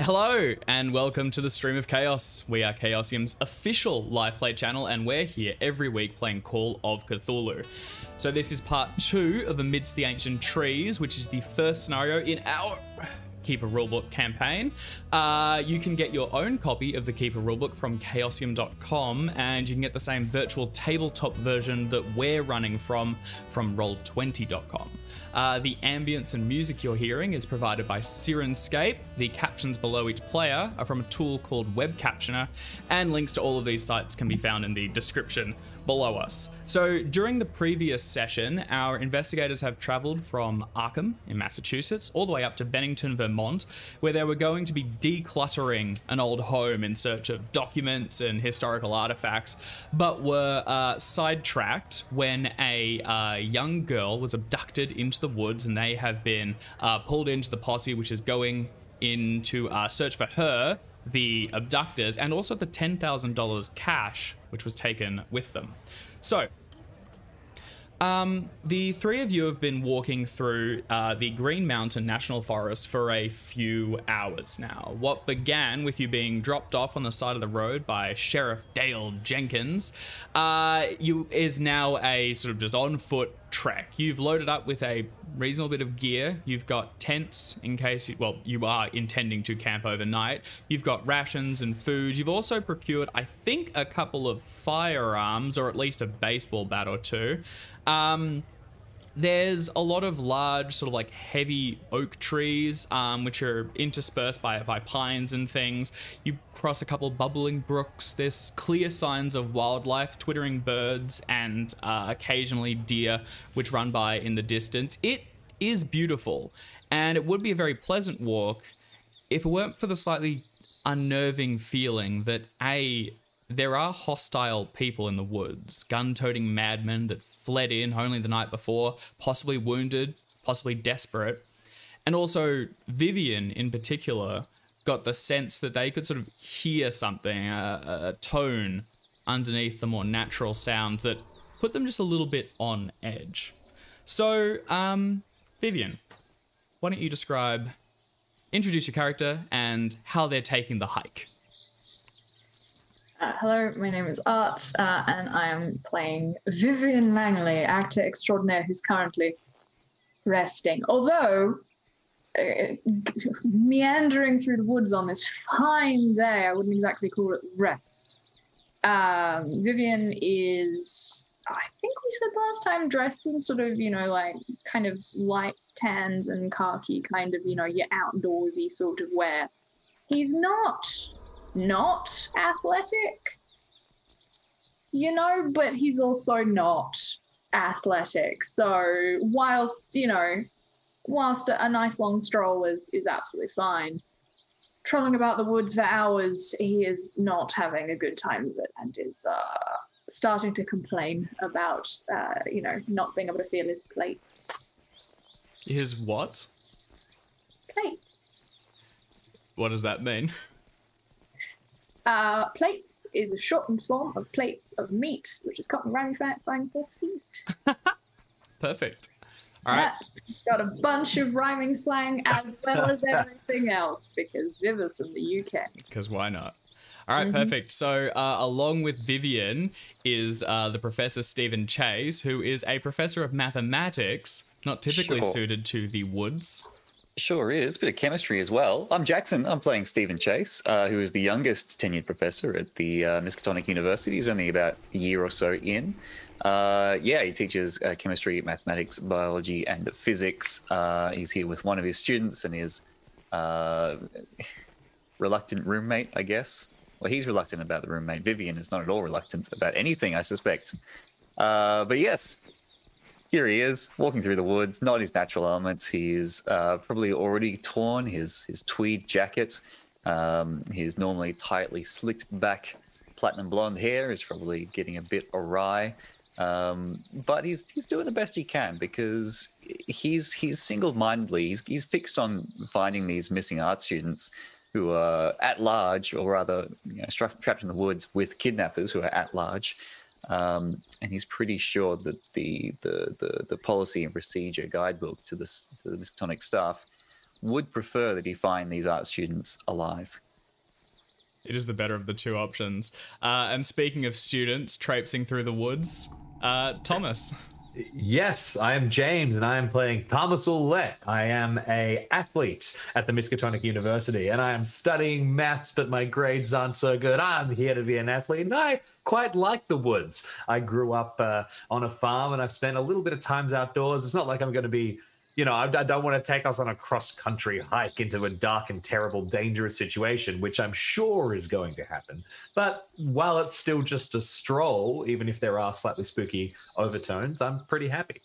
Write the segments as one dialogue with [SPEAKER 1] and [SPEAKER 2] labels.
[SPEAKER 1] Hello and welcome to the Stream of Chaos. We are Chaosium's official Liveplay channel and we're here every week playing Call of Cthulhu. So this is part 2 of Amidst the Ancient Trees, which is the first scenario in our Keeper Rulebook campaign. You can get your own copy of the Keeper Rulebook from Chaosium.com, and you can get the same virtual tabletop version that we're running from Roll20.com. The ambience and music you're hearing is provided by Sirenscape. The captions below each player are from a tool called Web Captioner, and links to all of these sites can be found in the description below us. So during the previous session, our investigators have traveled from Arkham in Massachusetts all the way up to Bennington, Vermont, where they were going to be decluttering an old home in search of documents and historical artifacts, but were sidetracked when a young girl was abducted into the woods, and they have been pulled into the posse, which is going in to search for her, the abductors, and also the $10,000 cash which was taken with them. So the three of you have been walking through the Green Mountain National Forest for a few hours now. What began with you being dropped off on the side of the road by Sheriff Dale Jenkins is now a sort of just on foot trek. You've loaded up with a reasonable bit of gear. You've got tents in case you are intending to camp overnight. You've got rations and food. You've also procured, I think, a couple of firearms, or at least a baseball bat or two. There's a lot of large sort of like heavy oak trees, which are interspersed by pines and things. You cross a couple bubbling brooks. There's clear signs of wildlife, twittering birds, and occasionally deer, which run by in the distance. It is beautiful, and it would be a very pleasant walk if it weren't for the slightly unnerving feeling that there are hostile people in the woods, gun-toting madmen that fled in only the night before, possibly wounded, possibly desperate. And also Vivian in particular got the sense that they could sort of hear something, a tone underneath the more natural sounds that put them just a little bit on edge. So, Vivian, why don't you introduce your character and how they're taking the hike?
[SPEAKER 2] Hello, my name is Art, and I am playing Vivian Langley, actor extraordinaire who's currently resting. Although, meandering through the woods on this fine day, I wouldn't exactly call it rest. Vivian is, I think we said last time, dressed in sort of, like kind of light tans and khaki, kind of, your outdoorsy sort of wear. He's not athletic, but he's also not athletic. So whilst a nice long stroll is absolutely fine, trolling about the woods for hours, he is not having a good time with it and is starting to complain about, not being able to feel his plates.
[SPEAKER 1] His what?
[SPEAKER 2] Plates.
[SPEAKER 1] What does that mean?
[SPEAKER 2] Plates is a shortened form of plates of meat, which is cotton rhyming slang for feet.
[SPEAKER 1] Perfect. All right.
[SPEAKER 2] Got a bunch of rhyming slang as well as everything else, because Viv is from the UK. Because
[SPEAKER 1] why not? All right, perfect. So along with Vivian is the Professor Stephen Chase, who is a professor of mathematics, not typically suited to the woods.
[SPEAKER 3] Sure is. A bit of chemistry as well. I'm Jackson. I'm playing Stephen Chase, who is the youngest tenured professor at the Miskatonic University. He's only about a year or so in. He teaches chemistry, mathematics, biology, and physics. He's here with one of his students and his reluctant roommate, I guess. Well, he's reluctant about the roommate. Vivian is not at all reluctant about anything, I suspect. But yes, here he is, walking through the woods, not his natural elements. He is probably already torn his tweed jacket. His normally tightly slicked back platinum blonde hair is probably getting a bit awry. But he's doing the best he can, because he's single-mindedly, he's fixed on finding these missing art students who are at large, or rather, trapped in the woods with kidnappers who are at large. And he's pretty sure that the policy and procedure guidebook to the Miskatonic staff would prefer that he find these art students alive.
[SPEAKER 1] It is the better of the two options. And speaking of students traipsing through the woods, Thomas.
[SPEAKER 4] Yes, I am James, and I am playing Thomas Ouellette. I am an athlete at the Miskatonic University, and I am studying maths, but my grades aren't so good. I'm here to be an athlete, and I quite like the woods. I grew up on a farm, and I've spent a little bit of time outdoors. It's not like I'm going to be, I don't want to take us on a cross-country hike into a dark and terrible, dangerous situation, which I'm sure is going to happen. But while it's still just a stroll, even if there are slightly spooky overtones, I'm pretty happy.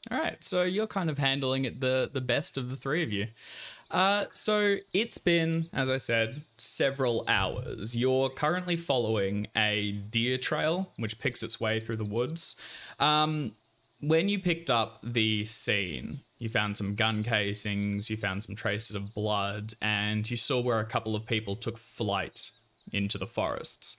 [SPEAKER 1] All right, so you're kind of handling it the best of the three of you. So it's been, as I said, several hours. You're currently following a deer trail, which picks its way through the woods. When you picked up the scene, you found some gun casings, you found some traces of blood, and you saw where a couple of people took flight into the forests.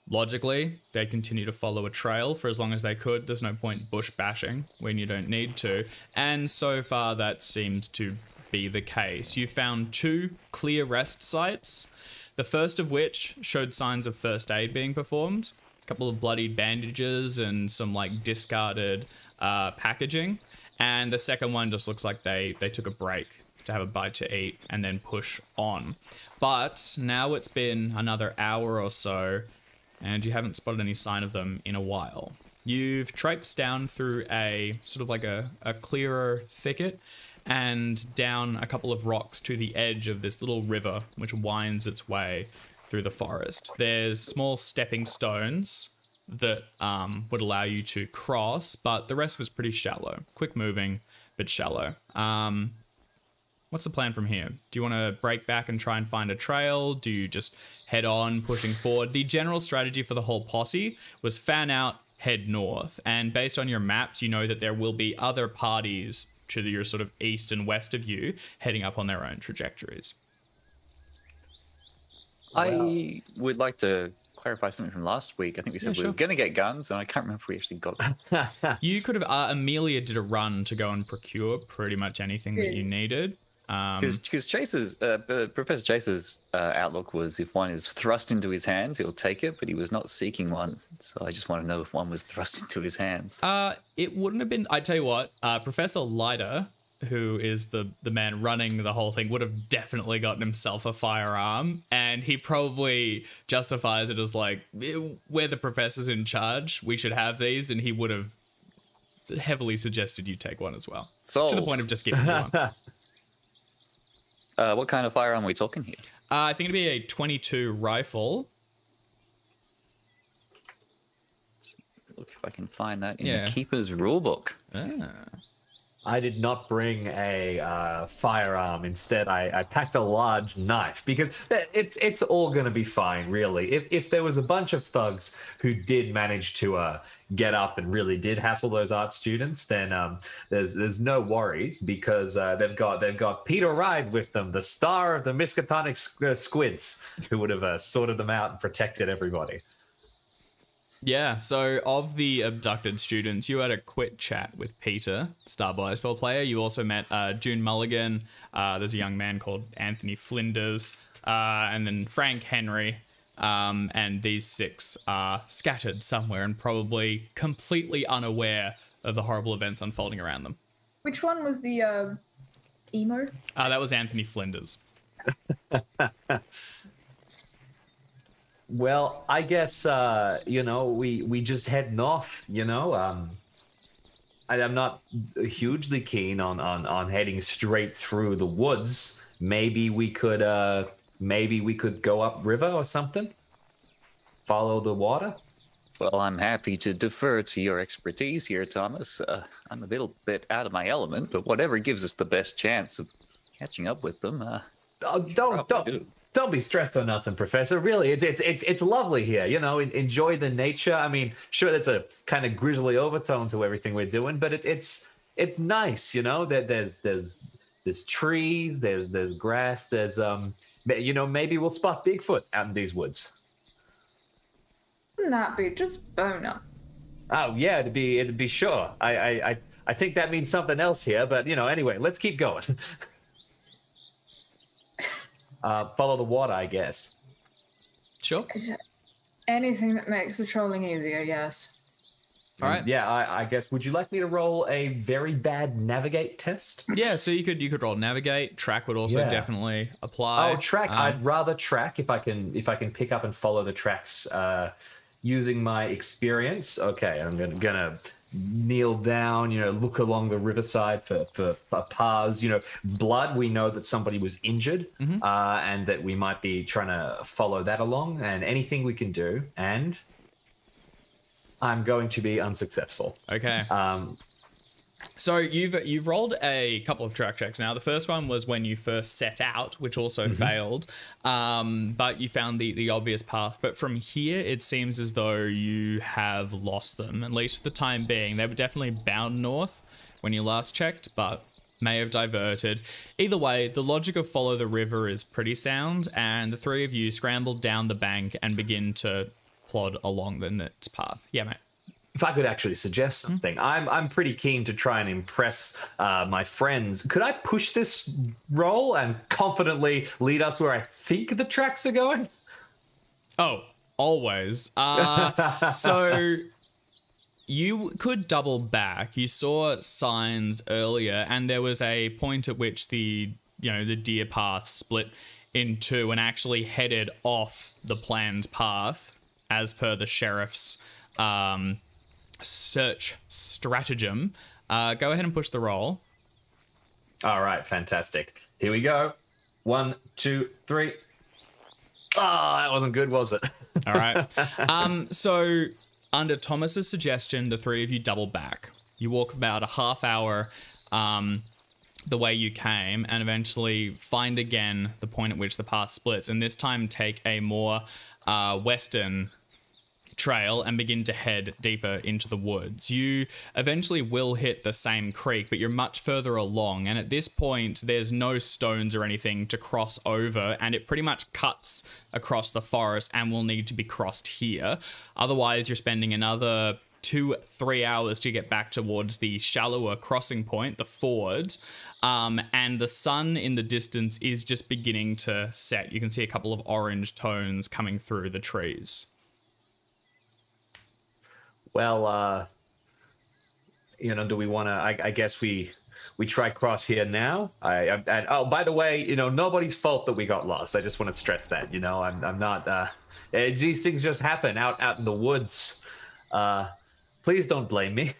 [SPEAKER 1] Logically, they continue to follow a trail for as long as they could. There's no point bush bashing when you don't need to. And so far, that seems to be the case. You found 2 clear rest sites, the first of which showed signs of first aid being performed. A couple of bloodied bandages and some discarded packaging, and the second one just looks like they took a break to have a bite to eat and then push on. But now it's been another hour or so, and you haven't spotted any sign of them in a while. You've traipsed down through a sort of like a clearer thicket and down a couple of rocks to the edge of this little river which winds its way through the forest. There's small stepping stones that would allow you to cross, but the rest was pretty shallow. Quick moving, but shallow. What's the plan from here? Do you want to break back and try and find a trail? Do you just head on, pushing forward? The general strategy for the whole posse was fan out, head north. And based on your maps, you know that there will be other parties to your sort of east and west of you heading up on their own trajectories.
[SPEAKER 3] I would like to clarify something from last week. I think we said we were going to get guns, and I can't remember if we actually got them.
[SPEAKER 1] You could have... Amelia did a run to go and procure pretty much anything that you needed.
[SPEAKER 3] Because Chase's, Professor Chase's outlook was if one is thrust into his hands, he'll take it, but he was not seeking one. So I just want to know if one was thrust into his hands.
[SPEAKER 1] It wouldn't have been... I tell you what, Professor Leiter, who is the man running the whole thing, would have definitely gotten himself a firearm, and he probably justifies it as we're the professors in charge, we should have these, and he would have heavily suggested you take one as well.
[SPEAKER 3] Sold.
[SPEAKER 1] To the point of just giving you one.
[SPEAKER 3] What kind of firearm are we talking here?
[SPEAKER 1] I think it'd be a 22 rifle.
[SPEAKER 3] Look if I can find that in the Keeper's Rulebook.
[SPEAKER 4] I did not bring a firearm. Instead, I packed a large knife because it's all going to be fine, really. If there was a bunch of thugs who did manage to get up and really did hassle those art students, then there's no worries because they've got Peter Ride with them, the star of the Miskatonic Squids, who would have sorted them out and protected everybody.
[SPEAKER 1] Yeah, so of the abducted students, you had a quick chat with Peter, Star Spell player. You also met June Mulligan. There's a young man called Anthony Flinders, and then Frank Henry. And these 6 are scattered somewhere and probably completely unaware of the horrible events unfolding around them.
[SPEAKER 2] Which one was the emo?
[SPEAKER 1] That was Anthony Flinders.
[SPEAKER 4] Well, I guess, we just head north, I'm not hugely keen on heading straight through the woods. Maybe we could go up river or something. Follow the water.
[SPEAKER 3] Well, I'm happy to defer to your expertise here, Thomas. I'm a little bit out of my element, but whatever gives us the best chance of catching up with them.
[SPEAKER 4] Don't be stressed on nothing, Professor. Really, it's lovely here. Enjoy the nature. I mean, sure, there's a kind of grizzly overtone to everything we're doing, but it's nice. That there's trees, there's grass, there's maybe we'll spot Bigfoot out in these woods.
[SPEAKER 2] Wouldn't that be just boner?
[SPEAKER 4] Oh yeah, it'd be sure. I think that means something else here, but anyway, let's keep going. Follow the water, I guess.
[SPEAKER 1] Sure.
[SPEAKER 2] Anything that makes the trolling easier, yes.
[SPEAKER 1] All right.
[SPEAKER 4] Yeah, I guess. Would you like me to roll a very bad navigate test?
[SPEAKER 1] Yeah, so you could roll navigate. Track would also definitely apply.
[SPEAKER 4] Oh, track. I'd rather track if I can pick up and follow the tracks using my experience. Okay, I'm gonna kneel down, look along the riverside for paths. Blood, we know that somebody was injured, and that we might be trying to follow that along, and anything we can do. And I'm going to be unsuccessful.
[SPEAKER 1] Okay. So you've rolled a couple of track checks now. The first one was when you first set out, which also failed, but you found the obvious path. But from here, it seems as though you have lost them, at least for the time being. They were definitely bound north when you last checked, but may have diverted. Either way, the logic of follow the river is pretty sound, and the three of you scrambled down the bank and begin to plod along the next path. Yeah, mate.
[SPEAKER 4] If I could actually suggest something, I'm pretty keen to try and impress my friends. Could I push this roll and confidently lead us where I think the tracks are going?
[SPEAKER 1] Oh, always. So you could double back. You saw signs earlier, and there was a point at which the deer path split in two and actually headed off the planned path as per the sheriff's search stratagem. Go ahead and push the roll.
[SPEAKER 4] All right, fantastic. Here we go. 1, 2, 3. Oh, that wasn't good, was it?
[SPEAKER 1] All right. So under Thomas's suggestion, the three of you double back. You walk about a half hour the way you came and eventually find again the point at which the path splits, and this time take a more western trail and begin to head deeper into the woods. You eventually will hit the same creek, but you're much further along, and at this point there's no stones or anything to cross over, and it pretty much cuts across the forest and will need to be crossed here. Otherwise, you're spending another 2-3 hours to get back towards the shallower crossing point, the ford, and the sun in the distance is just beginning to set. You can see a couple of orange tones coming through the trees.
[SPEAKER 4] Well, do we want to? I guess we try cross here now. And oh, by the way, nobody's fault that we got lost. I just want to stress that. I'm not. These things just happen out in the woods. Please don't blame me.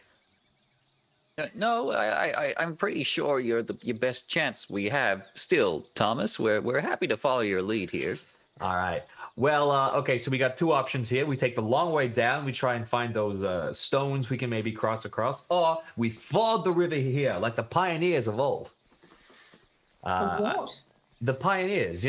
[SPEAKER 3] No, I'm pretty sure you're your best chance we have. Still, Thomas, we're happy to follow your lead here.
[SPEAKER 4] All right. Well, okay, so we got two options here. We take the long way down. We try and find those stones we can maybe cross across. Or we ford the river here, like the pioneers of old.
[SPEAKER 2] What?
[SPEAKER 4] The pioneers,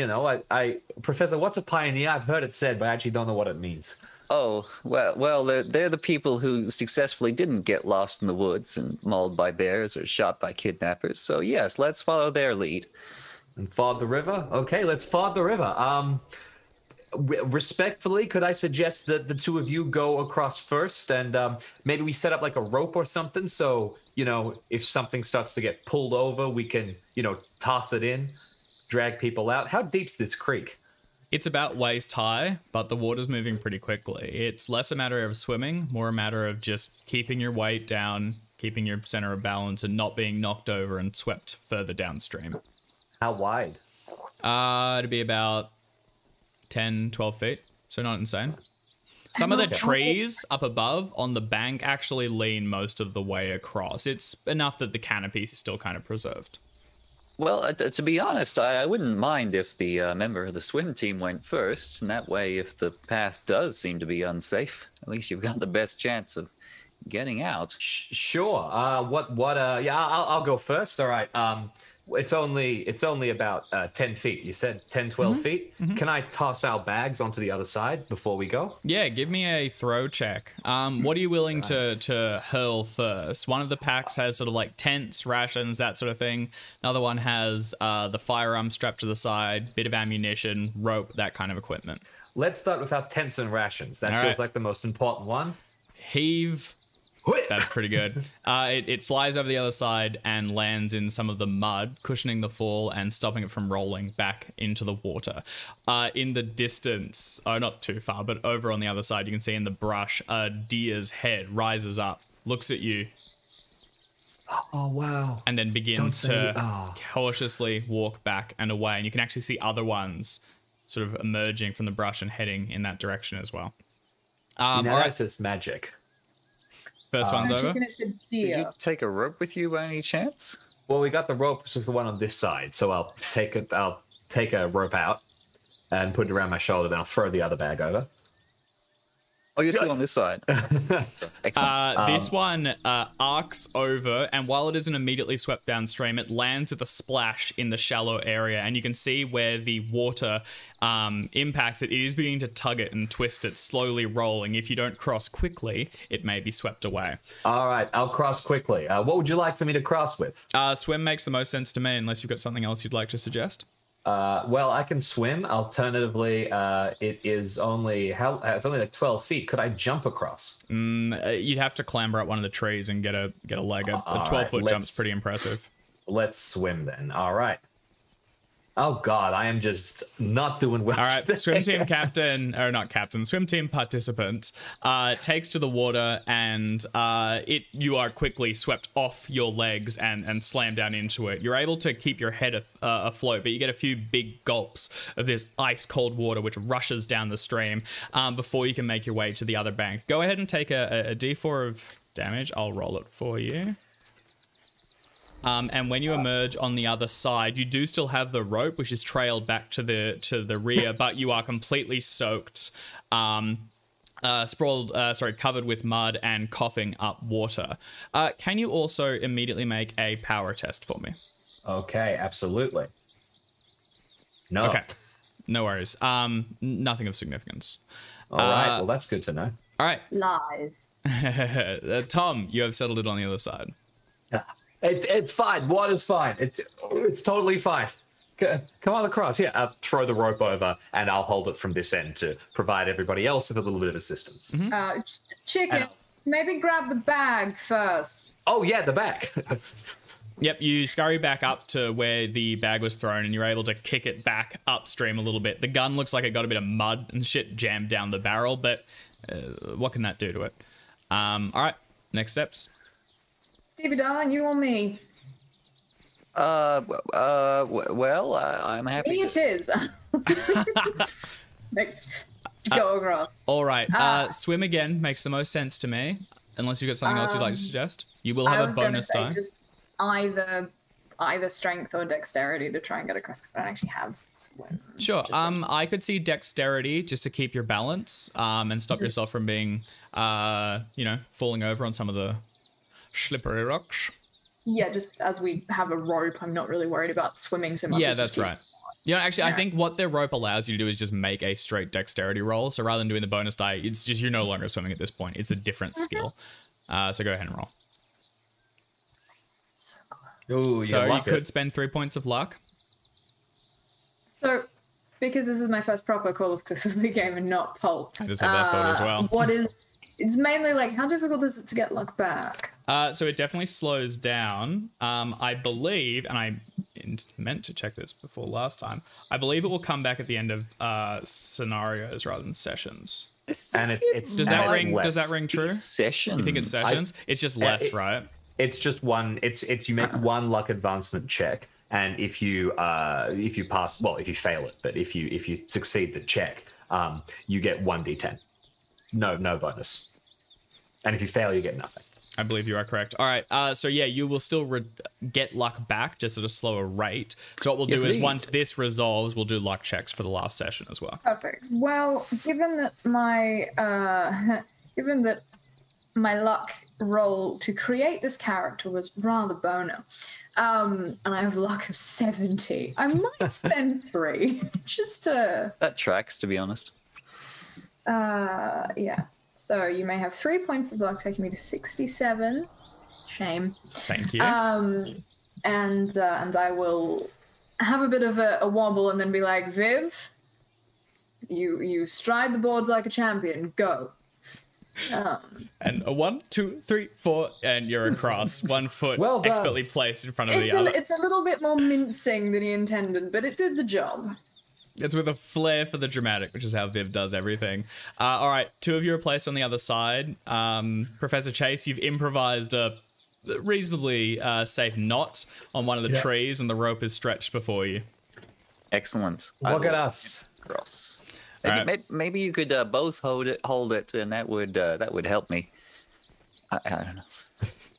[SPEAKER 4] Professor, what's a pioneer? I've heard it said, but I actually don't know what it means.
[SPEAKER 3] Oh, well, they're the people who successfully didn't get lost in the woods and mauled by bears or shot by kidnappers. So, yes, let's follow their lead.
[SPEAKER 4] And ford the river? Okay, let's ford the river. Respectfully, could I suggest that the two of you go across first and maybe we set up like a rope or something so, if something starts to get pulled over, we can, toss it in, drag people out. How deep's this creek?
[SPEAKER 1] It's about waist high, but the water's moving pretty quickly. It's less a matter of swimming, more a matter of just keeping your weight down, keeping your center of balance, and not being knocked over and swept further downstream.
[SPEAKER 4] How wide?
[SPEAKER 1] It'd be about 10, 12 feet, so not insane. Some of the trees up above on the bank actually lean most of the way across. It's enough that the canopy is still kind of preserved.
[SPEAKER 3] Well, to be honest, I wouldn't mind if the member of the swim team went first, and that way, if the path does seem to be unsafe, at least you've got the best chance of getting out.
[SPEAKER 4] Sure. Yeah, I'll go first. All right. It's only about 10 feet. You said 10, 12 feet. Mm-hmm. Can I toss our bags onto the other side before we go?
[SPEAKER 1] Yeah, give me a throw check. What are you willing to hurl first? One of the packs has sort of like tents, rations, that sort of thing. Another one has the firearm strapped to the side, bit of ammunition, rope, that kind of equipment.
[SPEAKER 4] Let's start with our tents and rations. That feels like the most important one.
[SPEAKER 1] Heave That's pretty good. It flies over the other side and lands in some of the mud, cushioning the fall and stopping it from rolling back into the water. In the distance, not too far, but over on the other side, you can see in the brush, a deer's head rises up, looks at you.
[SPEAKER 4] Oh, wow.
[SPEAKER 1] And then begins to cautiously walk back and away. And you can actually see other ones sort of emerging from the brush and heading in that direction as well.
[SPEAKER 4] See, now that's just magic.
[SPEAKER 1] First one's over.
[SPEAKER 3] Did you take a rope with you by any chance?
[SPEAKER 4] Well, we got the rope with the one on this side, so I'll take a rope out and put it around my shoulder, then I'll throw the other bag over.
[SPEAKER 3] Oh, you're still on this side. Excellent.
[SPEAKER 1] This one arcs over, and while it isn't immediately swept downstream, it lands with a splash in the shallow area, and you can see where the water impacts it. It is beginning to tug it and twist it, slowly rolling. If you don't cross quickly, it may be swept away.
[SPEAKER 4] All right, I'll cross quickly. What would you like for me to cross with?
[SPEAKER 1] Swim makes the most sense to me, unless you've got something else you'd like to suggest.
[SPEAKER 4] Well, I can swim. Alternatively, it's only like 12 feet. Could I jump across?
[SPEAKER 1] You'd have to clamber up one of the trees and get a leg. A 12-foot jump's pretty impressive.
[SPEAKER 4] Let's swim then. All right. Oh God, I am just not doing well.
[SPEAKER 1] All right,
[SPEAKER 4] today.
[SPEAKER 1] swim team captain, or not captain, swim team participant takes to the water, and you are quickly swept off your legs and slammed down into it. You're able to keep your head afloat, but you get a few big gulps of this ice cold water which rushes down the stream before you can make your way to the other bank. Go ahead and take a D4 of damage. I'll roll it for you. And when you emerge on the other side, you do still have the rope, which is trailed back to the rear, but you are completely soaked, covered with mud and coughing up water. Can you also immediately make a power test for me?
[SPEAKER 4] Okay, absolutely. No.
[SPEAKER 1] Okay, no worries. Nothing of significance.
[SPEAKER 4] All right, well, that's good to know.
[SPEAKER 1] All right.
[SPEAKER 2] Lies.
[SPEAKER 1] Tom, you have settled it on the other side.
[SPEAKER 4] It's fine. Water's fine. It's totally fine. Come on across. Yeah, I'll throw the rope over and I'll hold it from this end to provide everybody else with a little bit of assistance.
[SPEAKER 1] Mm-hmm.
[SPEAKER 2] Chicken, maybe grab the bag first.
[SPEAKER 4] Oh, yeah, the bag.
[SPEAKER 1] Yep, you scurry back up to where the bag was thrown and you're able to kick it back upstream a little bit. The gun looks like it got a bit of mud and shit jammed down the barrel, but what can that do to it? All right, next steps.
[SPEAKER 2] Stevie, darling, you or me?
[SPEAKER 3] Well, I'm happy.
[SPEAKER 2] Me it is. Go across.
[SPEAKER 1] All right, swim again makes the most sense to me. Unless you've got something else you'd like to suggest. You will have a bonus die.
[SPEAKER 2] Just either strength or dexterity to try and get across, because I don't actually have swim.
[SPEAKER 1] Sure. I could see dexterity just to keep your balance and stop yourself from being, falling over on some of the slippery rocks.
[SPEAKER 2] Yeah, just as we have a rope, I'm not really worried about swimming so much.
[SPEAKER 1] Yeah, that's right. Actually, I think what their rope allows you to do is just make a straight dexterity roll. So rather than doing the bonus die, it's just you're no longer swimming at this point. It's a different skill. So go ahead and roll.
[SPEAKER 2] So close.
[SPEAKER 4] Ooh,
[SPEAKER 1] so you could spend 3 points of luck.
[SPEAKER 2] So, because this is my first proper Call of Cthulhu game and not Pulp.
[SPEAKER 1] I just had that thought as well.
[SPEAKER 2] It's mainly like, how difficult is it to get luck back?
[SPEAKER 1] So it definitely slows down. I believe, and I meant to check this before last time, I believe it will come back at the end of scenarios rather than sessions.
[SPEAKER 4] And it's
[SPEAKER 1] does that ring true?
[SPEAKER 3] Sessions.
[SPEAKER 1] You think it's sessions? It's just less, right?
[SPEAKER 4] It's just one. It's you make one luck advancement check, and if you pass, well, if you fail it, but if you succeed the check, you get 1d10. No bonus. And if you fail, you get nothing.
[SPEAKER 1] I believe you are correct. All right. So yeah, you will still get luck back, just at a slower rate. So what we'll do is once this resolves, we'll do luck checks for the last session as well.
[SPEAKER 2] Perfect. Well, given that my luck roll to create this character was rather bono, and I have luck of 70, I might spend 3 just to.
[SPEAKER 3] That tracks, to be honest.
[SPEAKER 2] Yeah. So you may have 3 points of luck, taking me to 67. Shame.
[SPEAKER 1] Thank you.
[SPEAKER 2] And I will have a bit of a wobble and then be like, Viv, you stride the boards like a champion. Go.
[SPEAKER 1] And a 1, 2, 3, 4, and you're across. 1 foot
[SPEAKER 4] Well done.
[SPEAKER 1] expertly placed in front of the other.
[SPEAKER 2] It's a little bit more mincing than he intended, but it did the job.
[SPEAKER 1] It's with a flair for the dramatic, which is how Viv does everything. All right, 2 of you are placed on the other side. Professor Chase, you've improvised a reasonably safe knot on one of the trees, and the rope is stretched before you.
[SPEAKER 3] Excellent.
[SPEAKER 4] Look at us.
[SPEAKER 3] Cross.
[SPEAKER 1] All right.
[SPEAKER 3] Maybe you could both hold it, and that would help me. I don't know.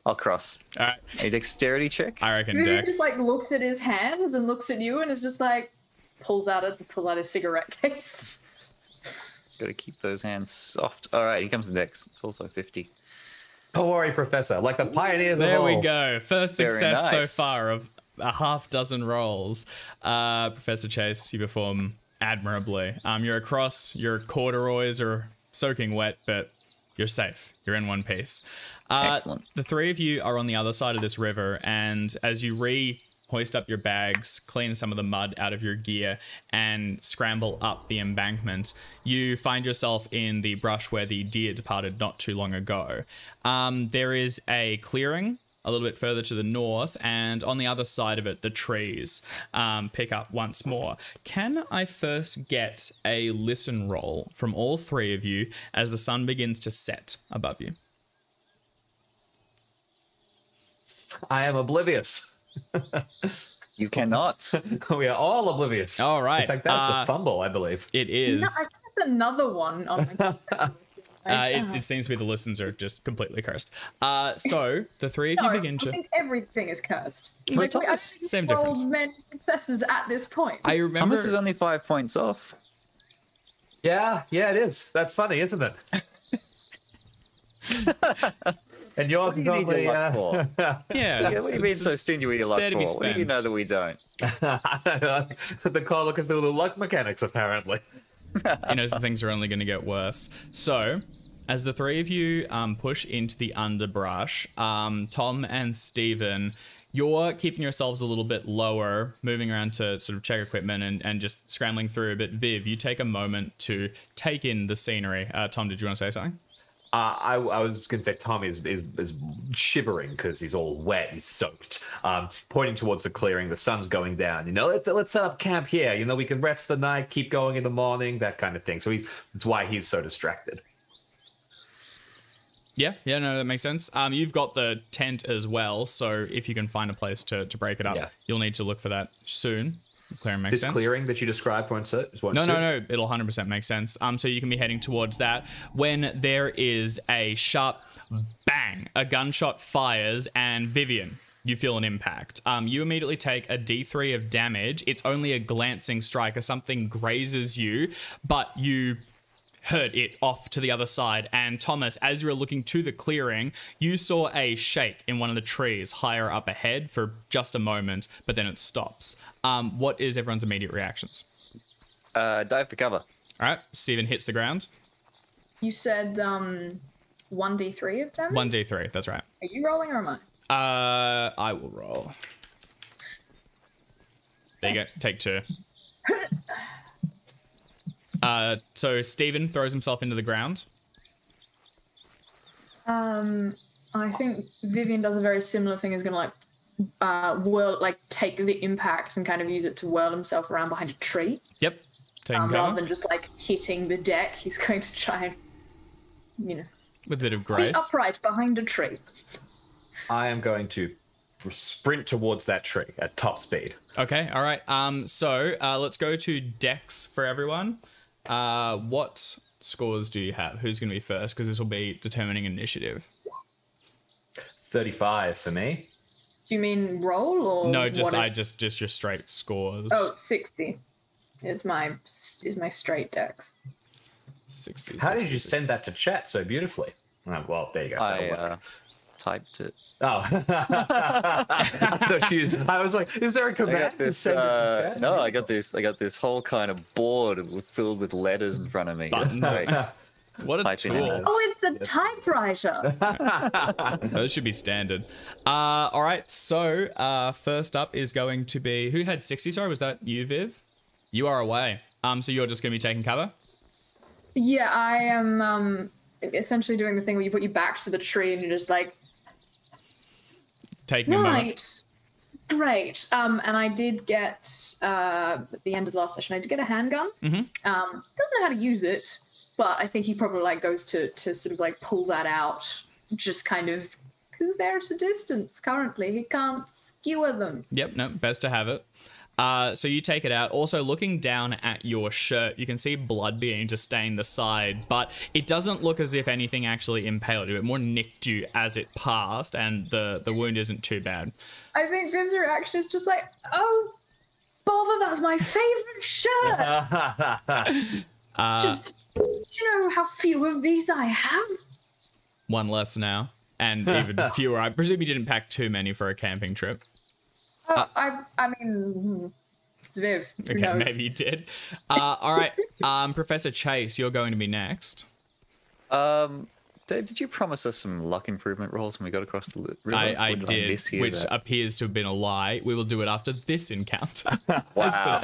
[SPEAKER 3] I'll cross.
[SPEAKER 1] All right,
[SPEAKER 3] A dexterity check.
[SPEAKER 1] I reckon
[SPEAKER 2] Maybe he
[SPEAKER 1] Dex.
[SPEAKER 2] just like looks at his hands and looks at you and is just like pull out a cigarette case.
[SPEAKER 3] Got to keep those hands soft. All right, here comes the dex. It's also 50.
[SPEAKER 4] Don't worry, Professor. Like the pioneers
[SPEAKER 1] There
[SPEAKER 4] of
[SPEAKER 1] we
[SPEAKER 4] old.
[SPEAKER 1] go. First
[SPEAKER 3] Very
[SPEAKER 1] success
[SPEAKER 3] nice.
[SPEAKER 1] so far of a half dozen rolls. Professor Chase, you perform admirably. You're across. Your corduroys are soaking wet, but you're safe. You're in one piece.
[SPEAKER 3] Excellent.
[SPEAKER 1] The 3 of you are on the other side of this river, and as you hoist up your bags, clean some of the mud out of your gear, and scramble up the embankment, you find yourself in the brush where the deer departed not too long ago. There is a clearing a little bit further to the north, and on the other side of it, the trees pick up once more. Can I first get a listen roll from all 3 of you as the sun begins to set above you?
[SPEAKER 4] I am oblivious.
[SPEAKER 3] You cannot.
[SPEAKER 4] We are all oblivious.
[SPEAKER 1] All right.
[SPEAKER 4] In fact, that's a fumble, I believe.
[SPEAKER 1] It
[SPEAKER 2] No,
[SPEAKER 1] is.
[SPEAKER 2] I guess another one on the
[SPEAKER 1] It seems to be the listens are just completely cursed. So the 3 of you
[SPEAKER 2] No,
[SPEAKER 1] begin
[SPEAKER 2] I
[SPEAKER 1] to.
[SPEAKER 2] think everything is cursed.
[SPEAKER 3] Well,
[SPEAKER 2] I
[SPEAKER 3] Thomas,
[SPEAKER 2] think
[SPEAKER 1] same
[SPEAKER 2] we've rolled
[SPEAKER 1] difference.
[SPEAKER 2] many successes at this point.
[SPEAKER 1] I remember.
[SPEAKER 3] Thomas is only 5 points off.
[SPEAKER 4] Yeah, it is. That's funny, isn't it? And yours is
[SPEAKER 3] What do you need
[SPEAKER 4] only...
[SPEAKER 3] your luck for?
[SPEAKER 1] Yeah.
[SPEAKER 3] What do you mean so stingy with your luck
[SPEAKER 1] there to be
[SPEAKER 3] for? What do you know
[SPEAKER 1] spent.
[SPEAKER 3] that we don't?
[SPEAKER 4] the Call of Cthulhu luck mechanics, apparently.
[SPEAKER 1] He knows the things are only going to get worse. So, as the 3 of you push into the underbrush, Tom and Stephen, you're keeping yourselves a little bit lower, moving around to sort of check equipment and just scrambling through a bit. Viv, you take a moment to take in the scenery. Tom, did you want to say something?
[SPEAKER 4] I was going to say Tom is shivering because he's all wet, he's soaked. Pointing towards the clearing, the sun's going down. Let's set up camp here. We can rest for the night, keep going in the morning, that kind of thing. So that's why he's so distracted.
[SPEAKER 1] Yeah, no, that makes sense. You've got the tent as well, so if you can find a place to break it up, you'll need to look for that soon. Clearing makes sense.
[SPEAKER 4] This clearing that you described won't suit?
[SPEAKER 1] No, it'll 100% make sense. So you can be heading towards that when there is a sharp bang, a gunshot fires, and Vivian, you feel an impact. You immediately take a D3 of damage. It's only a glancing strike as something grazes you, but you heard it off to the other side. And Thomas, as you were looking to the clearing, you saw a shake in one of the trees higher up ahead for just a moment, but then it stops. What is everyone's immediate reactions?
[SPEAKER 3] Dive for cover.
[SPEAKER 1] All right, Stephen hits the ground.
[SPEAKER 2] You said 1d3 of damage?
[SPEAKER 1] 1d3, that's right.
[SPEAKER 2] Are you rolling or am I?
[SPEAKER 1] I will roll. There you go, take 2. So Stephen throws himself into the ground.
[SPEAKER 2] I think Vivian does a very similar thing. Is going to take the impact and kind of use it to whirl himself around behind a tree.
[SPEAKER 1] Yep, taking
[SPEAKER 2] Rather
[SPEAKER 1] cover
[SPEAKER 2] than just hitting the deck, he's going to try and,
[SPEAKER 1] with a bit of
[SPEAKER 2] be
[SPEAKER 1] grace.
[SPEAKER 2] upright behind a tree.
[SPEAKER 4] I am going to sprint towards that tree at top speed.
[SPEAKER 1] Okay, all right. So let's go to Dex for everyone. What scores do you have? Who's going to be first? Because this will be determining initiative.
[SPEAKER 4] 35 for me.
[SPEAKER 2] Do you mean roll or
[SPEAKER 1] No, just
[SPEAKER 2] what
[SPEAKER 1] just your straight scores.
[SPEAKER 2] Oh, 60 is my straight dex.
[SPEAKER 1] 60.
[SPEAKER 4] How did
[SPEAKER 1] 60.
[SPEAKER 4] you send that to chat so beautifully? Oh, well, there you go. That'll work.
[SPEAKER 3] I typed it.
[SPEAKER 4] Oh. I was like, is there a
[SPEAKER 3] I
[SPEAKER 4] command
[SPEAKER 3] got
[SPEAKER 4] to
[SPEAKER 3] this.
[SPEAKER 4] send it to chat?
[SPEAKER 3] No, I got this whole kind of board filled with letters in front of me.
[SPEAKER 1] Buttons.
[SPEAKER 3] That's great.
[SPEAKER 1] What a
[SPEAKER 3] Typing in
[SPEAKER 1] tool.
[SPEAKER 3] it.
[SPEAKER 2] Oh, it's a typewriter.
[SPEAKER 1] Those should be standard. All right, so first up is going to be... Who had 60? Sorry, was that you, Viv? You are away. So you're just going to be taking cover?
[SPEAKER 2] Yeah, I am essentially doing the thing where you put your back to the tree and you're just like,
[SPEAKER 1] Taking a moment.
[SPEAKER 2] right, great. And I did get, at the end of the last session, I did get a handgun. Doesn't know how to use it, but I think he probably like goes to sort of like pull that out, just kind of, because they're at a distance currently. He can't skewer them.
[SPEAKER 1] Yep, no, best to have it. So you take it out. Also, looking down at your shirt, you can see blood beginning to stain the side, but it doesn't look as if anything actually impaled you. It more nicked you as it passed, and the wound isn't too bad.
[SPEAKER 2] I think Grim's reaction is just like, oh, bother, that's my favorite shirt. It's just, you know how few of these I have?
[SPEAKER 1] One less now, and even fewer. I presume you didn't pack too many for a camping trip.
[SPEAKER 2] I mean, it's Viv. Who
[SPEAKER 1] Okay,
[SPEAKER 2] knows?
[SPEAKER 1] maybe you did. All right, Professor Chase, you're going to be next.
[SPEAKER 3] Dave, did you promise us some luck improvement rolls when we got across the river?
[SPEAKER 1] I
[SPEAKER 3] Or
[SPEAKER 1] did,
[SPEAKER 3] mishear
[SPEAKER 1] which
[SPEAKER 3] that?
[SPEAKER 1] appears to have been a lie. We will do it after this encounter.
[SPEAKER 3] Wow.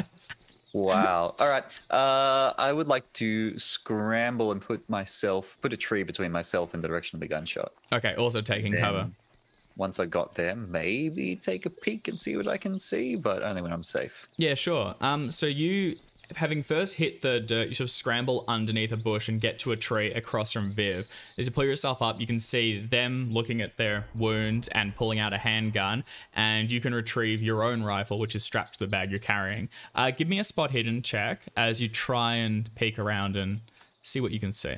[SPEAKER 3] Wow. All right. I would like to scramble and put a tree between myself and the direction of the gunshot.
[SPEAKER 1] Okay, also taking
[SPEAKER 3] Then,
[SPEAKER 1] cover.
[SPEAKER 3] Once I got there, maybe take a peek and see what I can see, but only when I'm safe.
[SPEAKER 1] Yeah, sure. So you, having first hit the dirt, you sort of scramble underneath a bush and get to a tree across from Viv. As you pull yourself up, you can see them looking at their wound and pulling out a handgun, and you can retrieve your own rifle, which is strapped to the bag you're carrying. Give me a spot hidden check as you try and peek around and see what you can see.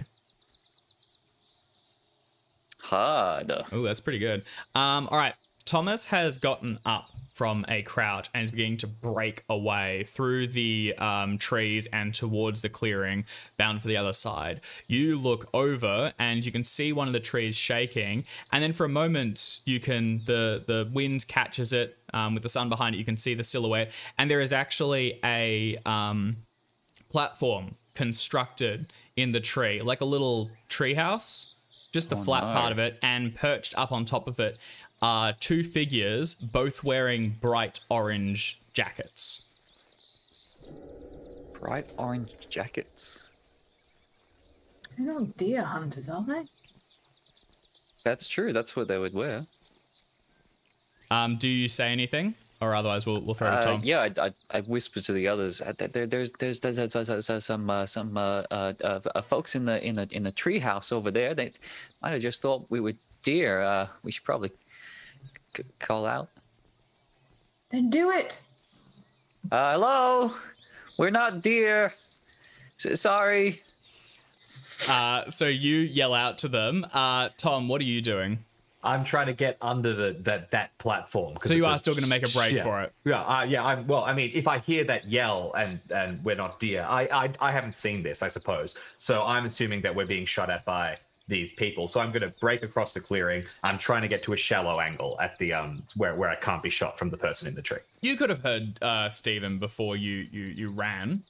[SPEAKER 3] Hard.
[SPEAKER 1] Oh, that's pretty good. All right. Thomas has gotten up from a crouch and is beginning to break away through the trees and towards the clearing, bound for the other side. You look over and you can see one of the trees shaking, and then for a moment you can the wind catches it with the sun behind it. You can see the silhouette, and there is actually a platform constructed in the tree, like a little tree house, just the flat part of it, and perched up on top of it are two figures, both wearing bright orange jackets.
[SPEAKER 3] Bright orange jackets.
[SPEAKER 2] They're not deer hunters, are they?
[SPEAKER 3] That's true. That's what they would wear.
[SPEAKER 1] Do you say anything, or otherwise we'll throw to Tom?
[SPEAKER 3] Yeah, I whispered to the others. There's some folks in the tree house over there. They might have just thought we were deer. We should probably call out.
[SPEAKER 2] Then do it.
[SPEAKER 3] Hello, we're not deer. Sorry.
[SPEAKER 1] So you yell out to them. Tom, what are you doing?
[SPEAKER 4] I'm trying to get under that platform.
[SPEAKER 1] So you are still going to make a break for it?
[SPEAKER 4] Yeah, yeah. Well, I mean, if I hear that yell and we're not deer, I haven't seen this, I suppose. So I'm assuming that we're being shot at by these people. So I'm going to break across the clearing. I'm trying to get to a shallow angle at the where I can't be shot from the person in the tree.
[SPEAKER 1] You could have heard Stephen before you ran.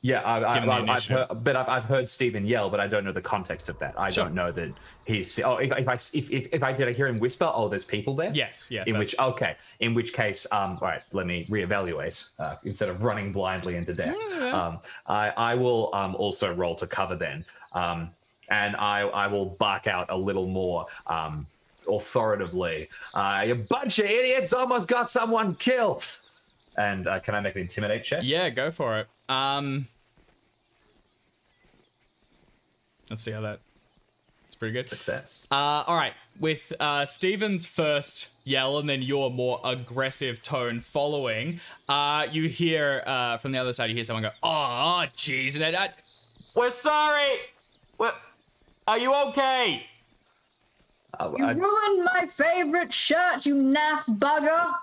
[SPEAKER 4] Yeah, I've heard Stephen yell, but I don't know the context of that. I don't know that he's. Oh, if I did I hear him whisper? Oh, there's people there.
[SPEAKER 1] Yes.
[SPEAKER 4] In which case, all right, let me reevaluate instead of running blindly into death.
[SPEAKER 1] Yeah.
[SPEAKER 4] I will also roll to cover then, and I will bark out a little more authoritatively. You bunch of idiots almost got someone killed. And can I make an intimidate check?
[SPEAKER 1] Yeah, go for it. Let's see how that. It's pretty good.
[SPEAKER 4] Success.
[SPEAKER 1] All right. With Steven's first yell and then your more aggressive tone following, you hear from the other side. You hear someone go, "Oh, jeez!" And then, we're sorry. Are you okay?
[SPEAKER 2] You ruined my favorite shirt, you naff bugger.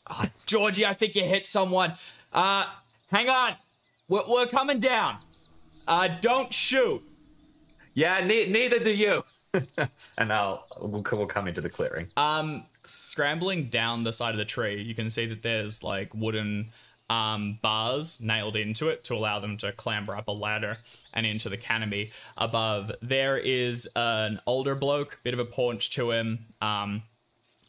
[SPEAKER 1] Oh, Georgie, I think you hit someone. Hang on. We're coming down. Don't shoot.
[SPEAKER 4] Yeah, neither do you. And we'll come into the clearing.
[SPEAKER 1] Scrambling down the side of the tree, you can see that there's like wooden bars nailed into it to allow them to clamber up a ladder and into the canopy above. There is an older bloke, bit of a paunch to him,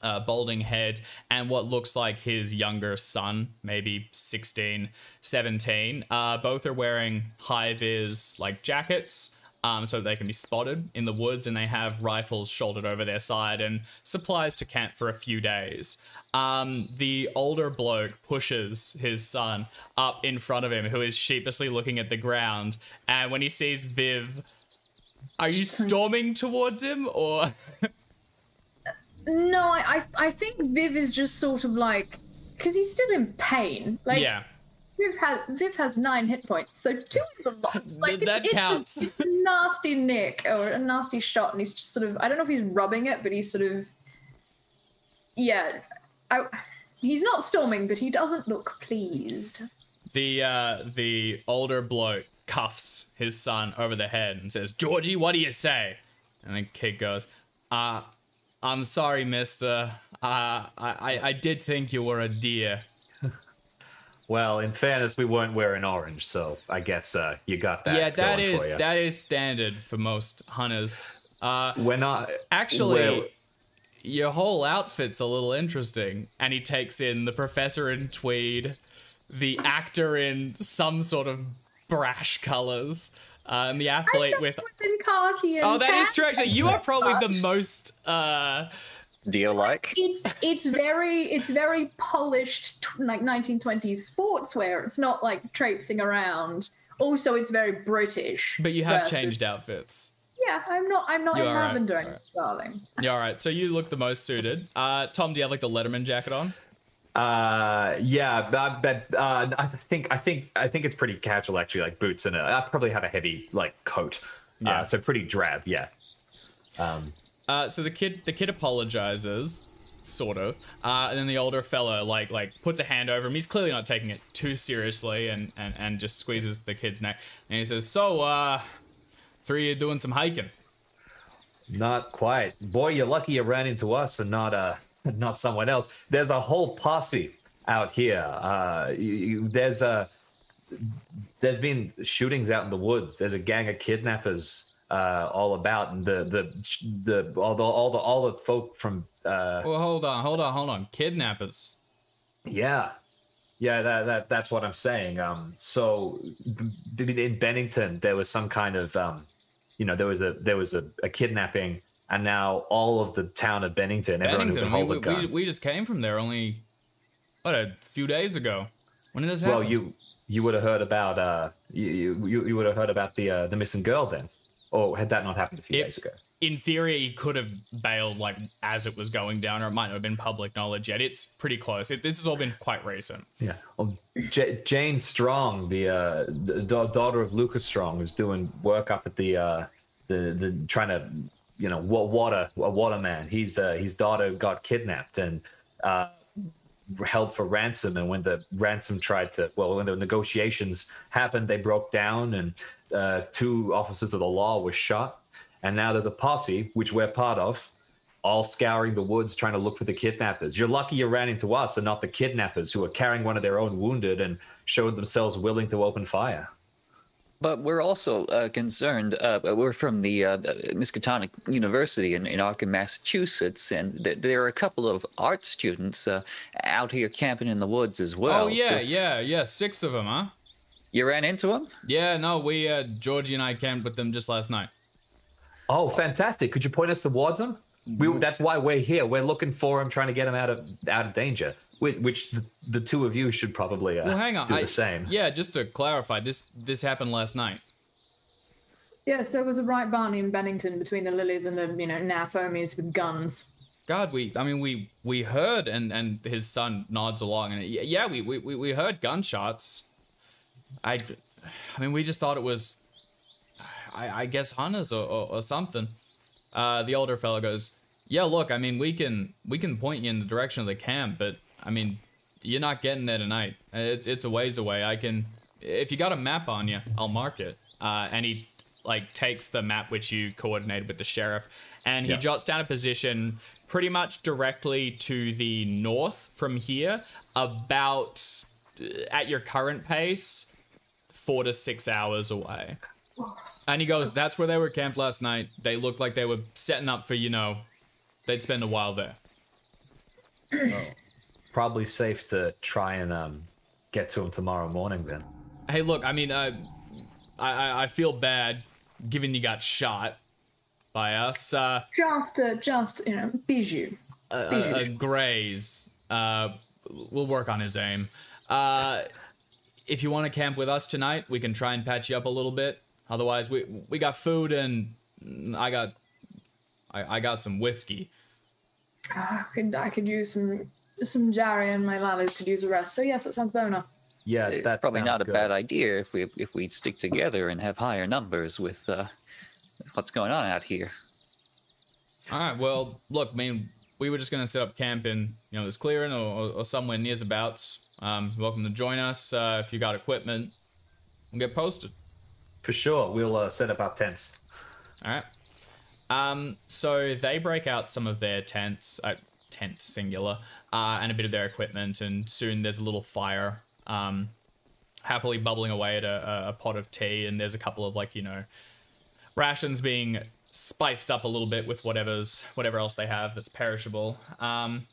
[SPEAKER 1] balding head, and what looks like his younger son, maybe 16, 17. Both are wearing high-vis like jackets. so they can be spotted in the woods, and they have rifles shouldered over their side and supplies to camp for a few days. The older bloke pushes his son up in front of him, who is sheepishly looking at the ground, and when he sees Viv, are you storming towards him, or...
[SPEAKER 2] No, I think Viv is just sort of like, because he's still in pain. Like,
[SPEAKER 1] yeah.
[SPEAKER 2] Viv has 9 hit points, so 2 is a lot. Like,
[SPEAKER 1] That counts.
[SPEAKER 2] It's a nasty nick or a nasty shot, and he's just sort of, I don't know if he's rubbing it, but he's sort of, yeah. He's not storming, but he doesn't look pleased.
[SPEAKER 1] The older bloke cuffs his son over the head and says, "Georgie, what do you say?" And the kid goes, "I'm sorry, mister. I did think you were a deer."
[SPEAKER 4] Well, in fairness, we weren't wearing orange, so I guess you got that.
[SPEAKER 1] Yeah,
[SPEAKER 4] for you.
[SPEAKER 1] that is standard for most hunters.
[SPEAKER 4] We're not
[SPEAKER 1] actually. Your whole outfit's a little interesting. And he takes in the professor in tweed, the actor in some sort of brash colors, and the athlete with...
[SPEAKER 2] in khaki and
[SPEAKER 1] that is true, actually. You are probably the most...
[SPEAKER 3] Deer-like?
[SPEAKER 2] It's very polished, like 1920s sportswear. It's not like traipsing around. Also, it's very British.
[SPEAKER 1] But you have changed outfits.
[SPEAKER 2] Yeah, I'm not in lavender anymore, darling.
[SPEAKER 1] Yeah, all right. So you look the most suited. Tom, do you have like the Letterman jacket on?
[SPEAKER 4] Yeah, but I think it's pretty casual actually, like boots and I probably have a heavy like coat.
[SPEAKER 1] Yeah.
[SPEAKER 4] So pretty drab. Yeah.
[SPEAKER 1] So the kid apologizes, sort of, and then the older fella like puts a hand over him. He's clearly not taking it too seriously, and just squeezes the kid's neck, and he says, "So, 3 of you doing some hiking?"
[SPEAKER 4] Not quite. Boy, you're lucky you ran into us and not someone else. There's a whole posse out here. There's been shootings out in the woods. There's a gang of kidnappers all about, and all the folk from.
[SPEAKER 1] Well, hold on. Kidnappers.
[SPEAKER 4] Yeah, that's what I'm saying. So in Bennington, there was some kind of there was a kidnapping, and now all of the town of Bennington, everyone who can hold a gun.
[SPEAKER 1] We just came from there only a few days ago. When did this happen?
[SPEAKER 4] Well, you would have heard about you would have heard about the missing girl then, or had that not happened a few days ago?
[SPEAKER 1] In theory, he could have bailed like as it was going down, or it might not have been public knowledge yet. It's pretty close. This has all been quite recent.
[SPEAKER 4] Yeah. Well, Jane Strong, the daughter of Lucas Strong, who's doing work up at the trying to waterman. His daughter got kidnapped and held for ransom, and when the negotiations happened, they broke down, and 2 officers of the law were shot. And now there's a posse, which we're part of, all scouring the woods trying to look for the kidnappers. You're lucky you ran into us and not the kidnappers, who are carrying one of their own wounded and showed themselves willing to open fire.
[SPEAKER 3] But we're also concerned. We're from the Miskatonic University in Arkham, Massachusetts, and there are a couple of art students out here camping in the woods as well.
[SPEAKER 1] Oh, yeah. 6 of them, huh?
[SPEAKER 3] You ran into them?
[SPEAKER 1] Yeah, no, we, Georgie and I camped with them just last night.
[SPEAKER 4] Oh, fantastic. Could you point us towards them? That's why we're here. We're looking for him, trying to get him out of danger, which the 2 of you should probably
[SPEAKER 1] well, hang on.
[SPEAKER 4] do the same.
[SPEAKER 1] Yeah, just to clarify, this happened last night.
[SPEAKER 2] Yes, there was a ripe barney in Bennington between the Lilies and the Nafomies with guns.
[SPEAKER 1] God, we heard, and his son nods along, and yeah, we heard gunshots. I mean, we just thought it was, I guess, hunters or something. The older fellow goes, "Yeah, look, I mean, we can point you in the direction of the camp, but I mean, you're not getting there tonight. It's a ways away. If you got a map on you, I'll mark it." And he takes the map which you coordinated with the sheriff, and he jots down a position pretty much directly to the north from here, about at your current pace, 4 to 6 hours away. And he goes, "That's where they were camped last night. They looked like they were setting up for, they'd spend a while there."
[SPEAKER 4] Oh, probably safe to try and get to him tomorrow morning then.
[SPEAKER 1] Hey, look, I mean, I feel bad. given you got shot by us,
[SPEAKER 2] Just bijou.
[SPEAKER 1] a graze. We'll work on his aim. If you want to camp with us tonight, we can try and patch you up a little bit. Otherwise, we got food and I got some whiskey.
[SPEAKER 2] I could use some Jerry and my lallies to use a rest. So yes, that sounds fair enough.
[SPEAKER 4] Yeah,
[SPEAKER 3] It's
[SPEAKER 4] that
[SPEAKER 3] probably
[SPEAKER 4] sounds
[SPEAKER 3] not a
[SPEAKER 4] good.
[SPEAKER 3] bad idea if we stick together and have higher numbers with what's going on out here.
[SPEAKER 1] All right. Well, look, I mean, we were just gonna set up camp in this clearing or somewhere near abouts. You're welcome to join us if you got equipment. We'll get posted.
[SPEAKER 4] For sure, we'll set up our tents.
[SPEAKER 1] All right. So they break out some of their tents, tents singular, and a bit of their equipment, and soon there's a little fire, happily bubbling away at a pot of tea, and there's a couple of rations being spiced up a little bit with whatever else they have that's perishable.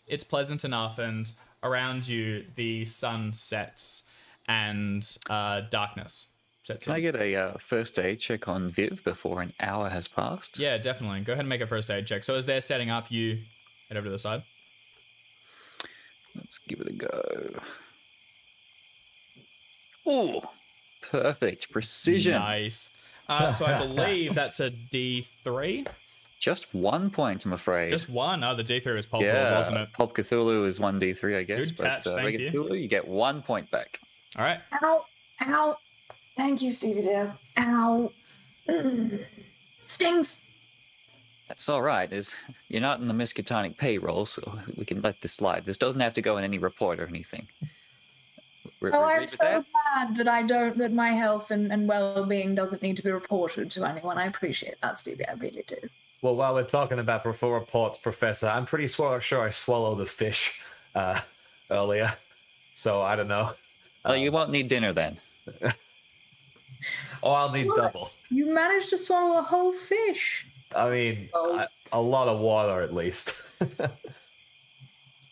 [SPEAKER 1] It's pleasant enough, and around you the sun sets and darkness sets
[SPEAKER 3] Can
[SPEAKER 1] in.
[SPEAKER 3] I get a first aid check on Viv before an hour has passed?
[SPEAKER 1] Yeah, definitely. Go ahead and make a first aid check. So as they're setting up, you head over to the side.
[SPEAKER 3] Let's give it a go. Ooh, perfect. Precision.
[SPEAKER 1] Nice. So I believe that's a D3.
[SPEAKER 3] Just 1 point, I'm afraid.
[SPEAKER 1] Just one. Oh, the D3 was Pop Rules, wasn't it?
[SPEAKER 3] Pop Cthulhu is 1d3, I guess.
[SPEAKER 1] Good catch,
[SPEAKER 3] but
[SPEAKER 1] thank
[SPEAKER 3] regular
[SPEAKER 1] you.
[SPEAKER 3] Cthulhu, you get 1 point back.
[SPEAKER 1] All right.
[SPEAKER 2] Ow. Thank you, Stevie dear. Ow. Stings.
[SPEAKER 3] That's all right. You're not in the Miskatonic payroll, so we can let this slide. This doesn't have to go in any report or anything.
[SPEAKER 2] I'm so glad that my health and well-being doesn't need to be reported to anyone. I appreciate that, Stevie. I really do.
[SPEAKER 4] Well, while we're talking about reports, Professor, I'm pretty sure I swallowed the fish earlier, so I don't know.
[SPEAKER 3] Well, you won't need dinner then.
[SPEAKER 4] Oh, I'll need
[SPEAKER 2] What?
[SPEAKER 4] double.
[SPEAKER 2] You managed to swallow a whole fish.
[SPEAKER 4] I mean,
[SPEAKER 2] Oh.
[SPEAKER 4] a lot of water at least.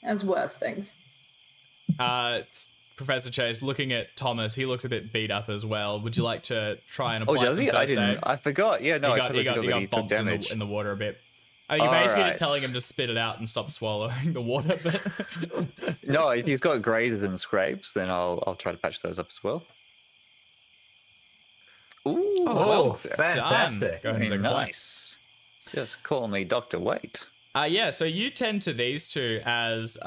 [SPEAKER 2] As worse things.
[SPEAKER 1] It's Professor Chase looking at Thomas. He looks a bit beat up as well. Would you like to try and
[SPEAKER 3] Oh,
[SPEAKER 1] apply
[SPEAKER 3] does
[SPEAKER 1] some
[SPEAKER 3] he? I
[SPEAKER 1] first
[SPEAKER 3] didn't.
[SPEAKER 1] aid?
[SPEAKER 3] I forgot. Yeah, no, I totally forgot that he took
[SPEAKER 1] bumped
[SPEAKER 3] damage.
[SPEAKER 1] in the water a bit. You're
[SPEAKER 3] All
[SPEAKER 1] basically
[SPEAKER 3] right.
[SPEAKER 1] just telling him to spit it out and stop swallowing the water. But
[SPEAKER 3] No, if he's got grazes and scrapes, then I'll try to patch those up as well. Ooh,
[SPEAKER 1] well
[SPEAKER 4] fantastic.
[SPEAKER 1] Go ahead and
[SPEAKER 3] very
[SPEAKER 1] take a point.
[SPEAKER 3] nice. Just call me Dr. Waite.
[SPEAKER 1] Yeah, so you tend to these two as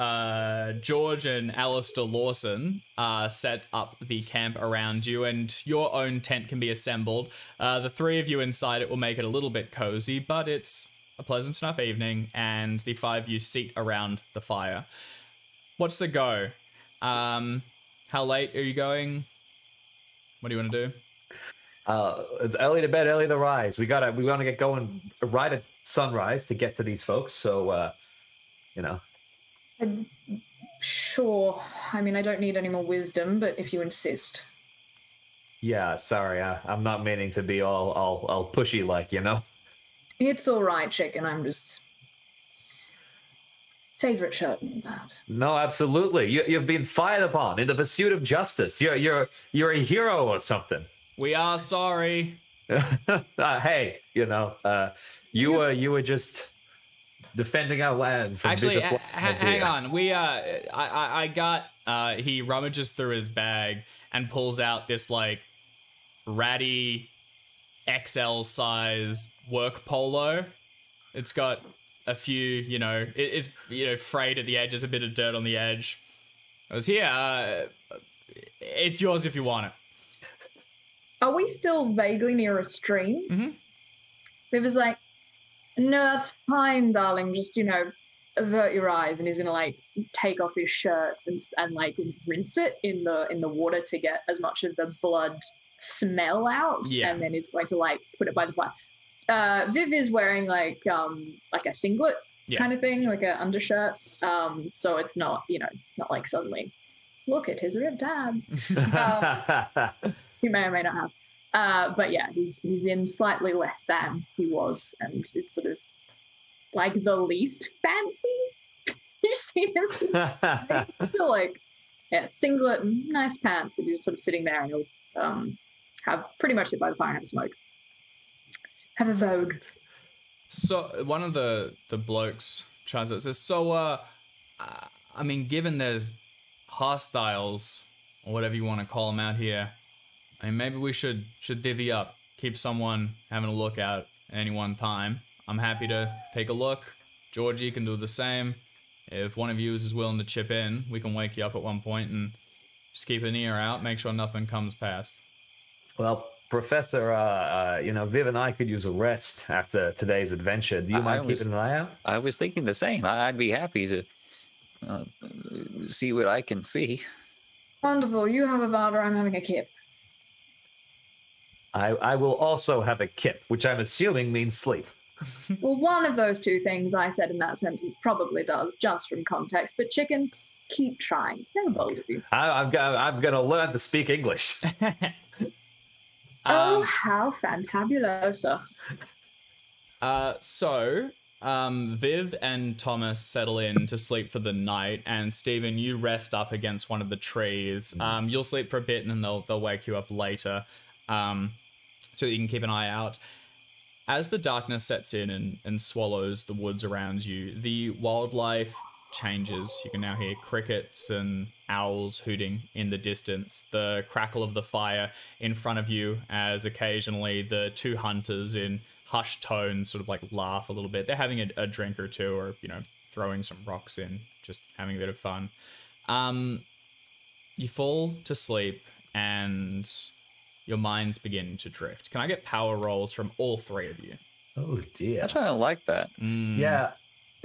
[SPEAKER 1] George and Alistair Lawson set up the camp around you, and your own tent can be assembled. The three of you inside it will make it a little bit cozy, but it's a pleasant enough evening, and the five of you seat around the fire. What's the go? How late are you going? What do you want to do?
[SPEAKER 4] It's early to bed, early to rise. We want to get going right at sunrise to get to these folks. So,
[SPEAKER 2] Sure. I mean, I don't need any more wisdom, but if you insist.
[SPEAKER 4] Yeah. Sorry, I'm not meaning to be all pushy,
[SPEAKER 2] It's all right, chicken. I'm just favorite shirt and that.
[SPEAKER 4] No, absolutely. You've been fired upon in the pursuit of justice. You're a hero or something.
[SPEAKER 1] We are sorry.
[SPEAKER 4] Hey, you were just defending our land from
[SPEAKER 1] Actually,
[SPEAKER 4] vicious
[SPEAKER 1] hang on. I got. He rummages through his bag and pulls out this ratty XL size work polo. It's got a few, it's frayed at the edges, a bit of dirt on the edge. I was here. It's yours if you want it.
[SPEAKER 2] Are we still vaguely near a stream?
[SPEAKER 1] Mm-hmm.
[SPEAKER 2] River's like, no, that's fine, darling. Just, avert your eyes. And he's going to, take off his shirt and rinse it in the water to get as much of the blood smell out.
[SPEAKER 1] Yeah.
[SPEAKER 2] And then he's going to, put it by the fire. Viv is wearing, a singlet kind of thing, like an undershirt. So it's not, it's not like suddenly, look at his ripped tab. He may or may not have. But yeah, he's in slightly less than he was, and it's sort of the least fancy you've seen him. Still singlet and nice pants, but he's just sort of sitting there, and he'll have pretty much sit by the fire and have a smoke. Have a vogue.
[SPEAKER 1] So one of the blokes tries it says, so I mean, given there's hostiles or whatever you want to call them out here, I mean, maybe we should divvy up, keep someone having a look out at any one time. I'm happy to take a look. Georgie can do the same. If one of you is willing to chip in, we can wake you up at one point and just keep an ear out, make sure nothing comes past.
[SPEAKER 4] Well, Professor, Viv and I could use a rest after today's adventure. Do you mind keeping an eye out?
[SPEAKER 3] I was thinking the same. I'd be happy to see what I can see.
[SPEAKER 2] Wonderful. You have a Vada, I'm having a kip.
[SPEAKER 4] I will also have a kip, which I'm assuming means sleep.
[SPEAKER 2] Well, one of those two things I said in that sentence probably does, just from context. But chicken, keep trying. It's very bold of you.
[SPEAKER 4] I'm going to learn to speak English.
[SPEAKER 2] Oh, how fantabuloso.
[SPEAKER 1] So, Viv and Thomas settle in to sleep for the night, and Stephen, you rest up against one of the trees. You'll sleep for a bit, and then they'll wake you up later, so that you can keep an eye out. As the darkness sets in and swallows the woods around you, the wildlife changes. You can now hear crickets and owls hooting in the distance, the crackle of the fire in front of you as occasionally the two hunters in hushed tones sort of like laugh a little bit. They're having a drink or two, or, throwing some rocks in, just having a bit of fun. You fall to sleep and your minds begin to drift. Can I get power rolls from all three of you?
[SPEAKER 4] Oh, dear.
[SPEAKER 3] I kind of like that.
[SPEAKER 4] Yeah.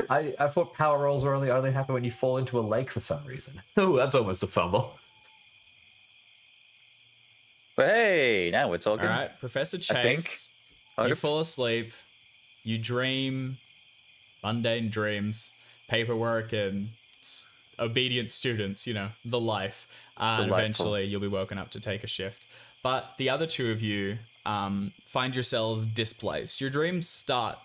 [SPEAKER 4] I thought power rolls only happen when you fall into a lake for some reason. Oh, that's almost a fumble.
[SPEAKER 3] But hey, now we're talking.
[SPEAKER 1] All right, Professor Chase, you fall asleep, you dream mundane dreams, paperwork and obedient students, the life. And eventually you'll be woken up to take a shift. But the other two of you find yourselves displaced. Your dreams start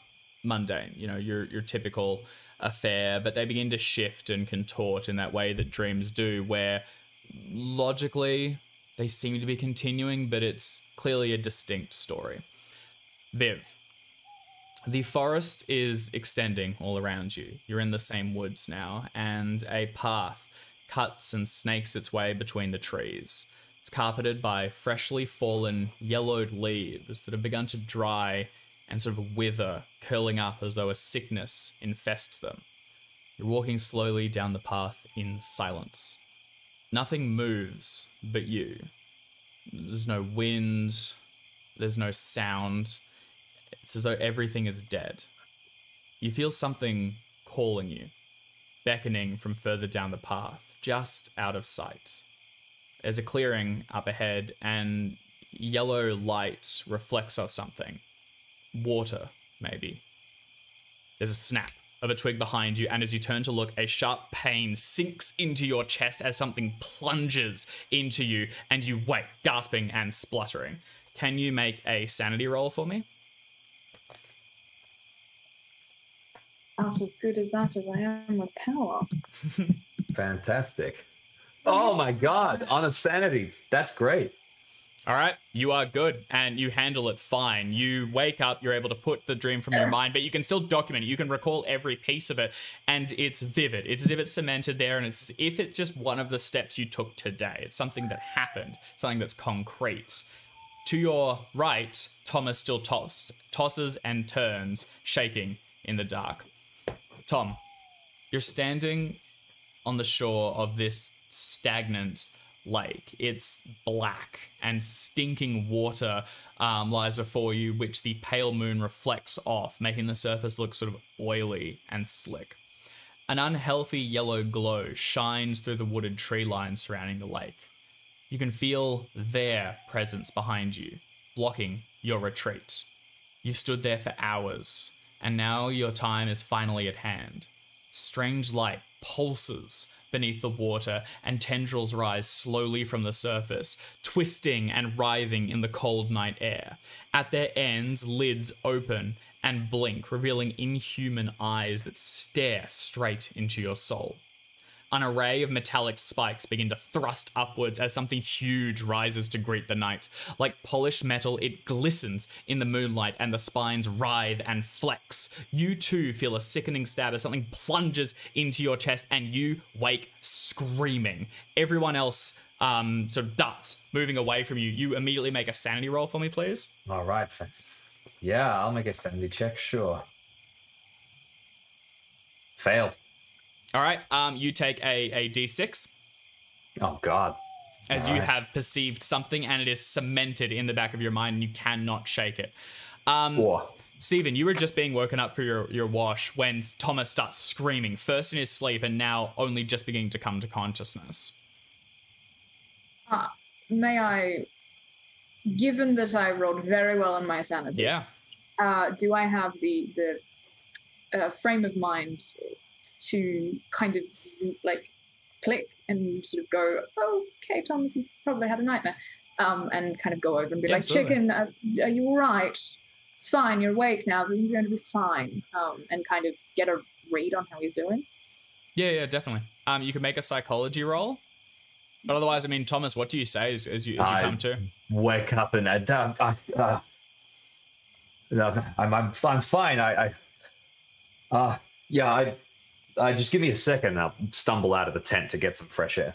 [SPEAKER 1] mundane, your typical affair, but they begin to shift and contort in that way that dreams do, where logically they seem to be continuing, but it's clearly a distinct story. Viv, the forest is extending all around you. You're in the same woods now, and a path cuts and snakes its way between the trees. It's carpeted by freshly fallen yellowed leaves that have begun to dry and sort of wither, curling up as though a sickness infests them. You're walking slowly down the path in silence. Nothing moves but you. There's no wind, there's no sound. It's as though everything is dead. You feel something calling you, beckoning from further down the path, just out of sight. There's a clearing up ahead, and yellow light reflects off something. Water, maybe. There's a snap of a twig behind you, and as you turn to look, a sharp pain sinks into your chest as something plunges into you, and you wake, gasping and spluttering. Can you make a sanity roll for me?
[SPEAKER 2] Not as good as that as I am with power.
[SPEAKER 4] Fantastic. Oh my god, on a sanity. That's great.
[SPEAKER 1] All right, you are good, and you handle it fine. You wake up, you're able to put the dream from your mind, but you can still document it. You can recall every piece of it, and it's vivid. It's as if it's cemented there, and it's as if it's just one of the steps you took today. It's something that happened, something that's concrete. To your right, Thomas still tosses and turns, shaking in the dark. Tom, you're standing on the shore of this stagnant lake. It's black and stinking water lies before you, which the pale moon reflects off, making the surface look sort of oily and slick. An unhealthy yellow glow shines through the wooded tree lines surrounding the lake. You can feel their presence behind you, blocking your retreat. You've stood there for hours, and now your time is finally at hand. Strange light pulses beneath the water, and tendrils rise slowly from the surface, twisting and writhing in the cold night air. At their ends, lids open and blink, revealing inhuman eyes that stare straight into your soul. an array of metallic spikes begin to thrust upwards as something huge rises to greet the night. Like polished metal, it glistens in the moonlight and the spines writhe and flex. You too feel a sickening stab as something plunges into your chest and you wake screaming. Everyone else sort of darts, moving away from you. You immediately make a sanity roll for me, please.
[SPEAKER 4] All right. Yeah, I'll make a sanity check, sure. Failed.
[SPEAKER 1] All right, you take a d6
[SPEAKER 4] Oh, God.
[SPEAKER 1] as you have perceived something and it is cemented in the back of your mind and you cannot shake it.
[SPEAKER 4] Whoa.
[SPEAKER 1] Stephen, you were just being woken up for your wash when Thomas starts screaming, first in his sleep and now only just beginning to come to consciousness.
[SPEAKER 2] May I, given that I rolled very well on my sanity,
[SPEAKER 1] Yeah.
[SPEAKER 2] do I have the frame of mind to kind of like click and sort of go, okay, Thomas has probably had a nightmare, and kind of go over and be like,
[SPEAKER 1] Absolutely.
[SPEAKER 2] Chicken, are you all right? It's fine, you're awake now, everything's going to be fine, and kind of get a read on how he's doing.
[SPEAKER 1] Yeah, definitely. You can make a psychology roll. But otherwise, I mean, Thomas, what do you say as you come to?
[SPEAKER 4] Wake up and I'm fine. I just give me a second. I'll stumble out of the tent to get some fresh air.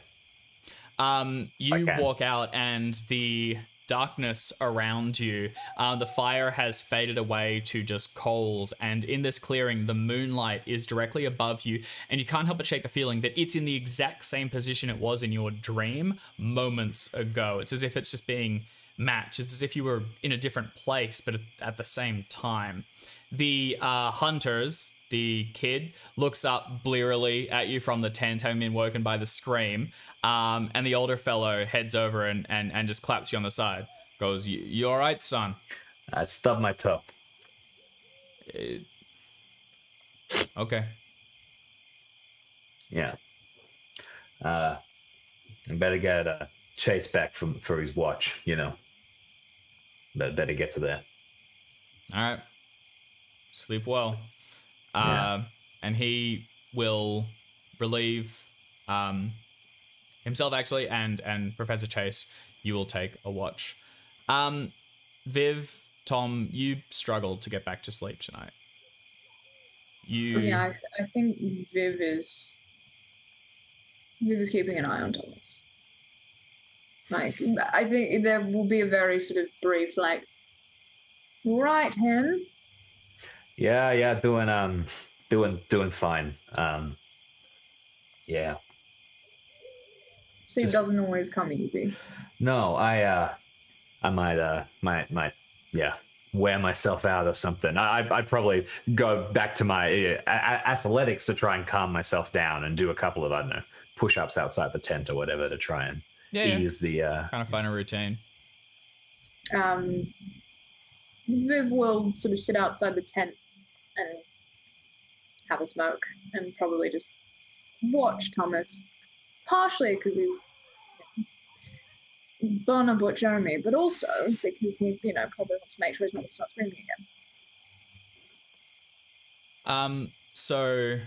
[SPEAKER 1] You walk out and the darkness around you, the fire has faded away to just coals, and in this clearing the moonlight is directly above you and you can't help but shake the feeling that it's in the exact same position it was in your dream moments ago. It's as if it's just being matched. It's as if you were in a different place but at the same time. The hunters, the kid, looks up blearily at you from the tent, having been woken by the scream. And the older fellow heads over and just claps you on the side. Goes, you all right, son?
[SPEAKER 4] I stubbed my toe.
[SPEAKER 1] Okay.
[SPEAKER 4] Yeah. I better get Chase back for his watch, you know. Better get to there.
[SPEAKER 1] All right. Sleep well.
[SPEAKER 4] Yeah.
[SPEAKER 1] And he will relieve himself, actually, and Professor Chase, you will take a watch. Viv, Tom, you struggled to get back to sleep tonight.
[SPEAKER 2] Yeah, I think Viv is keeping an eye on Thomas. Like, I think there will be a very sort of brief, like, all right, hen.
[SPEAKER 4] Yeah, doing fine. Yeah.
[SPEAKER 2] Sleep doesn't always come easy.
[SPEAKER 4] No, I might wear myself out or something. I'd probably go back to my athletics to try and calm myself down and do a couple of, I don't know, push-ups outside the tent or whatever to try and ease the...
[SPEAKER 1] kind of find a routine.
[SPEAKER 2] Viv will sort of sit outside the tent and have a smoke and probably just watch Thomas, partially because he's Burner but Jeremy, but also because he, probably wants to make sure he's not going to start screaming again.
[SPEAKER 1] So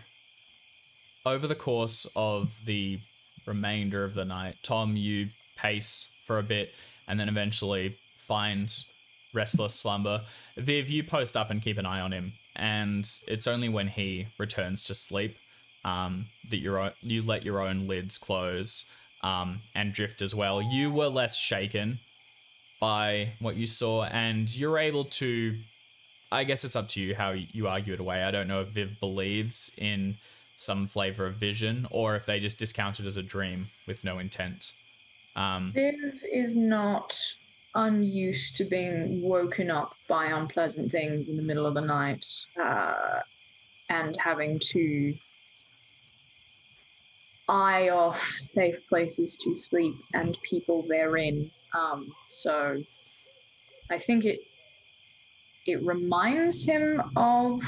[SPEAKER 1] over the course of the remainder of the night, Tom, you pace for a bit and then eventually find restless slumber. Viv, you post up and keep an eye on him, and it's only when he returns to sleep that you let your own lids close and drift as well. You were less shaken by what you saw, and you're able to, I guess it's up to you how you argue it away. I don't know if Viv believes in some flavor of vision or if they just discount it as a dream with no intent.
[SPEAKER 2] Viv is not unused to being woken up by unpleasant things in the middle of the night and having to eye off safe places to sleep and people therein. So I think it reminds him of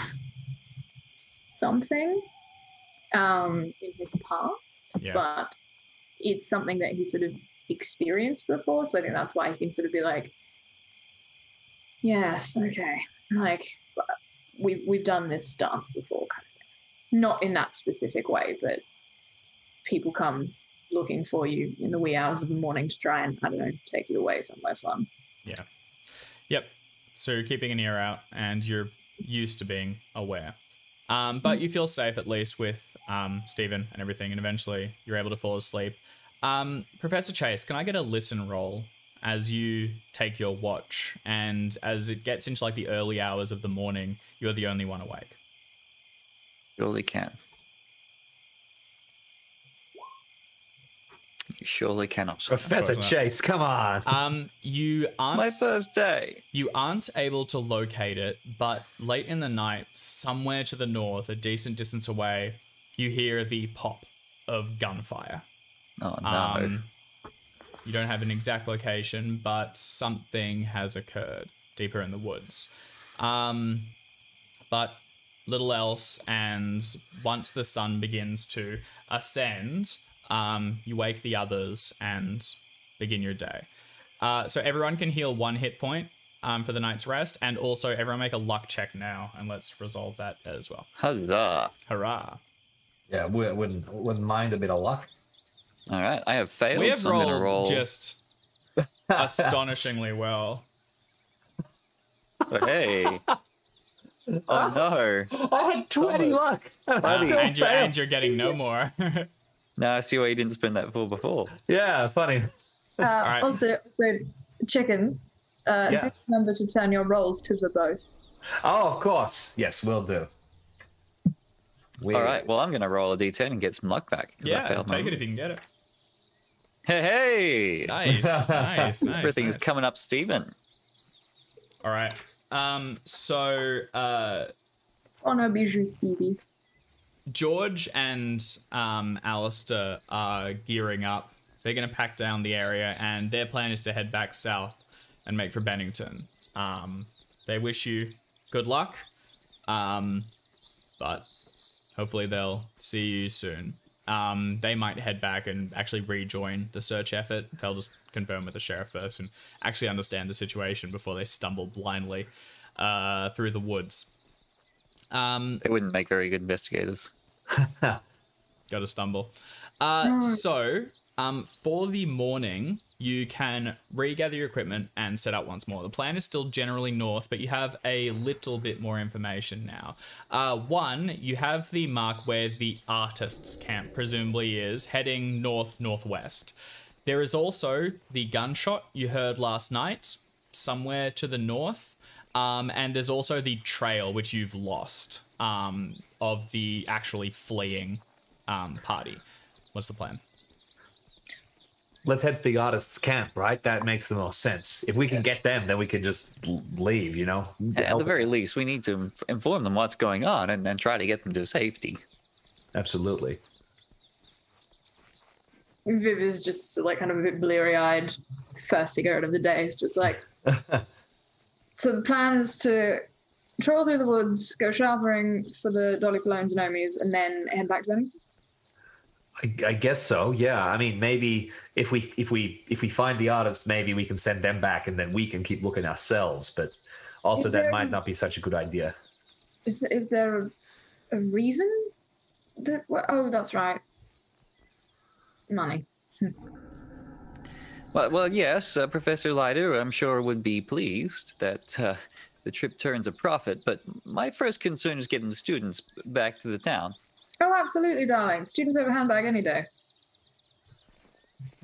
[SPEAKER 2] something in his past, but it's something that he sort of experienced before, so I think that's why he can sort of be like, yes, okay, like we've done this dance before, kind of thing. Not in that specific way, but people come looking for you in the wee hours of the morning to try and, I don't know, take you away somewhere fun.
[SPEAKER 1] Yeah. Yep. So you're keeping an ear out and you're used to being aware. But you feel safe at least with Stephen and everything, and eventually you're able to fall asleep. Professor Chase, can I get a listen roll as you take your watch, and as it gets into like the early hours of the morning, you're the only one awake?
[SPEAKER 3] Surely can. You surely cannot.
[SPEAKER 4] Professor Chase, come on.
[SPEAKER 1] You aren't.
[SPEAKER 3] It's my first day.
[SPEAKER 1] You aren't able to locate it, but late in the night, somewhere to the north, a decent distance away, you hear the pop of gunfire.
[SPEAKER 3] Oh no.
[SPEAKER 1] You don't have an exact location, but something has occurred deeper in the woods. But little else, and once the sun begins to ascend, you wake the others and begin your day. So everyone can heal 1 hit point for the night's rest, and also everyone make a luck check now, and let's resolve that as well.
[SPEAKER 3] Huzzah.
[SPEAKER 1] Hurrah.
[SPEAKER 4] Yeah, wouldn't mind a bit of luck.
[SPEAKER 3] All right, I have failed.
[SPEAKER 1] We have
[SPEAKER 3] so I'm gonna roll.
[SPEAKER 1] just astonishingly well.
[SPEAKER 3] But hey. Oh no.
[SPEAKER 4] I had 20 luck.
[SPEAKER 1] And you're getting no more.
[SPEAKER 3] Now I see why you didn't spend that full before.
[SPEAKER 4] Yeah, funny.
[SPEAKER 1] right.
[SPEAKER 2] Also, chicken, just remember to turn your rolls to verbose.
[SPEAKER 4] Oh, of course. Yes, will do.
[SPEAKER 3] All right, well, I'm going to roll a d10 and get some luck back.
[SPEAKER 1] Yeah, take it if you can get it.
[SPEAKER 3] Hey!
[SPEAKER 1] Nice.
[SPEAKER 3] Everything's coming up, Stephen.
[SPEAKER 1] All right. So
[SPEAKER 2] Oh no, bijou Stevie.
[SPEAKER 1] George and Alistair are gearing up. They're going to pack down the area, and their plan is to head back south and make for Bennington. They wish you good luck, but hopefully they'll see you soon. They might head back and actually rejoin the search effort. They'll just confirm with the sheriff first and actually understand the situation before they stumble blindly through the woods.
[SPEAKER 3] They wouldn't make very good investigators.
[SPEAKER 1] Gotta stumble. So, for the morning, you can regather your equipment and set up once more. The plan is still generally north, but you have a little bit more information now. One, you have the mark where the artist's camp presumably is, heading north-northwest. There is also the gunshot you heard last night, somewhere to the north. And there's also the trail, which you've lost, of the actually fleeing party. What's the plan?
[SPEAKER 4] Let's head to the artist's camp, right? That makes the most sense. If we can get them, then we can just leave, you know?
[SPEAKER 3] At the very least, we need to inform them what's going on and then try to get them to safety.
[SPEAKER 4] Absolutely.
[SPEAKER 2] Viv is just like kind of a bit bleary-eyed. First cigarette of the day. It's just like... So the plan is to troll through the woods, go sharpering for the Dolly Colones and Omis, and then head back to Bennington?
[SPEAKER 4] I guess so. Yeah. I mean, maybe if we find the artist, maybe we can send them back, and then we can keep looking ourselves. But also, that might not be such a good idea.
[SPEAKER 2] Is there a reason? Oh, that's right. Money.
[SPEAKER 3] Well, yes, Professor Leiter, I'm sure, would be pleased that the trip turns a profit. But my first concern is getting the students back to the town.
[SPEAKER 2] Oh, absolutely, darling. Students over handbag any day.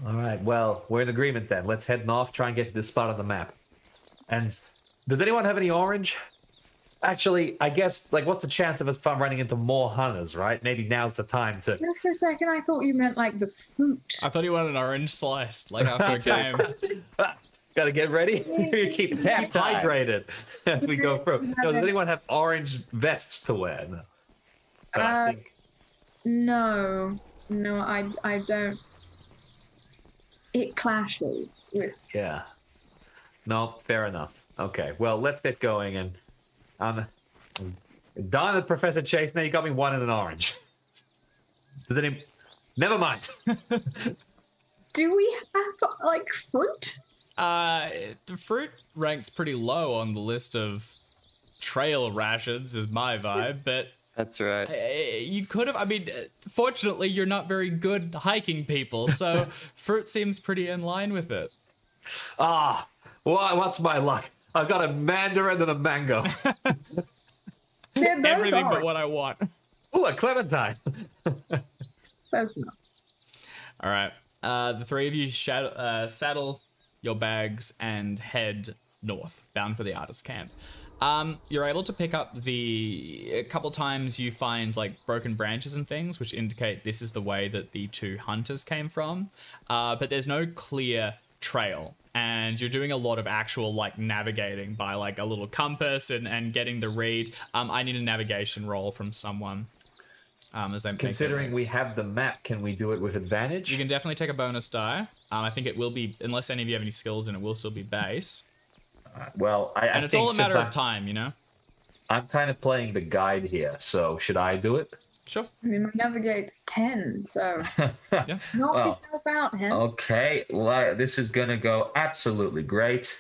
[SPEAKER 4] All right. Well, we're in agreement then. Let's head north, try and get to this spot on the map. And does anyone have any orange? Actually, I guess, like, what's the chance of us running into more hunters, right? Maybe now's the time to...
[SPEAKER 2] No, for a second, I thought you meant, like, the fruit.
[SPEAKER 1] I thought you wanted an orange slice, like after a game.
[SPEAKER 4] Gotta get ready. keep hydrated as we go through. No, does anyone have orange vests to wear? No. But I think...
[SPEAKER 2] No, I don't. It clashes with...
[SPEAKER 4] Yeah. No, fair enough. Okay, well, let's get going, and Don and Professor Chase, now you got me one and an orange. Does any... Never mind.
[SPEAKER 2] Do we have, like, fruit?
[SPEAKER 1] The fruit ranks pretty low on the list of trail rations, is my vibe, but
[SPEAKER 3] That's right.
[SPEAKER 1] You could have. I mean, fortunately, you're not very good hiking people, so fruit seems pretty in line with it.
[SPEAKER 4] Ah, what's my luck? I've got a mandarin and a mango.
[SPEAKER 2] They're both
[SPEAKER 1] Everything but
[SPEAKER 2] orange.
[SPEAKER 1] what I want.
[SPEAKER 4] Ooh, a clementine.
[SPEAKER 2] That's not.
[SPEAKER 1] All right. The three of you saddle your bags and head north, bound for the artist camp. You're able to pick up a couple times you find like broken branches and things, which indicate this is the way that the two hunters came from. But there's no clear trail, and you're doing a lot of actual like navigating by like a little compass and getting the read. I need a navigation roll from someone. As they
[SPEAKER 4] Considering we have the map, can we do it with advantage?
[SPEAKER 1] You can definitely take a bonus die. I think it will be, unless any of you have any skills in it, will still be base.
[SPEAKER 4] Well,
[SPEAKER 1] And it's all a matter of time, you know?
[SPEAKER 4] I'm kind of playing the guide here, so should I do it?
[SPEAKER 1] Sure.
[SPEAKER 2] I mean, my navigate's 10, so
[SPEAKER 1] Yeah.
[SPEAKER 2] knock
[SPEAKER 4] Well,
[SPEAKER 2] yourself out, Hen.
[SPEAKER 4] Okay, well, this is gonna go absolutely great.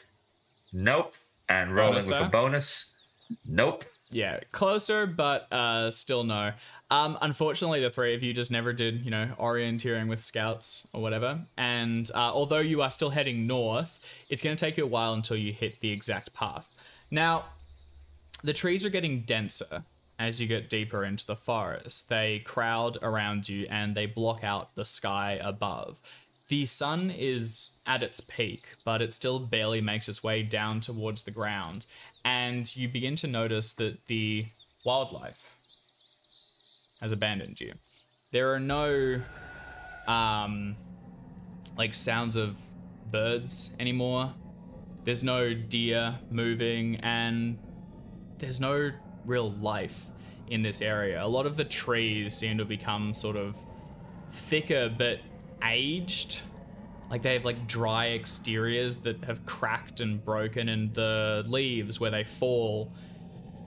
[SPEAKER 4] Nope. And rolling
[SPEAKER 1] Bonus
[SPEAKER 4] with
[SPEAKER 1] die?
[SPEAKER 4] a bonus. Nope.
[SPEAKER 1] Yeah, closer, but still no. Unfortunately, the three of you just never did, you know, orienteering with scouts or whatever. And although you are still heading north, it's going to take you a while until you hit the exact path. Now, the trees are getting denser as you get deeper into the forest. They crowd around you and they block out the sky above. The sun is at its peak, but it still barely makes its way down towards the ground. And you begin to notice that the wildlife has abandoned you. There are no like sounds of birds anymore. There's no deer moving, and there's no real life in this area. A lot of the trees seem to become sort of thicker but aged. Like they have like dry exteriors that have cracked and broken, and the leaves where they fall,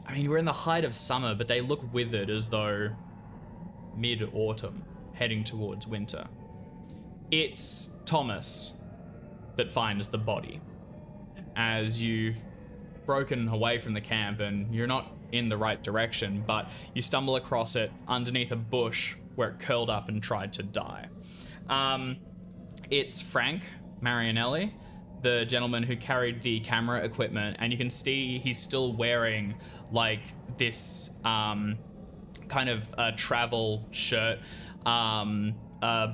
[SPEAKER 1] I mean, we're in the height of summer, but they look withered as though mid-autumn, heading towards winter. It's Thomas that finds the body. As you've broken away from the camp and you're not in the right direction, but you stumble across it underneath a bush where it curled up and tried to die. It's Frank Marianelli, the gentleman who carried the camera equipment, and you can see he's still wearing like this kind of travel shirt,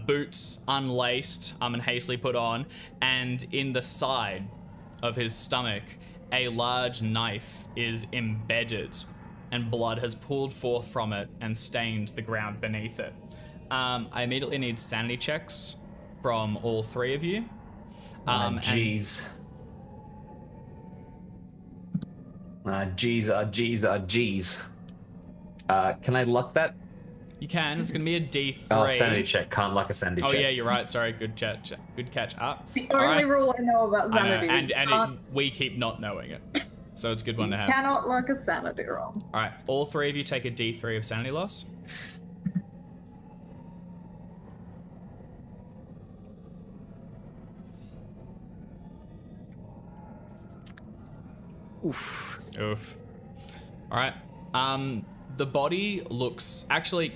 [SPEAKER 1] boots unlaced and hastily put on, and in the side of his stomach a large knife is embedded and blood has pooled forth from it and stained the ground beneath it. I immediately need sanity checks from all three of you.
[SPEAKER 4] Jeez. Jeez. Can I luck that?
[SPEAKER 1] You can. It's going to be a D3.
[SPEAKER 4] Oh, sanity check. Can't luck a sanity check.
[SPEAKER 1] Oh yeah, you're right. Sorry. Good catch. Good catch up.
[SPEAKER 2] The only rule I know about
[SPEAKER 1] I know,
[SPEAKER 2] sanity is
[SPEAKER 1] we keep not knowing it, so it's a good one to have.
[SPEAKER 2] cannot luck a sanity roll.
[SPEAKER 1] All right, all three of you take a D3 of sanity loss.
[SPEAKER 3] Oof.
[SPEAKER 1] Oof. All right. The body looks actually.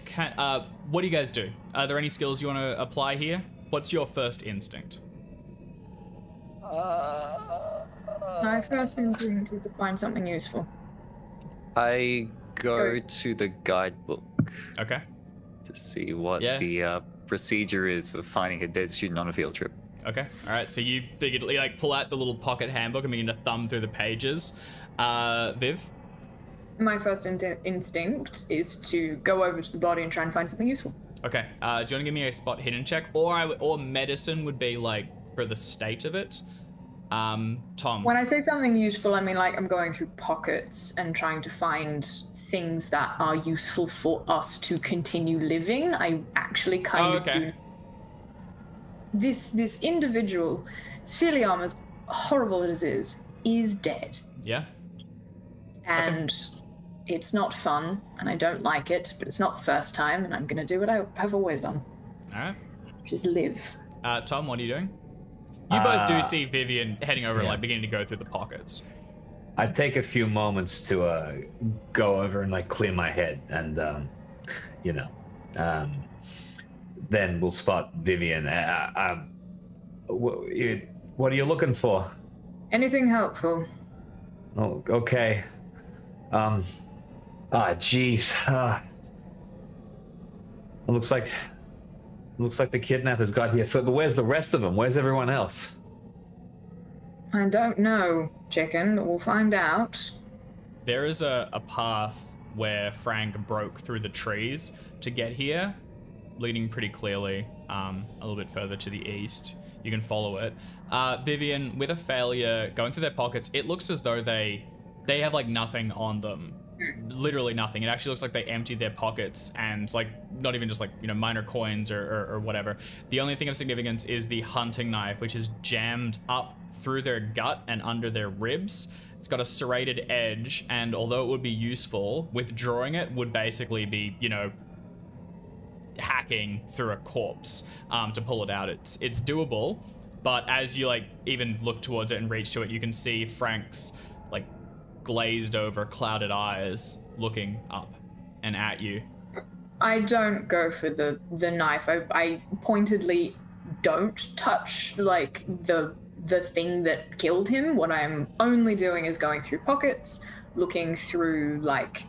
[SPEAKER 1] What do you guys do? Are there any skills you want to apply here? What's your first instinct?
[SPEAKER 2] My first instinct is to find something useful.
[SPEAKER 3] I go to the guidebook
[SPEAKER 1] Okay.
[SPEAKER 3] to see what
[SPEAKER 1] Yeah.
[SPEAKER 3] the procedure is for finding a dead student on a field trip.
[SPEAKER 1] Okay. All right. So you figured, like, pull out the little pocket handbook and begin to thumb through the pages. Viv.
[SPEAKER 2] My first instinct is to go over to the body and try and find something useful.
[SPEAKER 1] Okay. Do you want to give me a spot hidden check, or medicine would be like for the state of it. Tom.
[SPEAKER 2] When I say something useful, I mean like I'm going through pockets and trying to find things that are useful for us to continue living. I actually kind of do. This individual, Sphilium, as horrible as it is dead.
[SPEAKER 1] Yeah.
[SPEAKER 2] And it's not fun, and I don't like it, but it's not the first time, and I'm going to do what I have always done.
[SPEAKER 1] All right.
[SPEAKER 2] Which is live.
[SPEAKER 1] Tom, what are you doing? You both do see Vivian heading over and like beginning to go through the pockets.
[SPEAKER 4] I take a few moments to go over and like clear my head, and then we'll spot Vivian. What are you looking for?
[SPEAKER 2] Anything helpful?
[SPEAKER 4] Oh, okay. Jeez. It looks like the kidnappers got here. But where's the rest of them? Where's everyone else?
[SPEAKER 2] I don't know, chicken, but we'll find out.
[SPEAKER 1] There is a path where Frank broke through the trees to get here, leading pretty clearly a little bit further to the east. You can follow it. Vivian, with a failure going through their pockets, it looks as though they have like nothing on them. Literally nothing. It actually looks like they emptied their pockets, and like not even just like minor coins or whatever. The only thing of significance is the hunting knife, which is jammed up through their gut and under their ribs. It's got a serrated edge, and although it would be useful, withdrawing it would basically be hacking through a corpse to pull it out. It's doable, but as you like even look towards it and reach to it, you can see Frank's like glazed over, clouded eyes looking up and at you.
[SPEAKER 2] I don't go for the knife. I pointedly don't touch like the thing that killed him. What I'm only doing is going through pockets, looking through like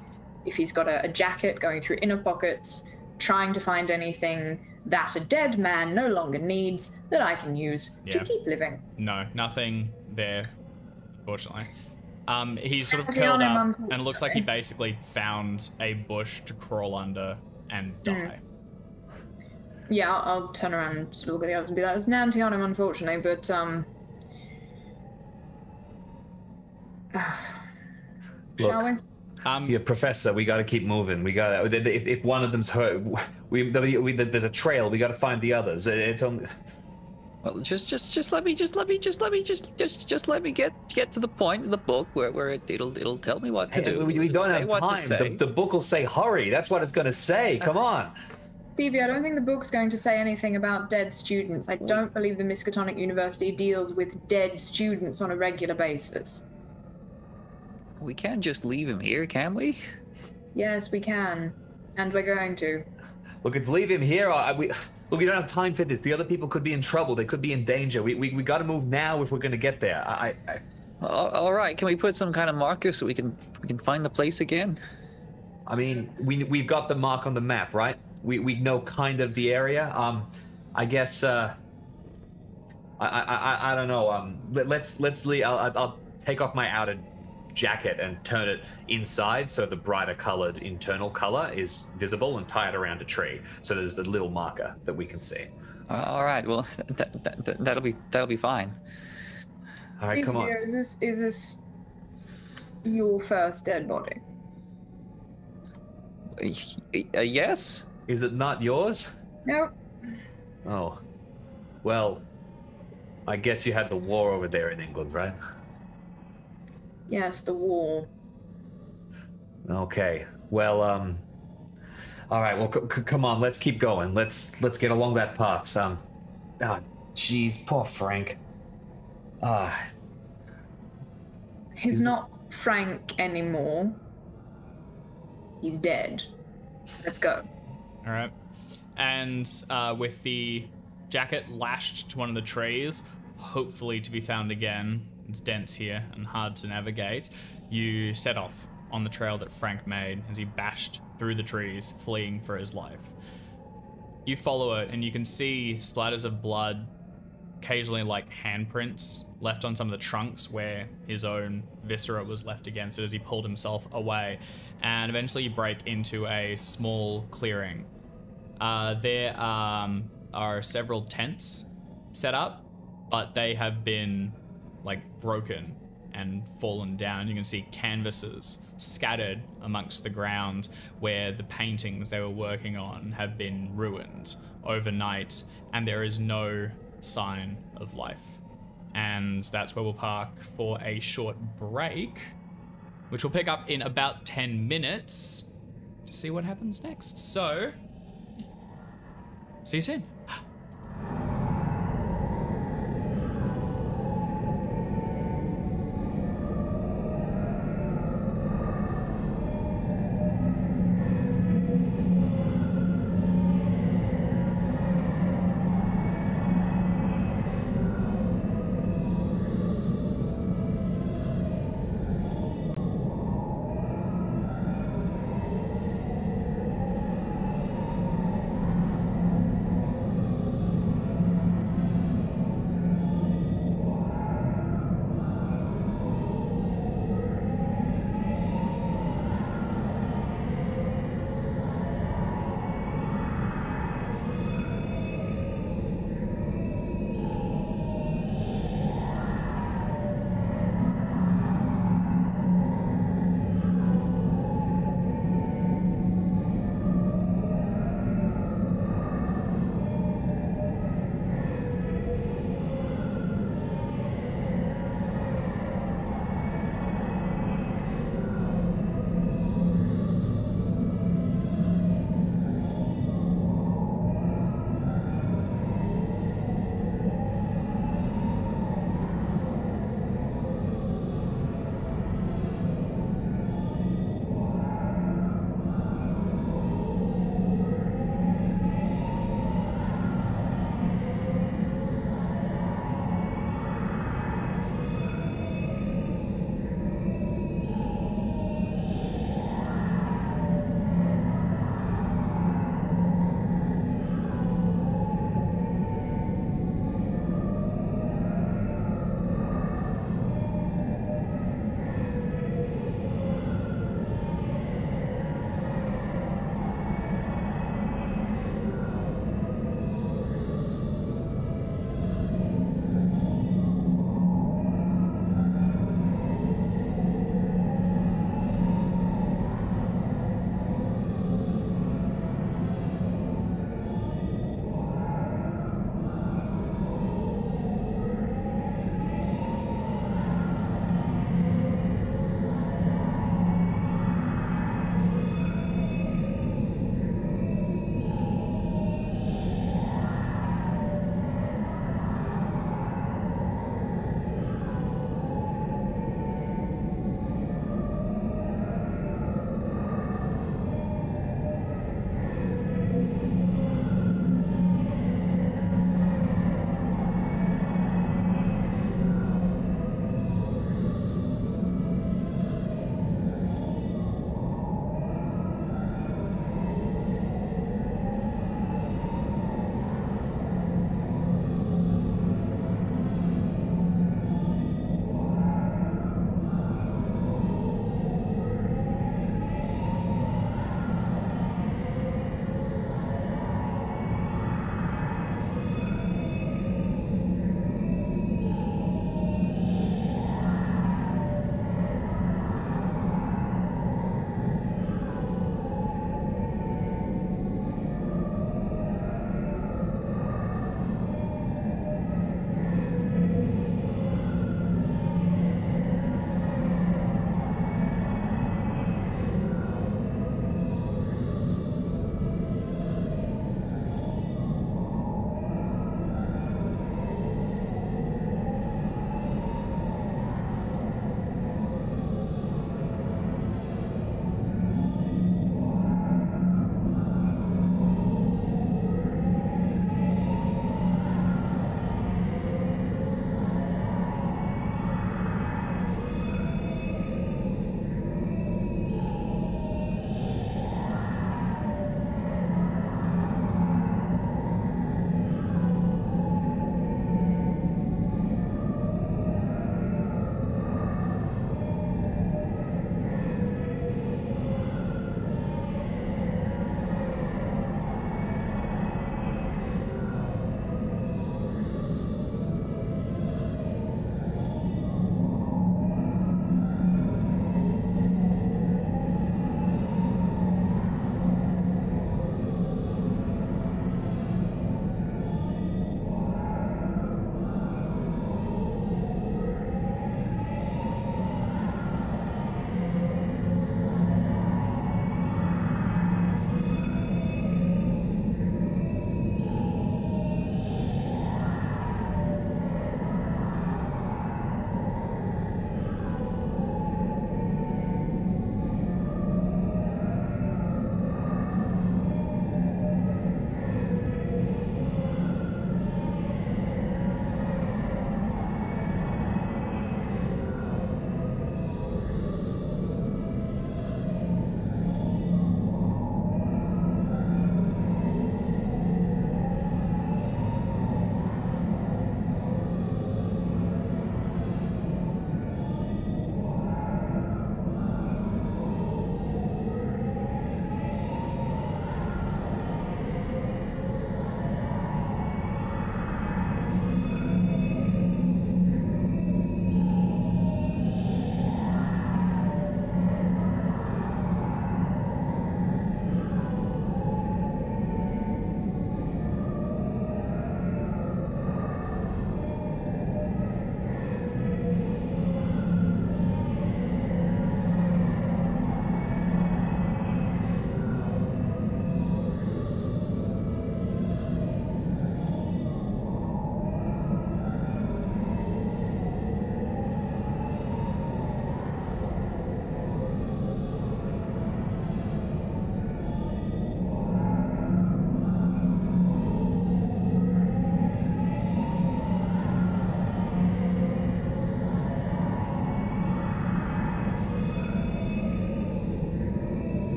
[SPEAKER 2] if he's got a jacket, going through inner pockets, trying to find anything that a dead man no longer needs that I can use to keep living.
[SPEAKER 1] No, nothing there, fortunately. He's sort of curled up, and it looks like he basically found a bush to crawl under and die.
[SPEAKER 2] Yeah, I'll turn around and sort of look at the others and be like, there's Nancy on him, unfortunately, but, shall we?
[SPEAKER 4] Yeah, Professor, we got to keep moving. We got to. If one of them's hurt, there's a trail. We got to find the others. It's only.
[SPEAKER 3] Well, just let me get to the point in the book where it'll tell me what to do.
[SPEAKER 4] We don't have time. The book will say hurry. That's what it's going to say. Come on.
[SPEAKER 2] Stevie, I don't think the book's going to say anything about dead students. I don't believe the Miskatonic University deals with dead students on a regular basis.
[SPEAKER 3] We can't just leave him here, can we?
[SPEAKER 2] Yes, we can. And we're going to.
[SPEAKER 4] Look, it's leave him here. Look, we don't have time for this. The other people could be in trouble. They could be in danger. We got to move now if we're going to get there.
[SPEAKER 3] All right. Can we put some kind of marker so we can find the place again?
[SPEAKER 4] I mean, we've got the mark on the map, right? We know kind of the area. I guess. I don't know. Let's leave. I'll take off my outer jacket and turn it inside so the brighter colored internal color is visible, and tie it around a tree so there's a little marker that we can see.
[SPEAKER 3] All right, well that'll be fine.
[SPEAKER 4] All right, come on.
[SPEAKER 2] Dear, is this your first dead body?
[SPEAKER 3] Yes.
[SPEAKER 4] Is it not yours?
[SPEAKER 2] No.
[SPEAKER 4] Oh, well, I guess you had the war over there in England, right?
[SPEAKER 2] Yes, the wall.
[SPEAKER 4] Okay. Well, all right. Well, come on. Let's keep going. Let's get along that path. Jeez, poor Frank.
[SPEAKER 2] He's not Frank anymore. He's dead. Let's go.
[SPEAKER 1] All right. And with the jacket lashed to one of the trees, hopefully to be found again, it's dense here and hard to navigate, you set off on the trail that Frank made as he bashed through the trees, fleeing for his life. You follow it, and you can see splatters of blood, occasionally like handprints left on some of the trunks where his own viscera was left against it as he pulled himself away. And eventually you break into a small clearing. There are several tents set up, but they have been like broken and fallen down. You can see canvases scattered amongst the ground where the paintings they were working on have been ruined overnight, and there is no sign of life. And that's where we'll park for a short break, which we'll pick up in about 10 minutes to see what happens next. So, see you soon.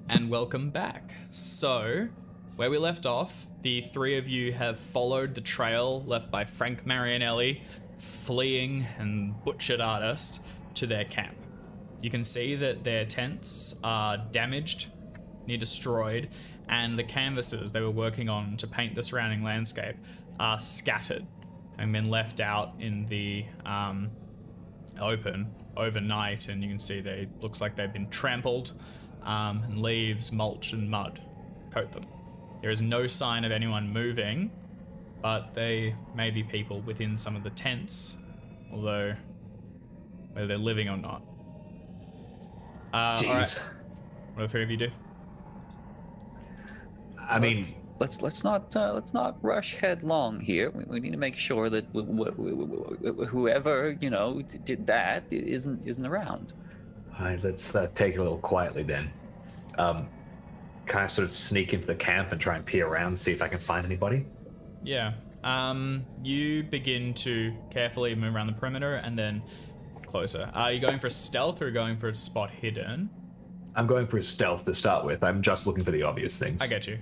[SPEAKER 1] And welcome back. So, where we left off, the three of you have followed the trail left by Frank Marianelli, fleeing and butchered artist, to their camp. You can see that their tents are damaged, near destroyed, and the canvases they were working on to paint the surrounding landscape are scattered and been left out in the open overnight, and you can see they looks like they've been trampled, and leaves, mulch, and mud coat them. There is no sign of anyone moving, but they may be people within some of the tents, although whether they're living or not. All right. What do the three of you do?
[SPEAKER 4] I mean,
[SPEAKER 3] let's not rush headlong here. We need to make sure that whoever did that isn't around.
[SPEAKER 4] all right, let's take it a little quietly then. Kind of sort of sneak into the camp and try and peer around, see if I can find anybody.
[SPEAKER 1] Yeah. You begin to carefully move around the perimeter and then closer. Are you going for stealth or going for a spot hidden?
[SPEAKER 4] I'm going for stealth to start with. I'm just looking for the obvious things.
[SPEAKER 1] I get you.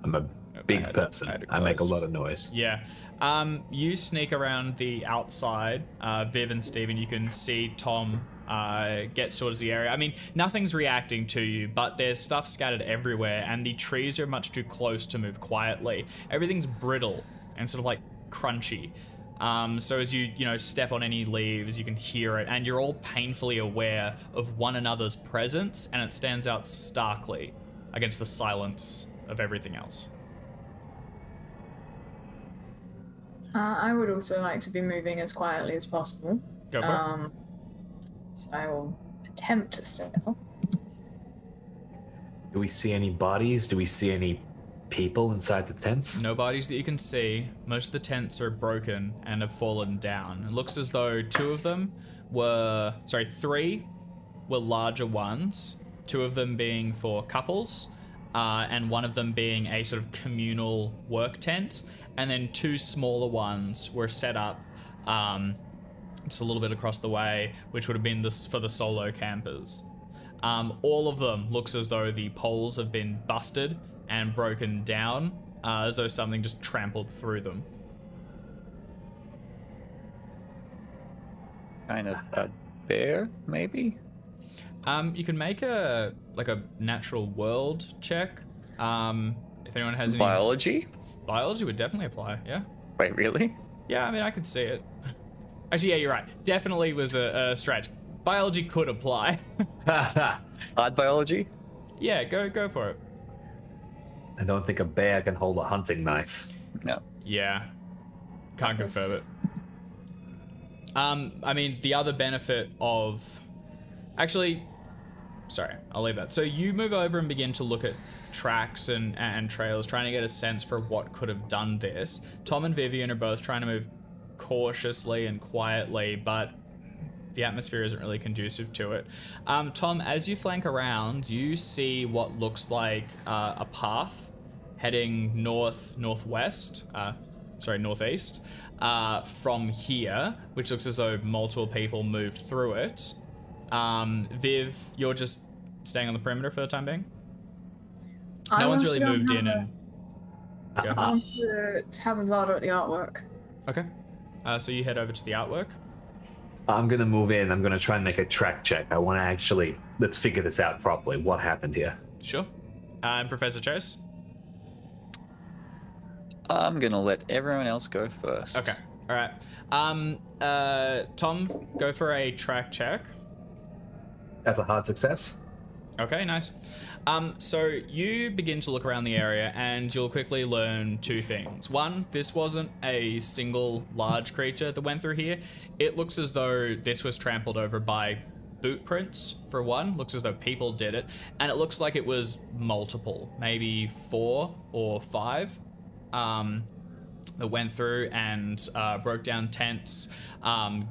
[SPEAKER 4] I'm a big person. I make a lot of noise.
[SPEAKER 1] Yeah. You sneak around the outside. Viv and Steven, you can see Tom gets towards the area. I mean, nothing's reacting to you, but there's stuff scattered everywhere, and the trees are much too close to move quietly. Everything's brittle and sort of like crunchy. So as you step on any leaves, you can hear it, and you're all painfully aware of one another's presence, and it stands out starkly against the silence of everything else.
[SPEAKER 2] I would also like to be moving as quietly as possible.
[SPEAKER 1] Go for it.
[SPEAKER 2] So I will attempt to stealth.
[SPEAKER 4] Do we see any bodies? Do we see any people inside the tents?
[SPEAKER 1] No bodies that you can see. Most of the tents are broken and have fallen down. It looks as though three were larger ones, two of them being for couples, and one of them being a sort of communal work tent, and then two smaller ones were set up just a little bit across the way, which would have been for the solo campers. All of them looks as though the poles have been busted and broken down, as though something just trampled through them.
[SPEAKER 3] Kind of a bear, maybe?
[SPEAKER 1] You can make a natural world check. If anyone has any...
[SPEAKER 3] Biology?
[SPEAKER 1] Biology would definitely apply, yeah.
[SPEAKER 3] Wait, really?
[SPEAKER 1] Yeah, I mean, I could see it. Actually, yeah, you're right. Definitely was a stretch. Biology could apply.
[SPEAKER 3] Art biology?
[SPEAKER 1] Yeah, go for it.
[SPEAKER 4] I don't think a bear can hold a hunting knife.
[SPEAKER 3] No.
[SPEAKER 1] Yeah. Can't confirm it. I mean, the other benefit of... Actually, sorry, I'll leave that. So you move over and begin to look at tracks and trails, trying to get a sense for what could have done this. Tom and Vivian are both trying to move cautiously and quietly, but the atmosphere isn't really conducive to it. Tom, as you flank around, you see what looks like a path heading northeast from here, which looks as though multiple people moved through it. Viv, you're just staying on the perimeter for the time being? No one's really moved in and...
[SPEAKER 2] I want to have a Vada at the artwork.
[SPEAKER 1] Okay. So you head over to the artwork.
[SPEAKER 4] I'm going to move in. I'm going to try and make a track check. I want to actually... Let's figure this out properly. What happened here?
[SPEAKER 1] Sure. And Professor Chase?
[SPEAKER 3] I'm going to let everyone else go first.
[SPEAKER 1] Okay. All right. Tom, go for a track check.
[SPEAKER 4] That's a hard success.
[SPEAKER 1] Okay, nice. So you begin to look around the area and you'll quickly learn two things. One, this wasn't a single large creature that went through here. It looks as though this was trampled over by boot prints, for one. Looks as though people did it. And it looks like it was multiple, maybe 4 or 5 that went through and broke down tents,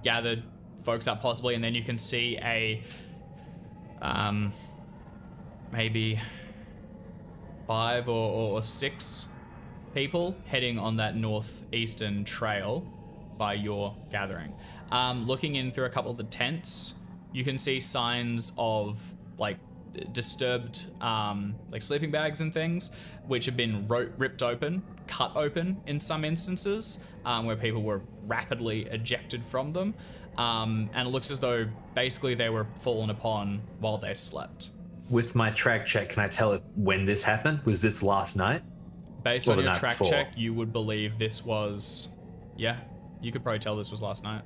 [SPEAKER 1] gathered folks up possibly, and then you can see a... maybe 5 or 6 people heading on that northeastern trail by your gathering. Looking in through a couple of the tents, you can see signs of like disturbed like sleeping bags and things, which have been ripped open, cut open in some instances, where people were rapidly ejected from them. And it looks as though basically they were fallen upon while they slept.
[SPEAKER 4] With my track check, can I tell it when this happened? Was this last night?
[SPEAKER 1] Based
[SPEAKER 4] Or
[SPEAKER 1] on
[SPEAKER 4] the
[SPEAKER 1] your
[SPEAKER 4] night
[SPEAKER 1] track
[SPEAKER 4] before?
[SPEAKER 1] check, you would believe this was, yeah, you could probably tell this was last night.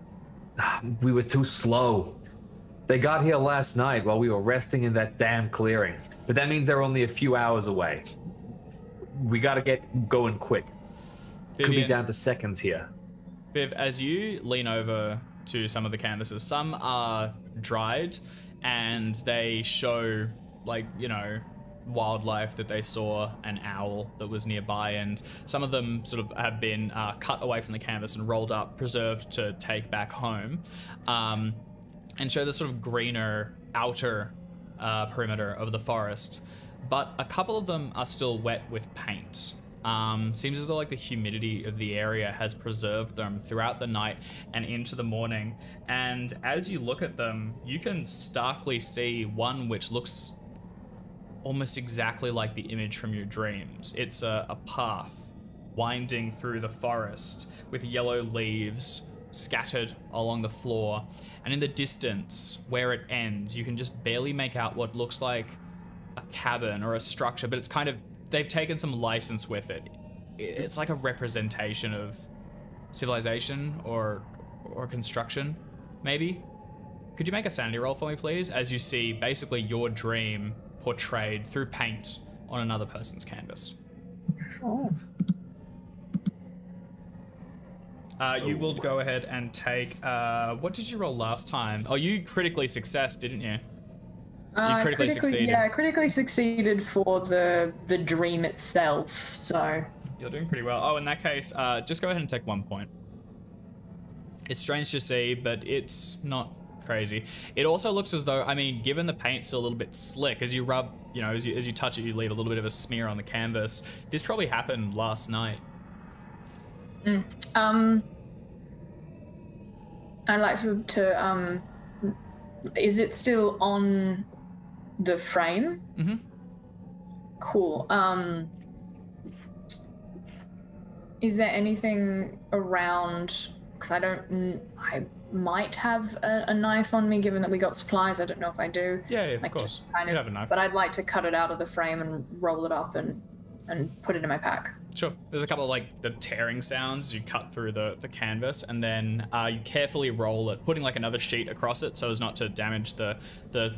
[SPEAKER 4] We were too slow. They got here last night while we were resting in that damn clearing. But that means they're only a few hours away. We gotta get going quick. Could be
[SPEAKER 1] Vivian,
[SPEAKER 4] down to seconds here.
[SPEAKER 1] Viv, as you lean over to some of the canvases, some are dried and they show, like, you know, wildlife that they saw, an owl that was nearby, and some of them sort of have been cut away from the canvas and rolled up, preserved to take back home, and show the sort of greener outer perimeter of the forest. But a couple of them are still wet with paint. Seems as though like the humidity of the area has preserved them throughout the night and into the morning. And as you look at them, you can starkly see one which looks almost exactly like the image from your dreams. It's a path winding through the forest with yellow leaves scattered along the floor. And in the distance, where it ends, you can just barely make out what looks like a cabin or a structure, but it's kind of, they've taken some license with it. It's like a representation of civilization or construction, maybe. Could you make a sanity roll for me, please, as you see basically your dream portrayed through paint on another person's canvas?
[SPEAKER 2] Oh.
[SPEAKER 1] You will go ahead and take, what did you roll last time? Oh, you critically successed, didn't you? You critically succeeded.
[SPEAKER 2] Yeah, I critically succeeded for the dream itself, so...
[SPEAKER 1] You're doing pretty well. Oh, in that case, just go ahead and take 1 point. It's strange to see, but it's not crazy. It also looks as though, I mean, given the paint's still a little bit slick, as you rub, you know, as you touch it, you leave a little bit of a smear on the canvas. This probably happened last night.
[SPEAKER 2] I'd like to is it still on the frame?
[SPEAKER 1] Mm-hmm.
[SPEAKER 2] Cool. Is there anything around, because I might have a knife on me, given that we got supplies. I don't know if I do.
[SPEAKER 1] Yeah, of
[SPEAKER 2] Like,
[SPEAKER 1] course.
[SPEAKER 2] just kind
[SPEAKER 1] You
[SPEAKER 2] of,
[SPEAKER 1] have a knife.
[SPEAKER 2] but I'd like to cut it out of the frame and roll it up and put it in my pack.
[SPEAKER 1] Sure. There's a couple of like the tearing sounds you cut through the canvas, and then you carefully roll it, putting like another sheet across it so as not to damage the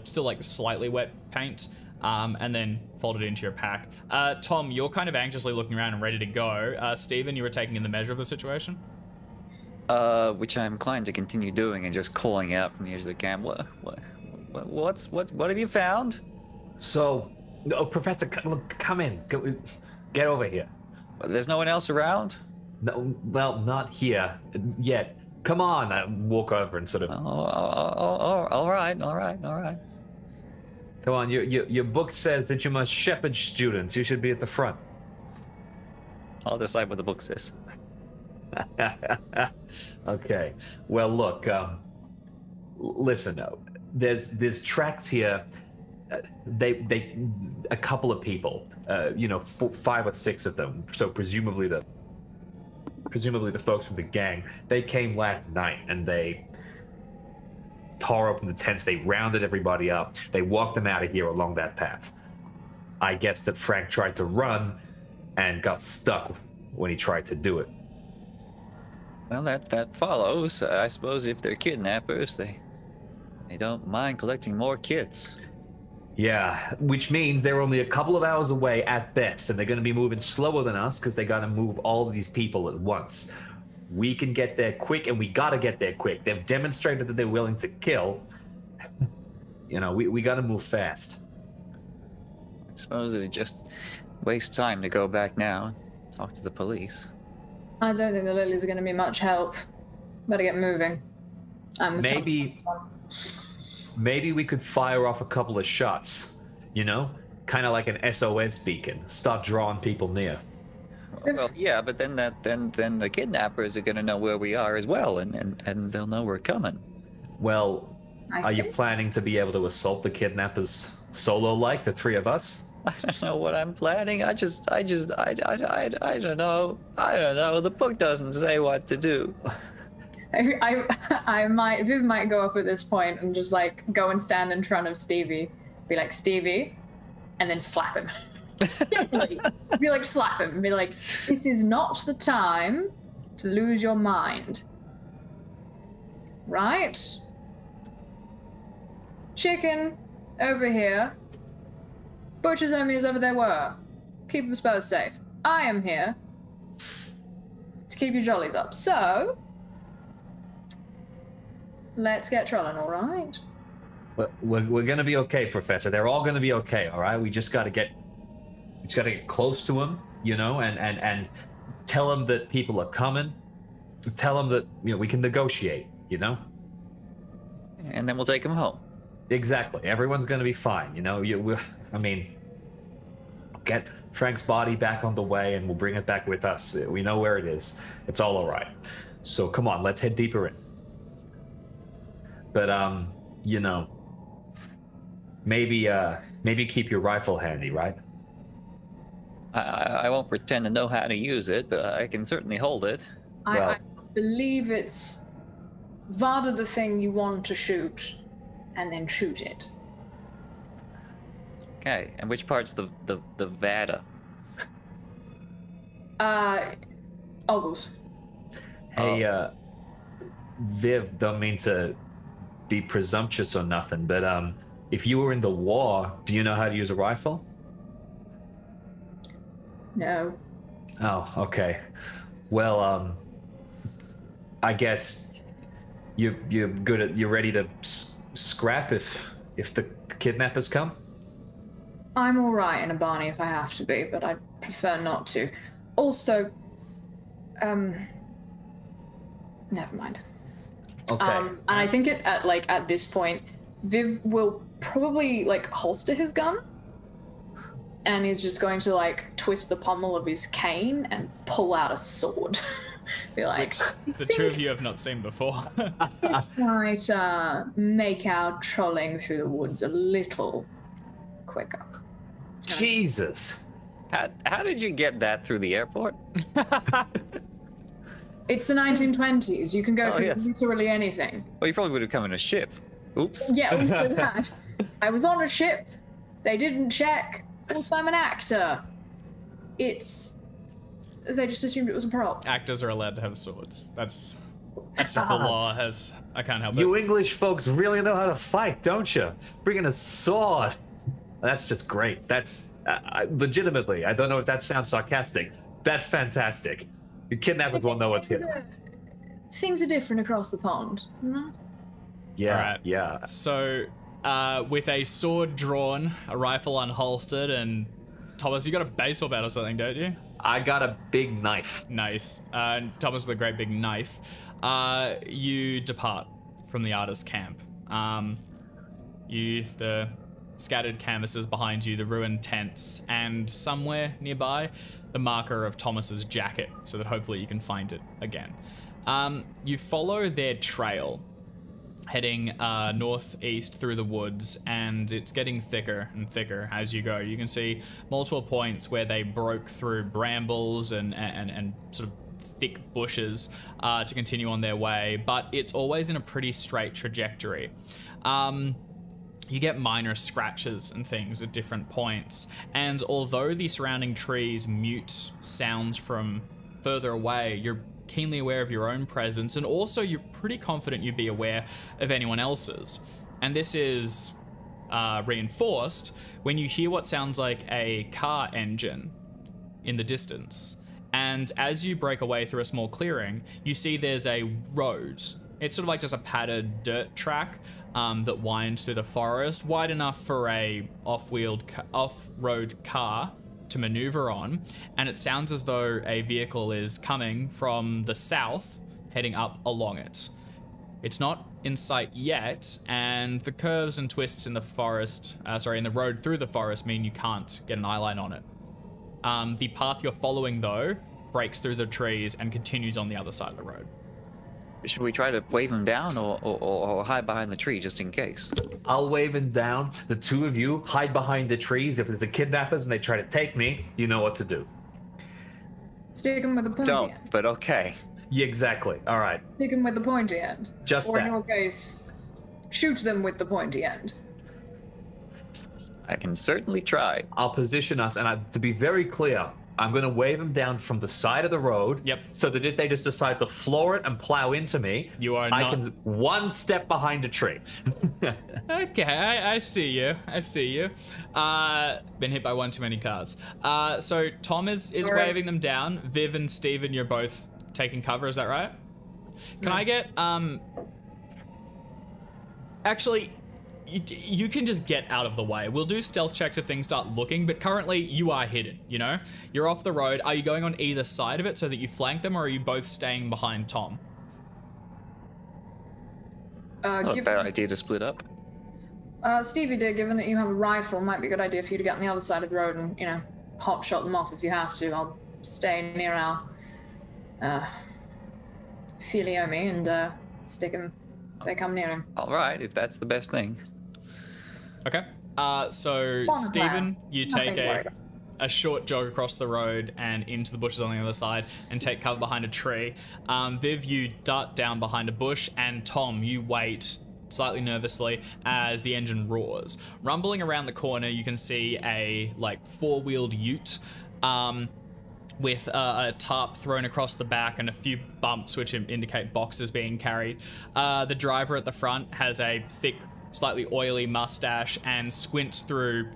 [SPEAKER 1] still like slightly wet paint, and then fold it into your pack. Tom, you're kind of anxiously looking around and ready to go. Stephen, you were taking in the measure of the situation?
[SPEAKER 3] Which I'm inclined to continue doing and just calling out from the edge of the camp. What have you found?
[SPEAKER 4] So, Professor, come in. Get over here.
[SPEAKER 3] There's no one else around?
[SPEAKER 4] No, well, not here yet. Come on. I walk over and sort of.
[SPEAKER 3] All right.
[SPEAKER 4] Come on. Your book says that you must shepherd students. You should be at the front.
[SPEAKER 3] I'll decide what the book says.
[SPEAKER 4] Okay. Well, look. Listen. There's tracks here. They a couple of people. 5 or 6 of them. So presumably the folks from the gang. They came last night and they tore open the tents. They rounded everybody up. They walked them out of here along that path. I guess that Frank tried to run and got stuck when he tried to do it.
[SPEAKER 3] Well, that follows. I suppose if they're kidnappers, they don't mind collecting more kids.
[SPEAKER 4] Yeah, which means they're only a couple of hours away at best, and they're going to be moving slower than us because they got to move all of these people at once. We can get there quick, and we got to get there quick. They've demonstrated that they're willing to kill. We got to move fast.
[SPEAKER 3] I suppose it just wastes time to go back now and talk to the police.
[SPEAKER 2] I don't think the lilies are going to be much help. Better get moving. I'm with Tom on this one.
[SPEAKER 4] Maybe we could fire off a couple of shots, kind of like an SOS beacon. Start drawing people near.
[SPEAKER 3] Well, yeah, but then the kidnappers are gonna know where we are as well, and they'll know we're coming.
[SPEAKER 4] Well,
[SPEAKER 2] I
[SPEAKER 4] are you
[SPEAKER 2] see.
[SPEAKER 4] planning to be able to assault the kidnappers Solo like the three of us?
[SPEAKER 3] I don't know what I'm planning. I don't know. I don't know. The book doesn't say what to do.
[SPEAKER 2] Viv might go up at this point and just like go and stand in front of Stevie, be like, Stevie, and then slap him. Be like, slap him, and be like, this is not the time to lose your mind. Right? Chicken, over here. Butcher's only as ever there were. Keep them both safe. I am here to keep your jollies up. So, let's get trolling, all right?
[SPEAKER 4] We're gonna be okay, Professor. They're all gonna be okay, all right? We just gotta get close to them, you know, and tell them that people are coming. Tell them that, you know, we can negotiate, you know?
[SPEAKER 3] And then we'll take him home.
[SPEAKER 4] Exactly. Everyone's gonna be fine, you know? Get Frank's body back on the way and we'll bring it back with us. We know where it is. It's all right. So come on, let's head deeper in. But, you know, maybe keep your rifle handy, right?
[SPEAKER 3] I won't pretend to know how to use it, but I can certainly hold it.
[SPEAKER 2] I believe it's Vada the thing you want to shoot, and then shoot it.
[SPEAKER 3] Okay, and which part's the Vada?
[SPEAKER 2] Ogles.
[SPEAKER 4] Hey, Viv, don't mean to be presumptuous or nothing, but if you were in the war, do you know how to use a rifle?
[SPEAKER 2] No.
[SPEAKER 4] Oh, okay. Well, I guess you're ready to scrap if the kidnappers come?
[SPEAKER 2] I'm all right in a Barney if I have to be, but I'd prefer not to. Also, never mind.
[SPEAKER 4] Okay.
[SPEAKER 2] And I think at this point, Viv will probably like holster his gun, and he's just going to like twist the pommel of his cane and pull out a sword. Be like,
[SPEAKER 1] the two of you have not seen before.
[SPEAKER 2] It might make our trolling through the woods a little quicker.
[SPEAKER 4] Jesus.
[SPEAKER 3] How did you get that through the airport?
[SPEAKER 2] It's the 1920s. You can go through literally anything.
[SPEAKER 3] Well, you probably would have come in a ship. Oops.
[SPEAKER 2] Yeah, also that. I was on a ship. They didn't check. Also, I'm an actor. They just assumed it was a prop.
[SPEAKER 1] Actors are allowed to have swords. That's just the law. I can't help it.
[SPEAKER 4] You English folks really know how to fight, don't you? Bringing a sword. That's just great. That's legitimately. I don't know if that sounds sarcastic. That's fantastic. The kidnappers won't know what's hidden.
[SPEAKER 2] Things are different across the pond. No?
[SPEAKER 4] Yeah,
[SPEAKER 1] Alright.
[SPEAKER 4] yeah.
[SPEAKER 1] So, with a sword drawn, a rifle unholstered, and Thomas, you got a baseball bat or something, don't you?
[SPEAKER 4] I got a big knife.
[SPEAKER 1] Nice. Thomas with a great big knife. You depart from the artist's camp. The scattered canvases behind you, the ruined tents, and somewhere nearby, the marker of Thomas's jacket, so that hopefully you can find it again. You follow their trail, heading northeast through the woods, and it's getting thicker and thicker as you go. You can see multiple points where they broke through brambles and sort of thick bushes to continue on their way, but it's always in a pretty straight trajectory. You get minor scratches and things at different points, and although the surrounding trees mute sounds from further away, you're keenly aware of your own presence, and also you're pretty confident you'd be aware of anyone else's. And this is reinforced when you hear what sounds like a car engine in the distance. And as you break away through a small clearing, you see there's a road. It's sort of like just a padded dirt track that winds through the forest, wide enough for a off-road car to maneuver on, and it sounds as though a vehicle is coming from the south, heading up along it. It's not in sight yet, and the curves and twists in the forest, in the road through the forest mean you can't get an eyeline on it. The path you're following, though, breaks through the trees and continues on the other side of the road.
[SPEAKER 3] Should we try to wave him down or hide behind the tree just in case?
[SPEAKER 4] I'll wave him down. The two of you hide behind the trees. If there's a kidnappers and they try to take me, you know what to do.
[SPEAKER 2] Stick him with the pointy
[SPEAKER 3] Don't,
[SPEAKER 2] end.
[SPEAKER 3] but okay.
[SPEAKER 4] Yeah, exactly. All right.
[SPEAKER 2] Stick him with the pointy end.
[SPEAKER 4] Just
[SPEAKER 2] or in
[SPEAKER 4] that.
[SPEAKER 2] your case, shoot them with the pointy end.
[SPEAKER 3] I can certainly try.
[SPEAKER 4] I'll position us, and to be very clear, I'm going to wave them down from the side of the road.
[SPEAKER 1] Yep.
[SPEAKER 4] So that if they just decide to floor it and plow into me,
[SPEAKER 1] You are
[SPEAKER 4] I
[SPEAKER 1] not-
[SPEAKER 4] can one step behind a tree.
[SPEAKER 1] Okay, I see you. I see you. Been hit by one too many cars. So Tom is
[SPEAKER 2] Alright.
[SPEAKER 1] waving them down. Viv and Steven, you're both taking cover, is that right? Can I get, actually, you can just get out of the way. We'll do stealth checks if things start looking, but currently you are hidden, you know? You're off the road. Are you going on either side of it so that you flank them, or are you both staying behind Tom?
[SPEAKER 3] Not a
[SPEAKER 2] Give
[SPEAKER 3] bad idea to split up.
[SPEAKER 2] Stevie dear, given that you have a rifle, might be a good idea for you to get on the other side of the road and, hot shot them off if you have to. I'll stay near our Filiomi and stick him if they come near him.
[SPEAKER 3] All right, if that's the best thing.
[SPEAKER 1] Okay. So
[SPEAKER 2] Fun
[SPEAKER 1] Steven,
[SPEAKER 2] plan.
[SPEAKER 1] you
[SPEAKER 2] Nothing
[SPEAKER 1] take
[SPEAKER 2] to worry
[SPEAKER 1] a short jog across the road and into the bushes on the other side and take cover behind a tree. Viv, you dart down behind a bush, and Tom, you wait slightly nervously as the engine roars. Rumbling around the corner, you can see a four-wheeled ute with a tarp thrown across the back and a few bumps which indicate boxes being carried. The driver at the front has a thick, slightly oily mustache and squints through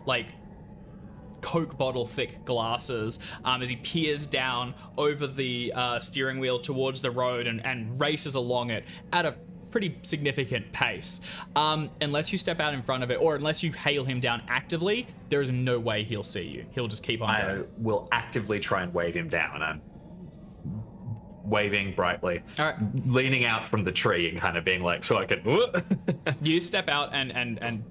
[SPEAKER 1] Coke bottle thick glasses as he peers down over the steering wheel towards the road and races along it at a pretty significant pace. Unless you step out in front of it, or unless you hail him down actively, there is no way he'll see you. He'll just keep on
[SPEAKER 4] I
[SPEAKER 1] going.
[SPEAKER 4] will actively try and wave him down. I'm waving brightly,
[SPEAKER 1] All right.
[SPEAKER 4] leaning out from the tree and kind of being like, so I can.
[SPEAKER 1] You step out and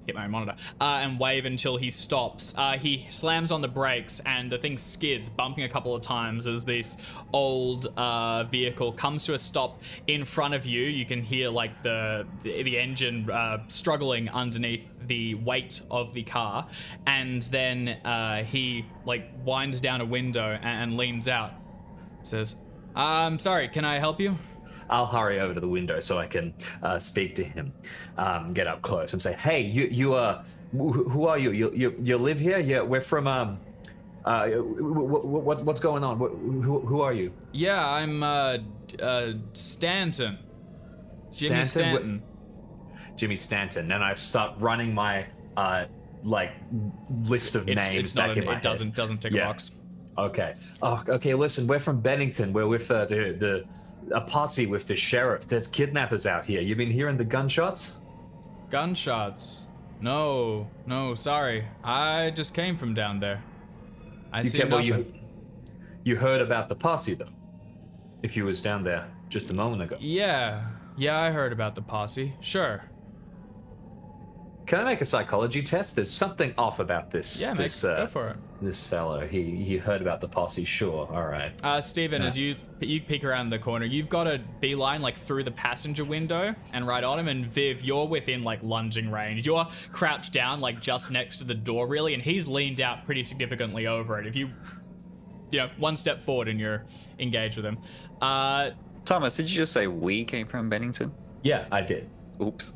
[SPEAKER 1] hit my monitor and wave until he stops. He slams on the brakes and the thing skids, bumping a couple of times as this old vehicle comes to a stop in front of you. You can hear the engine struggling underneath the weight of the car, and then he winds down a window and leans out. Says, "I'm sorry, can I help you?"
[SPEAKER 4] I'll hurry over to the window so I can speak to him, get up close and say, "Hey, you who are you? You live here? Yeah, we're from what's going on? Who are you?"
[SPEAKER 1] Yeah, I'm Stanton. Jimmy Stanton.
[SPEAKER 4] Jimmy Stanton. And I start running my list of names
[SPEAKER 1] It's
[SPEAKER 4] back
[SPEAKER 1] not
[SPEAKER 4] in my head.
[SPEAKER 1] doesn't tick a
[SPEAKER 4] Yeah.
[SPEAKER 1] box.
[SPEAKER 4] Okay. Oh, okay. Listen, we're from Bennington. We're with a posse with the sheriff. There's kidnappers out here. You been hearing the gunshots?
[SPEAKER 1] Gunshots? No, sorry. I just came from down there. I see nothing.
[SPEAKER 4] You heard about the posse though. If you was down there just a moment ago.
[SPEAKER 1] Yeah, I heard about the posse. Sure.
[SPEAKER 4] Can I make a psychology test? There's something off about this.
[SPEAKER 1] Yeah, mate, go for it.
[SPEAKER 4] This fellow. He heard about the posse. Sure. All right.
[SPEAKER 1] Steven, as you peek around the corner, you've got a beeline through the passenger window and right on him. And Viv, you're within lunging range. You're crouched down just next to the door, really, and he's leaned out pretty significantly over it. If you one step forward and you're engaged with him.
[SPEAKER 3] Thomas, did you just say we came from Bennington?
[SPEAKER 4] Yeah, I did.
[SPEAKER 3] Oops.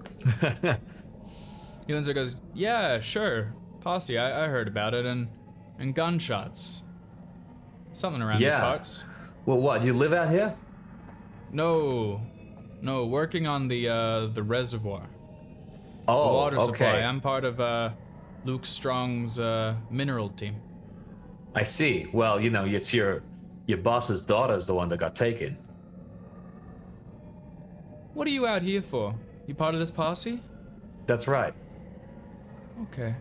[SPEAKER 1] Elenzer goes, "Yeah, sure, posse. I heard about it and gunshots. Something around these
[SPEAKER 4] Yeah.
[SPEAKER 1] parts."
[SPEAKER 4] Well, what? You live out here?
[SPEAKER 1] No, working on the reservoir,
[SPEAKER 4] Oh,
[SPEAKER 1] the water supply.
[SPEAKER 4] okay.
[SPEAKER 1] I'm part of Luke Strong's mineral team.
[SPEAKER 4] I see. Well, it's your boss's daughter's the one that got taken.
[SPEAKER 1] What are you out here for? You part of this posse?
[SPEAKER 4] That's right.
[SPEAKER 1] Okay.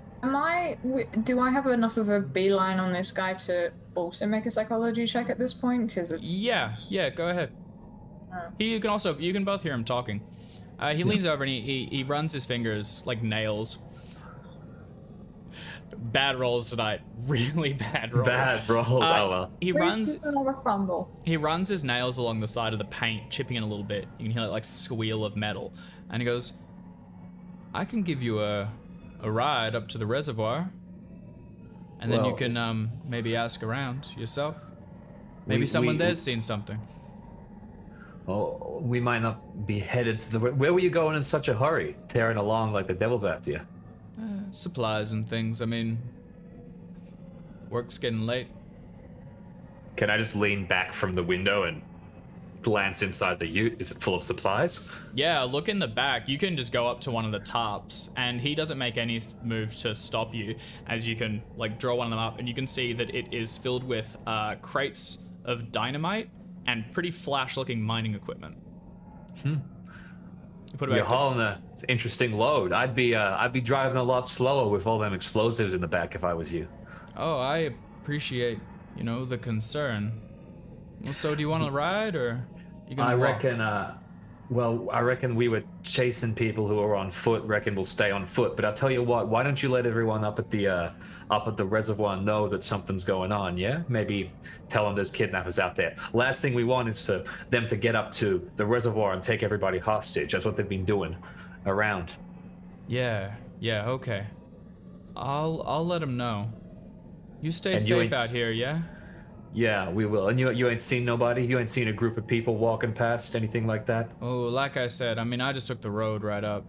[SPEAKER 2] Do I have enough of a beeline on this guy to also make a psychology check at this point? Because it's...
[SPEAKER 1] Yeah, go ahead. You can both hear him talking. He leans over and he runs his fingers like nails Bad rolls tonight. Really bad rolls.
[SPEAKER 4] Bad rolls. Oh well.
[SPEAKER 1] He runs.
[SPEAKER 2] Fumble.
[SPEAKER 1] He runs his nails along the side of the paint, chipping in a little bit. You can hear like squeal of metal, and he goes, "I can give you a ride up to the reservoir, and then you can maybe ask around yourself. Maybe someone there's seen something."
[SPEAKER 4] Oh, we might not be headed to the. Where were you going in such a hurry, tearing along like the devil's after you?
[SPEAKER 1] Supplies and things. I mean, work's getting late.
[SPEAKER 4] Can I just lean back from the window and glance inside the ute? Is it full of supplies?
[SPEAKER 1] Yeah, look in the back. You can just go up to one of the tarps, and he doesn't make any move to stop you, as you can like draw one of them up, and you can see that it is filled with crates of dynamite and pretty flash-looking mining equipment. Put it
[SPEAKER 4] You're
[SPEAKER 1] back
[SPEAKER 4] hauling an interesting load. I'd be driving a lot slower with all them explosives in the back if I was you.
[SPEAKER 1] Oh, I appreciate, the concern. Well, so do you want to ride, or you gonna walk?
[SPEAKER 4] I reckon we were chasing people who are on foot. Reckon we'll stay on foot. But I'll tell you what. Why don't you let everyone up at the reservoir know that something's going on? Yeah, maybe tell them there's kidnappers out there. Last thing we want is for them to get up to the reservoir and take everybody hostage. That's what they've been doing around.
[SPEAKER 1] Yeah, okay. I'll let them know. You stay safe out here, yeah?
[SPEAKER 4] Yeah, we will. And you ain't seen nobody? You ain't seen a group of people walking past, anything like that?
[SPEAKER 1] Oh, like I said, I just took the road right up.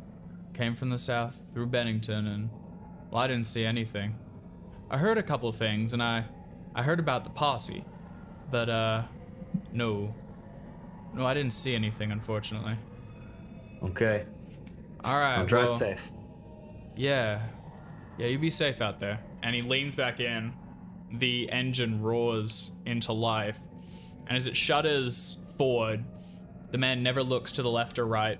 [SPEAKER 1] Came from the south, through Bennington, and, well, I didn't see anything. I heard a couple things, and I heard about the posse. But, no. No, I didn't see anything, unfortunately.
[SPEAKER 4] Okay.
[SPEAKER 1] Alright,
[SPEAKER 4] I'll drive safe.
[SPEAKER 1] Yeah. Yeah, you be safe out there. And he leans back in. The engine roars into life, and as it shudders forward, the man never looks to the left or right,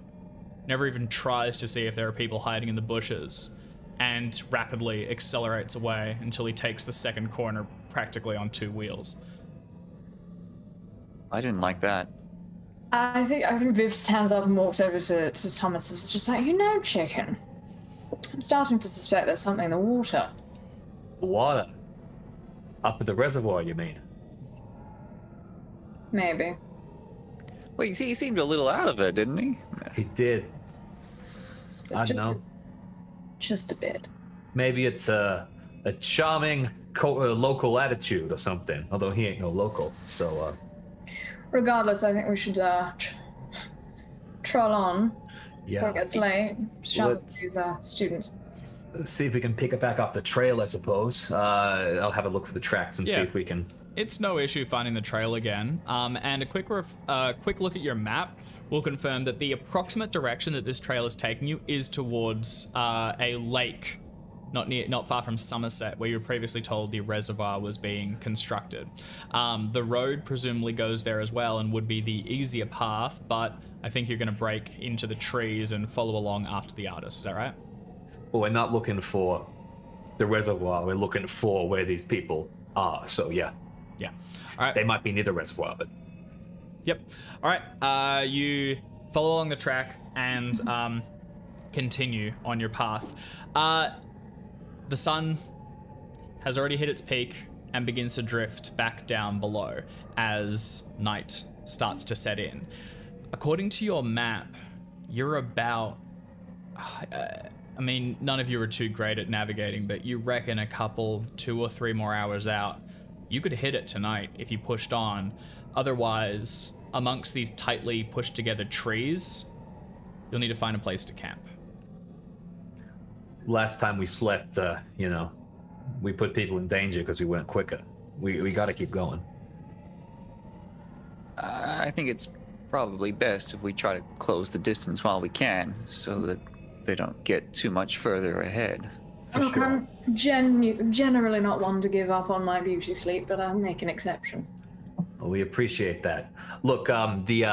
[SPEAKER 1] never even tries to see if there are people hiding in the bushes, and rapidly accelerates away until he takes the second corner practically on two wheels.
[SPEAKER 3] I didn't like that.
[SPEAKER 2] I think Viv stands up and walks over to Thomas and is just like, chicken. I'm starting to suspect there's something in the water.
[SPEAKER 4] Water? Up at the reservoir, you mean?
[SPEAKER 2] Maybe.
[SPEAKER 3] Well, he seemed a little out of it, didn't he?
[SPEAKER 4] He did. I don't know.
[SPEAKER 2] Just a bit.
[SPEAKER 4] Maybe it's a charming local attitude or something. Although he ain't no local, so.
[SPEAKER 2] Regardless, I think we should troll on before it
[SPEAKER 4] Yeah.
[SPEAKER 2] gets late. Shout to the students.
[SPEAKER 4] Let's see if we can pick it back up the trail, I suppose. I'll have a look for the tracks and see if we can.
[SPEAKER 1] It's no issue finding the trail again. And a quick look at your map will confirm that the approximate direction that this trail is taking you is towards a lake, not far from Somerset, where you were previously told the reservoir was being constructed. The road presumably goes there as well and would be the easier path, but I think you're going to break into the trees and follow along after the artist. Is that right?
[SPEAKER 4] Well, we're not looking for the reservoir. We're looking for where these people are. So yeah.
[SPEAKER 1] Yeah. All right.
[SPEAKER 4] They might be near the reservoir, but.
[SPEAKER 1] Yep. All right. You follow along the track and continue on your path. The sun has already hit its peak and begins to drift back down below as night starts to set in. According to your map, you're about... none of you are too great at navigating, but you reckon a couple, 2 or 3 more hours out, you could hit it tonight if you pushed on. Otherwise, amongst these tightly pushed together trees, you'll need to find a place to camp.
[SPEAKER 4] Last time we slept, we put people in danger because we weren't quicker. We got to keep going.
[SPEAKER 3] I think it's probably best if we try to close the distance while we can, so that they don't get too much further ahead.
[SPEAKER 2] Look,
[SPEAKER 4] sure.
[SPEAKER 2] I'm generally not one to give up on my beauty sleep, but I'll make an exception.
[SPEAKER 4] Well, we appreciate that. Look, they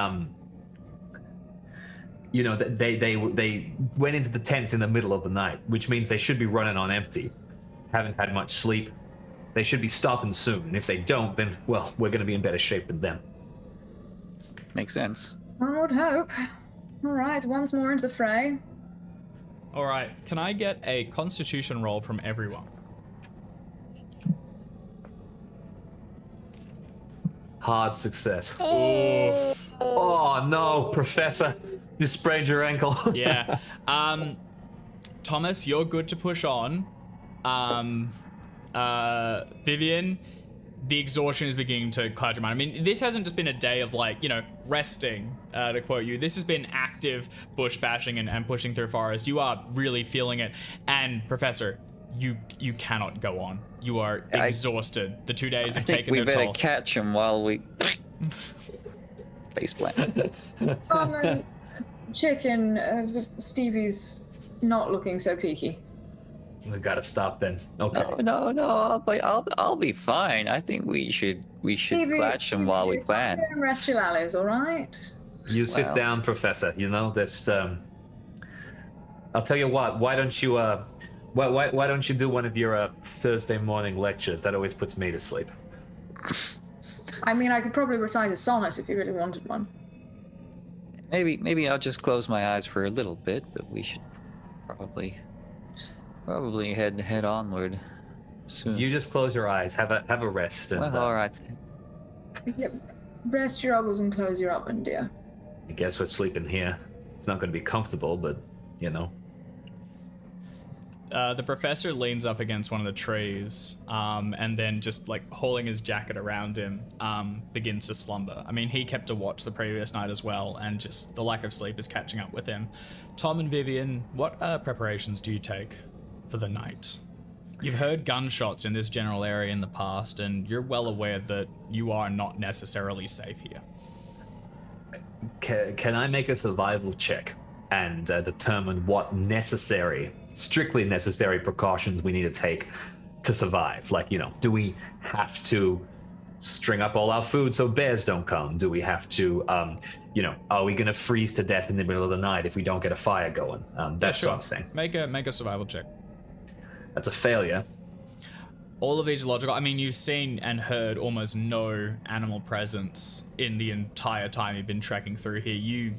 [SPEAKER 4] went into the tents in the middle of the night, which means they should be running on empty. Haven't had much sleep. They should be stopping soon. And if they don't, then, well, we're going to be in better shape than them.
[SPEAKER 3] Makes sense.
[SPEAKER 2] I would hope. All right, once more into the fray.
[SPEAKER 1] All right, can I get a constitution roll from everyone?
[SPEAKER 4] hard success. Oh no, Professor, you sprained your ankle.
[SPEAKER 1] Yeah. Thomas, you're good to push on. Vivian, the exhaustion is beginning to cloud your mind. I mean, this hasn't just been a day of like, resting, to quote you. This has been active bush bashing and pushing through forest. You are really feeling it. And Professor, you cannot go on. You are exhausted. The 2 days have taken their toll.
[SPEAKER 3] We better catch him while we faceplant.
[SPEAKER 2] Chicken, Stevie's not looking so peaky.
[SPEAKER 4] We gotta stop then. Okay.
[SPEAKER 3] No. I'll be fine. I think we should catch him while we plan.
[SPEAKER 2] Rest your alleys, all right?
[SPEAKER 4] You sit down, Professor. This. I'll tell you what. Why don't you why don't you do one of your Thursday morning lectures? That always puts me to sleep.
[SPEAKER 3] I mean, I could probably recite a sonnet if you really wanted one. Maybe I'll just close my eyes for a little bit, but we should probably head onward soon.
[SPEAKER 4] You just close your eyes, have a rest. And,
[SPEAKER 3] all right.
[SPEAKER 2] Yep. Rest your elbows and close your oven, dear.
[SPEAKER 4] I guess we're sleeping here. It's not going to be comfortable, but
[SPEAKER 1] The professor leans up against one of the trees, and then just like hauling his jacket around him, begins to slumber. I mean, he kept a watch the previous night as well, and just the lack of sleep is catching up with him. Tom and Vivian, what preparations do you take for the night? You've heard gunshots in this general area in the past, and you're well aware that you are not necessarily safe here.
[SPEAKER 4] Can I make a survival check and determine what strictly necessary precautions we need to take to survive? Like, do we have to string up all our food so bears don't come? Do we have to, are we going to freeze to death in the middle of the night if we don't get a fire going? That sort of thing.
[SPEAKER 1] Make a survival check.
[SPEAKER 4] That's a failure.
[SPEAKER 1] All of these are logical. I mean, you've seen and heard almost no animal presence in the entire time you've been trekking through here. You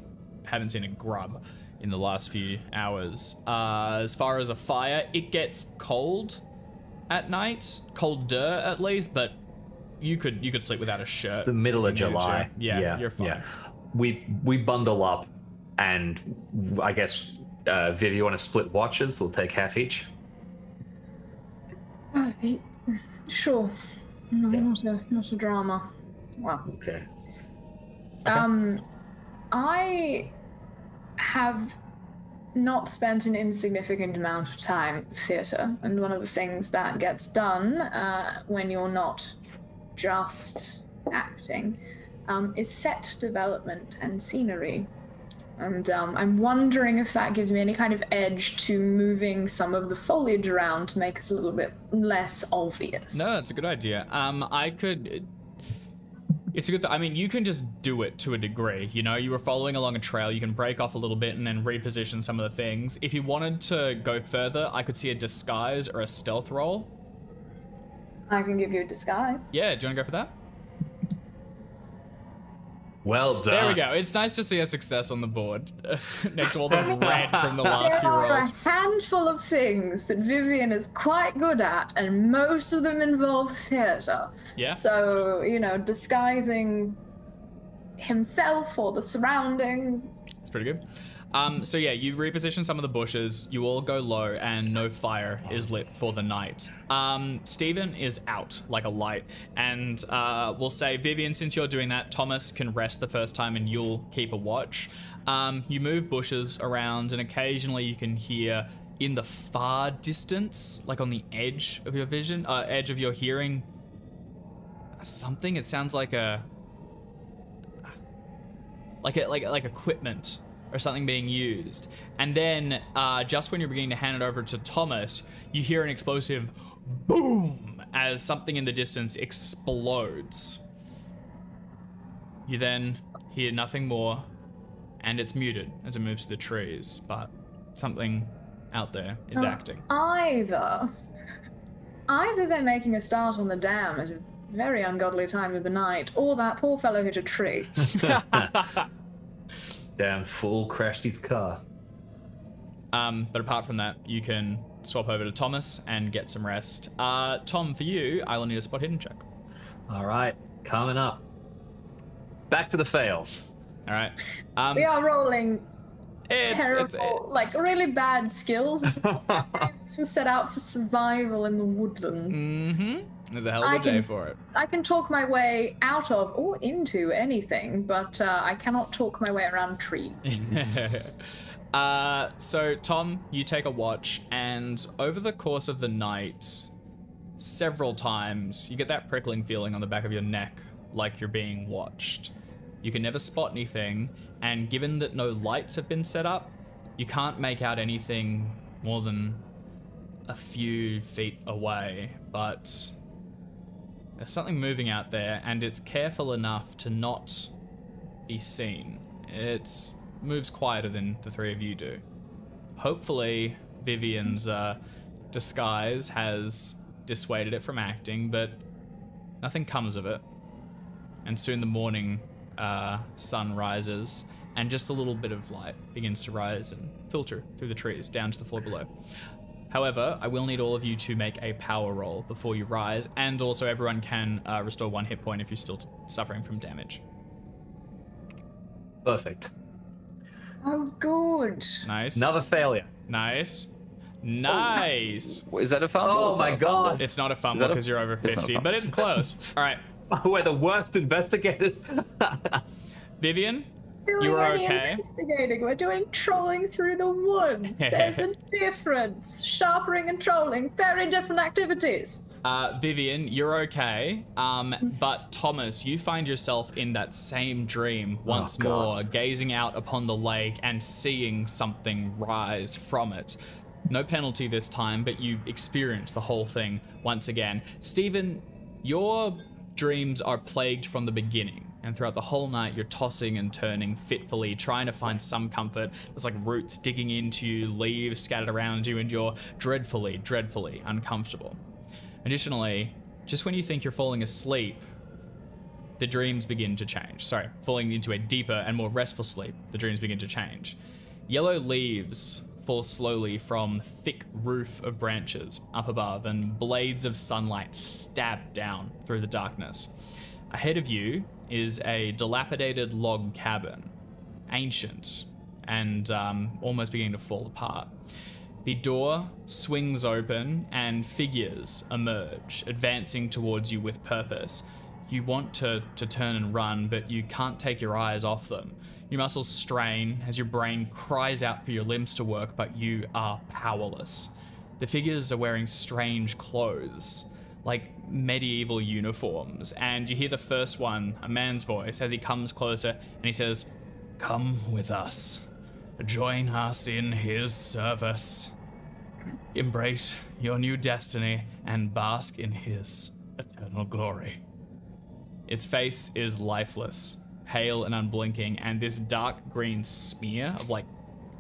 [SPEAKER 1] haven't seen a grub in the last few hours. As far as a fire, it gets cold at night, colder at least, but you could sleep without a shirt.
[SPEAKER 4] It's the middle of July.
[SPEAKER 1] Yeah, you're fine.
[SPEAKER 4] Yeah. We bundle up, and I guess Viv, you want to split watches? We'll take half each.
[SPEAKER 2] Sure. No, not a drama. Well.
[SPEAKER 4] Okay.
[SPEAKER 2] I have not spent an insignificant amount of time at the theatre, and one of the things that gets done when you're not just acting is set development and scenery. And I'm wondering if that gives me any kind of edge to moving some of the foliage around to make us a little bit less obvious.
[SPEAKER 1] No, that's a good idea. It's a good I mean, you can just do it to a degree, you were following along a trail, you can break off a little bit and then reposition some of the things. If you wanted to go further, I could see a disguise or a stealth roll.
[SPEAKER 2] I can give you a disguise.
[SPEAKER 1] Yeah, do you want to go for that?
[SPEAKER 4] Well done.
[SPEAKER 1] There we go. It's nice to see a success on the board next to all the red from the last few rolls.
[SPEAKER 2] There are a handful of things that Vivian is quite good at, and most of them involve theatre.
[SPEAKER 1] Yeah.
[SPEAKER 2] So, disguising himself or the surroundings.
[SPEAKER 1] It's pretty good. So yeah, you reposition some of the bushes, you all go low, and no fire is lit for the night. Stephen is out like a light, and we'll say, Vivian, since you're doing that, Thomas can rest the first time and you'll keep a watch. You move bushes around, and occasionally you can hear in the far distance, like on the edge of your vision, edge of your hearing, something. It sounds like equipment or something being used. And then just when you're beginning to hand it over to Thomas, you hear an explosive boom as something in the distance explodes. You then hear nothing more, and it's muted as it moves to the trees, but something out there is acting.
[SPEAKER 2] Either they're making a start on the dam at a very ungodly time of the night, or that poor fellow hit a tree.
[SPEAKER 4] Damn fool crashed his car.
[SPEAKER 1] But apart from that, you can swap over to Thomas and get some rest. Tom, for you, I will need a spot hidden check.
[SPEAKER 4] All right, coming up. back to the fails.
[SPEAKER 1] All right.
[SPEAKER 2] We are rolling
[SPEAKER 1] It's
[SPEAKER 2] terrible, like really bad skills. This was set out for survival in the woodlands.
[SPEAKER 1] There's a hell of a day for it.
[SPEAKER 2] I can talk my way out of or into anything, but I cannot talk my way around trees.
[SPEAKER 1] So, Tom, you take a watch, and over the course of the night, several times, you get that prickling feeling on the back of your neck, like you're being watched. You can never spot anything, and given that no lights have been set up, you can't make out anything more than a few feet away, but there's something moving out there, and it's careful enough to not be seen. It moves quieter than the three of you do. Hopefully, Vivian's disguise has dissuaded it from acting, but nothing comes of it. And soon the morning sun rises, and just a little bit of light begins to rise and filter through the trees down to the floor below. However, I will need all of you to make a power roll before you rise, and also everyone can restore 1 hit point if you're still suffering from damage.
[SPEAKER 4] Perfect.
[SPEAKER 2] Oh, good.
[SPEAKER 1] Nice.
[SPEAKER 4] Another failure.
[SPEAKER 1] Nice. Nice.
[SPEAKER 3] Is that a fumble?
[SPEAKER 4] Oh
[SPEAKER 3] Is
[SPEAKER 4] my
[SPEAKER 3] that a fumble?
[SPEAKER 4] god.
[SPEAKER 1] It's not a fumble because you're over
[SPEAKER 3] It's not a
[SPEAKER 1] 50,
[SPEAKER 3] fumble.
[SPEAKER 1] but it's close. All right.
[SPEAKER 4] We're the worst investigators.
[SPEAKER 1] Vivian,
[SPEAKER 2] Doing
[SPEAKER 1] you are
[SPEAKER 2] any
[SPEAKER 1] okay.
[SPEAKER 2] investigating. We're doing trolling through the woods. There's a difference. Sharpening and trolling, very different activities.
[SPEAKER 1] Vivian, you're okay. But Thomas, you find yourself in that same dream once more, gazing out upon the lake and seeing something rise from it. No penalty this time, but you experience the whole thing once again. Stephen, your dreams are plagued from the beginning. And throughout the whole night, you're tossing and turning fitfully, trying to find some comfort. There's like roots digging into you, leaves scattered around you, and you're dreadfully, dreadfully uncomfortable. Additionally, just when you think you're falling asleep, the dreams begin to change. Sorry, falling into a deeper and more restful sleep, the dreams begin to change. Yellow leaves fall slowly from thick roof of branches up above, and blades of sunlight stab down through the darkness. Ahead of you is a dilapidated log cabin, ancient and almost beginning to fall apart. The door swings open and figures emerge, advancing towards you with purpose. You want to turn and run, but you can't take your eyes off them. Your muscles strain as your brain cries out for your limbs to work, but you are powerless. The figures are wearing strange clothes, like medieval uniforms, and you hear the first one, a man's voice, as he comes closer, and he says, "Come with us. Join us in his service. Embrace your new destiny and bask in his eternal glory." Its face is lifeless, pale and unblinking, and this dark green smear of like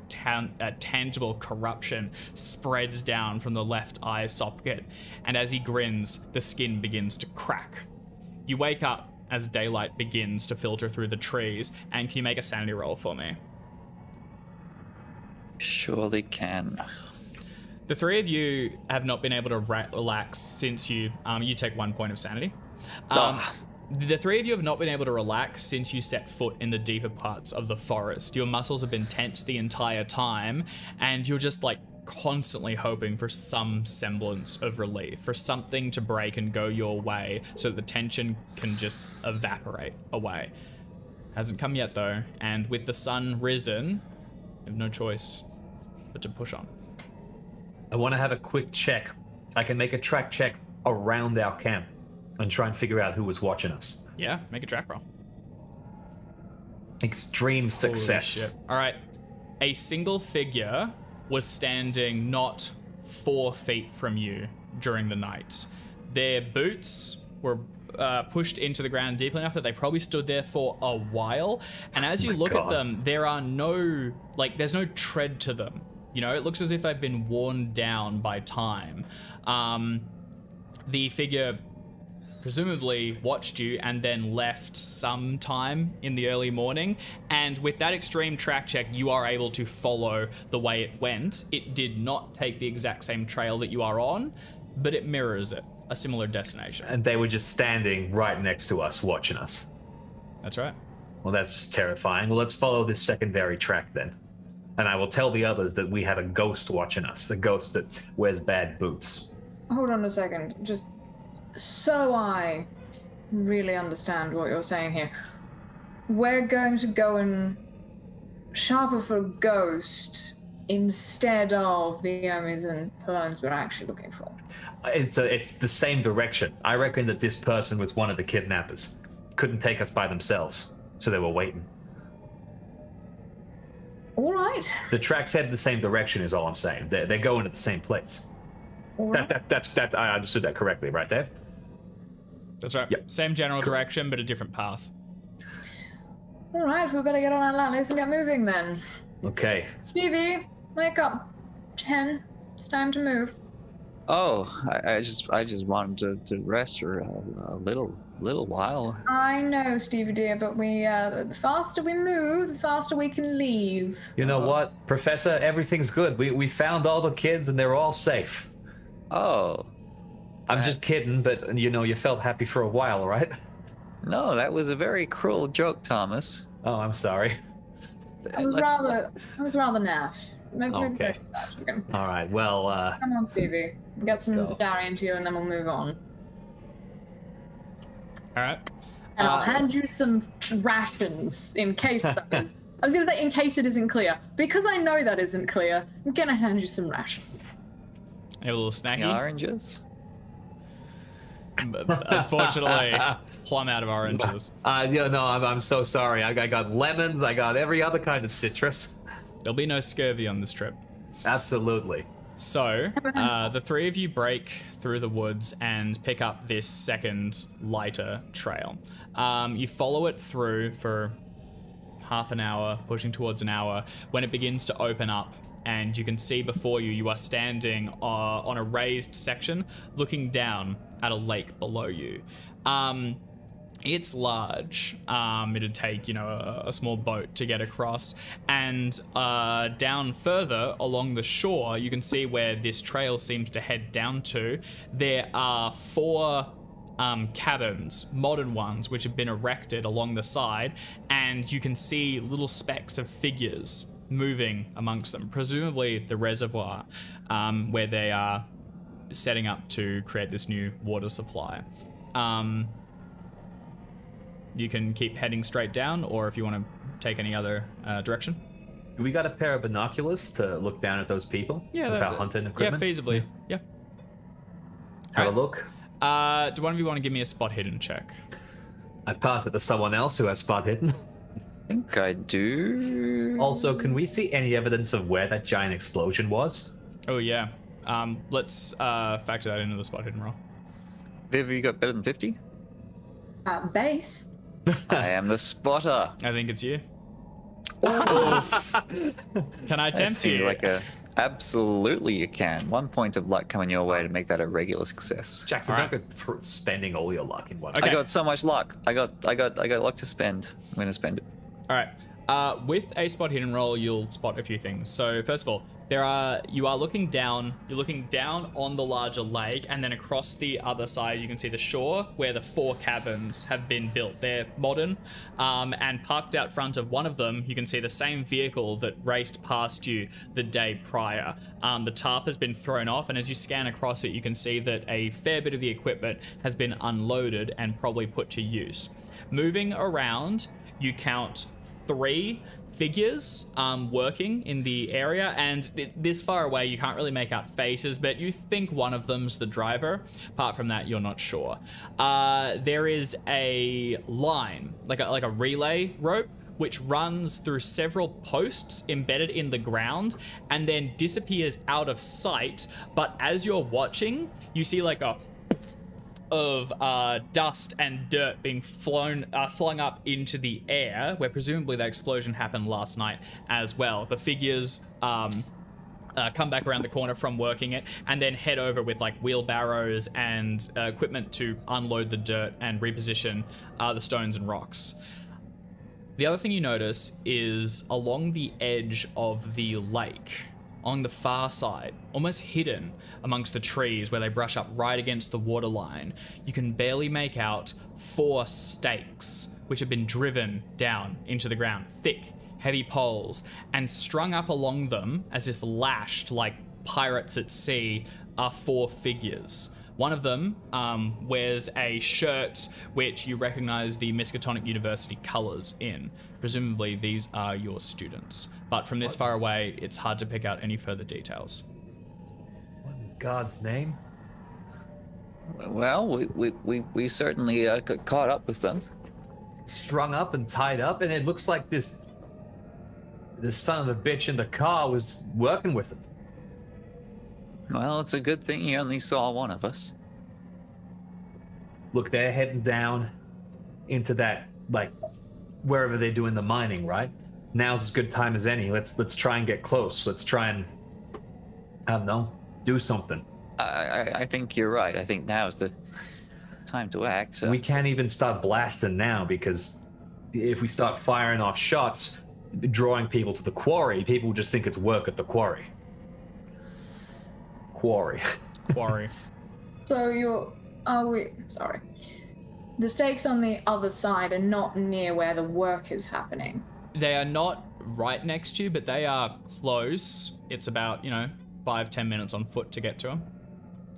[SPEAKER 1] tangible corruption spreads down from the left eye socket, and as he grins, the skin begins to crack. You wake up as daylight begins to filter through the trees, and can you make a sanity roll for me?
[SPEAKER 3] Surely can.
[SPEAKER 1] The three of you have not been able to relax since you take 1 point of sanity. The three of you have not been able to relax since you set foot in the deeper parts of the forest. Your muscles have been tense the entire time, and you're just like constantly hoping for some semblance of relief, for something to break and go your way so that the tension can just evaporate away. Hasn't come yet though, and with the sun risen, you have no choice but to push on.
[SPEAKER 4] I want to have a quick check. I can make a track check around our camp and try and figure out who was watching us.
[SPEAKER 1] Yeah, make a track roll.
[SPEAKER 4] Extreme success.
[SPEAKER 1] Holy shit. All right. A single figure was standing not 4 feet from you during the night. Their boots were pushed into the ground deep enough that they probably stood there for a while. And as you look at them, there are there's no tread to them. You know, it looks as if they've been worn down by time. The figure presumably watched you and then left sometime in the early morning. And with that extreme track check, you are able to follow the way it went. It did not take the exact same trail that you are on, but it mirrors it, a similar destination.
[SPEAKER 4] And they were just standing right next to us, watching us.
[SPEAKER 1] That's right.
[SPEAKER 4] Well, that's just terrifying. Well, let's follow this secondary track then. And I will tell the others that we have a ghost watching us, a ghost that wears bad boots.
[SPEAKER 2] Hold on a second. Just so I really understand what you're saying here. We're going to go and sharper for a ghost instead of the Hermes and Polones we're actually looking for.
[SPEAKER 4] It's the same direction. I reckon that this person was one of the kidnappers. Couldn't take us by themselves, so they were waiting.
[SPEAKER 2] All right.
[SPEAKER 4] The tracks head the same direction is all I'm saying. They're going to the same place.
[SPEAKER 2] All right.
[SPEAKER 4] That's I understood that correctly, right, Dave?
[SPEAKER 1] That's right.
[SPEAKER 4] Yep.
[SPEAKER 1] Same general direction, but a different path.
[SPEAKER 2] All right, we better get on our Atlantis and get moving then.
[SPEAKER 4] Okay.
[SPEAKER 2] Stevie, wake up. 10. It's time to move.
[SPEAKER 3] Oh, I just wanted to rest for a little while.
[SPEAKER 2] I know, Stevie dear, but the faster we move, the faster we can leave.
[SPEAKER 4] You know what, Professor? Everything's good. We found all the kids and they're all safe.
[SPEAKER 3] Oh.
[SPEAKER 4] I'm just kidding, but you felt happy for a while, right?
[SPEAKER 3] No, that was a very cruel joke, Thomas.
[SPEAKER 4] Oh, I'm sorry.
[SPEAKER 2] I was rather naff. Maybe
[SPEAKER 4] Okay. All right. Well,
[SPEAKER 2] come on, Stevie. Get some
[SPEAKER 4] Go.
[SPEAKER 2] dairy into you, and then we'll move on.
[SPEAKER 1] All right.
[SPEAKER 2] And I'll hand you some rations in case that is. I was going to say in case it isn't clear. Because I know that isn't clear, I'm going to hand you some rations.
[SPEAKER 1] You have a little snacky.
[SPEAKER 3] Oranges?
[SPEAKER 1] Unfortunately, plumb out of oranges.
[SPEAKER 4] I'm so sorry. I got lemons. I got every other kind of citrus.
[SPEAKER 1] There'll be no scurvy on this trip.
[SPEAKER 4] Absolutely.
[SPEAKER 1] So, the three of you break through the woods and pick up this second lighter trail. You follow it through for half an hour, pushing towards an hour, when it begins to open up, and you can see before you are standing on a raised section, looking down at a lake below you. It's large. It'd take, a small boat to get across. And down further along the shore, you can see where this trail seems to head down to. There are 4 cabins, modern ones, which have been erected along the side. And you can see little specks of figures moving amongst them, presumably the reservoir, where they are setting up to create this new water supply. You can keep heading straight down, or if you want to take any other direction.
[SPEAKER 4] We got a pair of binoculars to look down at those people with our hunting equipment.
[SPEAKER 1] Yeah, feasibly. Yeah.
[SPEAKER 4] Have a look.
[SPEAKER 1] Do one of you want to give me a spot hidden check?
[SPEAKER 4] I pass it to someone else who has spot hidden.
[SPEAKER 3] I think I do.
[SPEAKER 4] Also, can we see any evidence of where that giant explosion was?
[SPEAKER 1] Oh, yeah. Let's factor that into the spot hidden roll.
[SPEAKER 3] Viv, you got better than 50?
[SPEAKER 2] Base.
[SPEAKER 3] I am the spotter.
[SPEAKER 1] I think it's you. Oof. Can I
[SPEAKER 3] That
[SPEAKER 1] tempt
[SPEAKER 3] seems
[SPEAKER 1] you?
[SPEAKER 3] like absolutely you can. 1 point of luck coming your way to make that a regular success.
[SPEAKER 4] Jackson,
[SPEAKER 1] All
[SPEAKER 4] don't go spending all your luck in one.
[SPEAKER 1] Okay.
[SPEAKER 3] I got so much luck. I got luck to spend. I'm gonna spend it.
[SPEAKER 1] All right. With a spot hidden roll, you'll spot a few things. So first of all, you are looking down. You're looking down on the larger lake, and then across the other side, you can see the shore where the 4 cabins have been built. They're modern, and parked out front of one of them, you can see the same vehicle that raced past you the day prior. The tarp has been thrown off, and as you scan across it, you can see that a fair bit of the equipment has been unloaded and probably put to use. Moving around, you count 3 figures working in the area, and this far away you can't really make out faces, but you think one of them's the driver. Apart from that, you're not sure. There is a line, like a relay rope, which runs through several posts embedded in the ground and then disappears out of sight. But as you're watching, you see like a of dust and dirt being flung up into the air, where presumably that explosion happened last night as well. The figures come back around the corner from working it and then head over with like wheelbarrows and equipment to unload the dirt and reposition the stones and rocks. The other thing you notice is along the edge of the lake, on the far side, almost hidden amongst the trees where they brush up right against the waterline, you can barely make out 4 stakes which have been driven down into the ground. Thick, heavy poles, and strung up along them, as if lashed like pirates at sea, are 4 figures. One of them wears a shirt which you recognize the Miskatonic University colors in. Presumably these are your students, but from this far away, it's hard to pick out any further details.
[SPEAKER 4] What in God's name?
[SPEAKER 3] Well, we certainly got caught up with them.
[SPEAKER 4] Strung up and tied up, and it looks like this son of a bitch in the car was working with them.
[SPEAKER 3] Well, it's a good thing he only saw one of us.
[SPEAKER 4] Look, they're heading down into that, like, wherever they're doing the mining, right? Now's as good time as any. Let's try and get close. Let's try and, I don't know, do something.
[SPEAKER 3] I think you're right. I think now's the time to act. So.
[SPEAKER 4] We can't even start blasting now, because if we start firing off shots, drawing people to the quarry, people will just think it's work at the quarry. Quarry.
[SPEAKER 2] So sorry. The stakes on the other side are not near where the work is happening.
[SPEAKER 1] They are not right next to you, but they are close. It's about, 5-10 minutes on foot to get to them.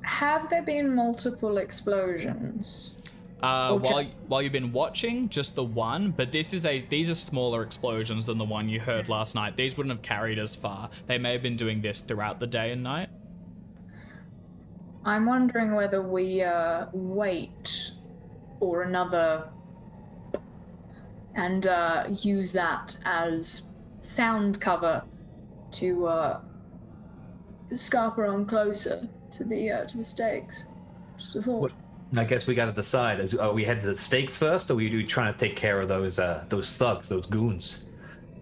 [SPEAKER 2] Have there been multiple explosions?
[SPEAKER 1] While you've been watching, just the one, but these are smaller explosions than the one you heard last night. These wouldn't have carried as far. They may have been doing this throughout the day and night.
[SPEAKER 2] I'm wondering whether we wait for another and use that as sound cover to scarper on closer to the stakes. Just a thought.
[SPEAKER 4] I guess we got to decide. Are we headed to the stakes first, or are we trying to take care of those thugs, those goons?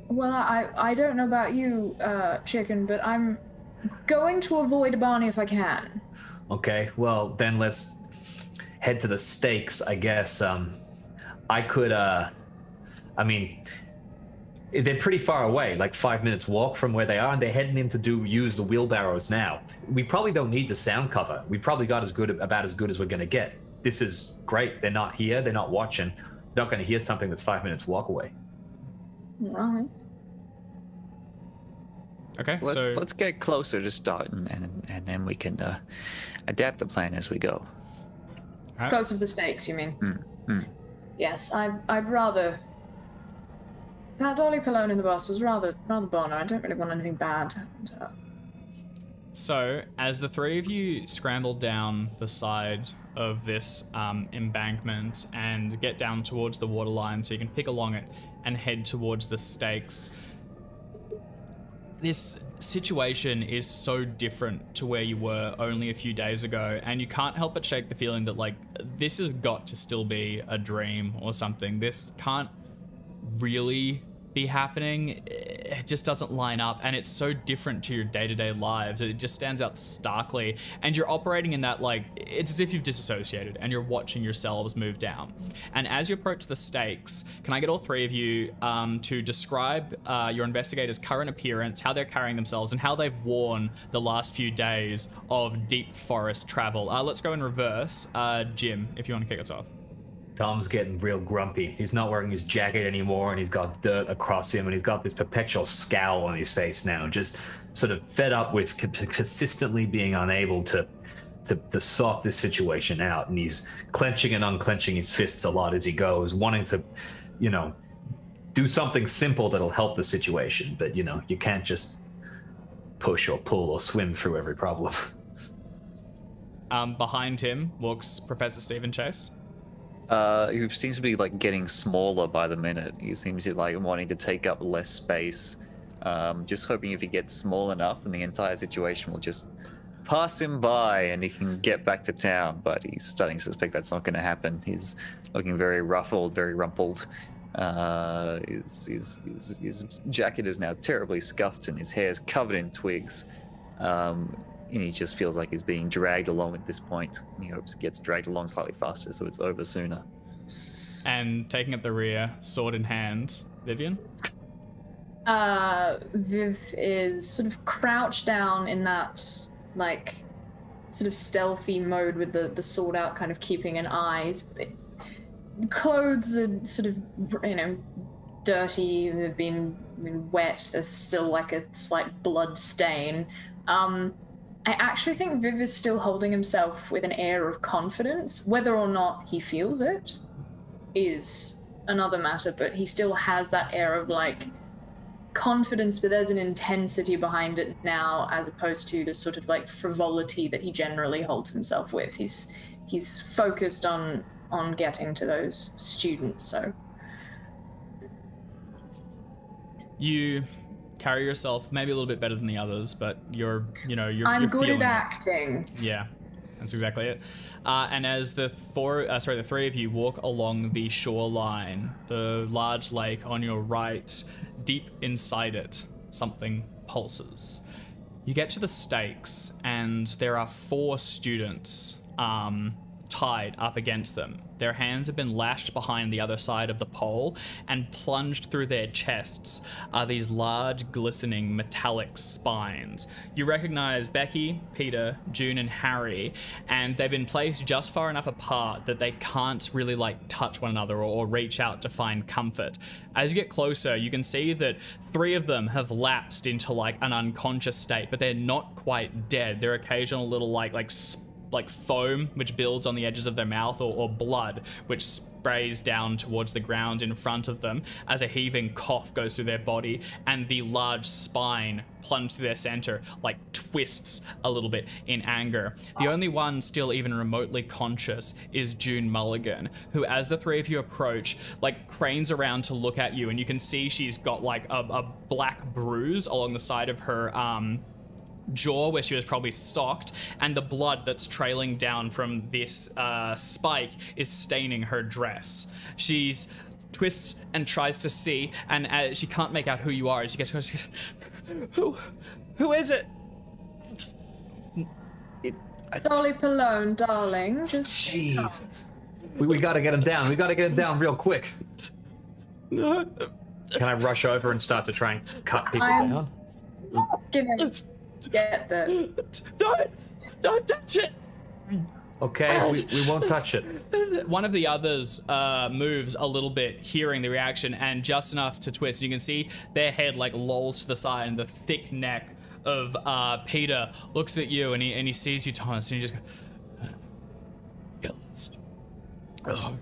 [SPEAKER 2] Well, I don't know about you, Chicken, but I'm going to avoid Barney if I can.
[SPEAKER 4] Okay, well, then let's head to the stakes, I guess. I could, they're pretty far away, like 5 minutes walk from where they are, and they're heading in to use the wheelbarrows now. We probably don't need the sound cover. We probably got about as good as we're going to get. This is great. They're not here. They're not watching. They're not going to hear something that's 5 minutes walk away.
[SPEAKER 2] Right.
[SPEAKER 1] Okay,
[SPEAKER 3] let's get closer to start, and then we can adapt the plan as we go.
[SPEAKER 1] Right.
[SPEAKER 2] Closer to the stakes, you mean? Yes, I'd rather. That Dolly Pallone in the bus was rather bono. I don't really want anything bad to happen to her.
[SPEAKER 1] So, as the three of you scramble down the side of this embankment and get down towards the waterline so you can pick along it and head towards the stakes, this situation is so different to where you were only a few days ago, and you can't help but shake the feeling that, like, this has got to still be a dream or something. This can't really be happening. It just doesn't line up, and it's so different to your day-to-day lives. It just stands out starkly, and you're operating in that, like, it's as if you've disassociated and you're watching yourselves move down. And as you approach the stakes, can I get all three of you to describe your investigators' current appearance, how they're carrying themselves, and how they've worn the last few days of deep forest travel? Let's go in reverse. Jim, if you want to kick us off.
[SPEAKER 4] Tom's getting real grumpy. He's not wearing his jacket anymore, and he's got dirt across him, and he's got this perpetual scowl on his face now, just sort of fed up with consistently being unable to sort this situation out. And he's clenching and unclenching his fists a lot as he goes, wanting to, do something simple that'll help the situation. But, you can't just push or pull or swim through every problem.
[SPEAKER 1] Behind him walks Professor Stephen Chase.
[SPEAKER 3] He seems to be like getting smaller by the minute. He seems to like wanting to take up less space. Just hoping if he gets small enough, then the entire situation will just pass him by and he can get back to town. But he's starting to suspect that's not going to happen. He's looking very ruffled, very rumpled. His jacket is now terribly scuffed and his hair is covered in twigs. And he just feels like he's being dragged along at this point. He hopes it gets dragged along slightly faster so it's over sooner.
[SPEAKER 1] And taking up the rear, sword in hand, Vivian?
[SPEAKER 2] Viv is sort of crouched down in that, like, sort of stealthy mode with the sword out, kind of keeping an eye. Clothes are sort of, dirty, they've been wet, there's still like a slight blood stain. I actually think Viv is still holding himself with an air of confidence. Whether or not he feels it is another matter, but he still has that air of, like, confidence, but there's an intensity behind it now, as opposed to the sort of, like, frivolity that he generally holds himself with. He's focused on getting to those students, so.
[SPEAKER 1] You carry yourself maybe a little bit better than the others, but you're
[SPEAKER 2] I'm good
[SPEAKER 1] feeling
[SPEAKER 2] at
[SPEAKER 1] it.
[SPEAKER 2] acting.
[SPEAKER 1] Yeah, that's exactly it. And as the three of you walk along the shoreline, the large lake on your right, deep inside it, something pulses. You get to the stakes, and there are 4 students tied up against them. Their hands have been lashed behind the other side of the pole, and plunged through their chests are these large, glistening, metallic spines. You recognize Becky, Peter, June, and Harry, and they've been placed just far enough apart that they can't really, like, touch one another or reach out to find comfort. As you get closer, you can see that 3 of them have lapsed into, like, an unconscious state, but they're not quite dead. There are occasional little, like foam which builds on the edges of their mouth, or blood which sprays down towards the ground in front of them as a heaving cough goes through their body, and the large spine plunged through their center, like, twists a little bit in anger. The only one still even remotely conscious is June Mulligan, who, as the 3 of you approach, like, cranes around to look at you, and you can see she's got, like, a black bruise along the side of her jaw where she was probably socked, and the blood that's trailing down from this spike is staining her dress. She's twists and tries to see, and she can't make out who you are. She gets who is it?
[SPEAKER 2] Dolly Pallone, darling, just
[SPEAKER 4] Jesus. We gotta get him down. We gotta get him down real quick. Can I rush over and start to try and cut people down?
[SPEAKER 2] gonna get the.
[SPEAKER 1] Don't touch it.
[SPEAKER 4] Okay, we won't touch it.
[SPEAKER 1] One of the others moves a little bit, hearing the reaction, and just enough to twist. You can see their head, like, lolls to the side, and the thick neck of Peter looks at you, and he sees you, Thomas, and he just goes, kill us. Oh,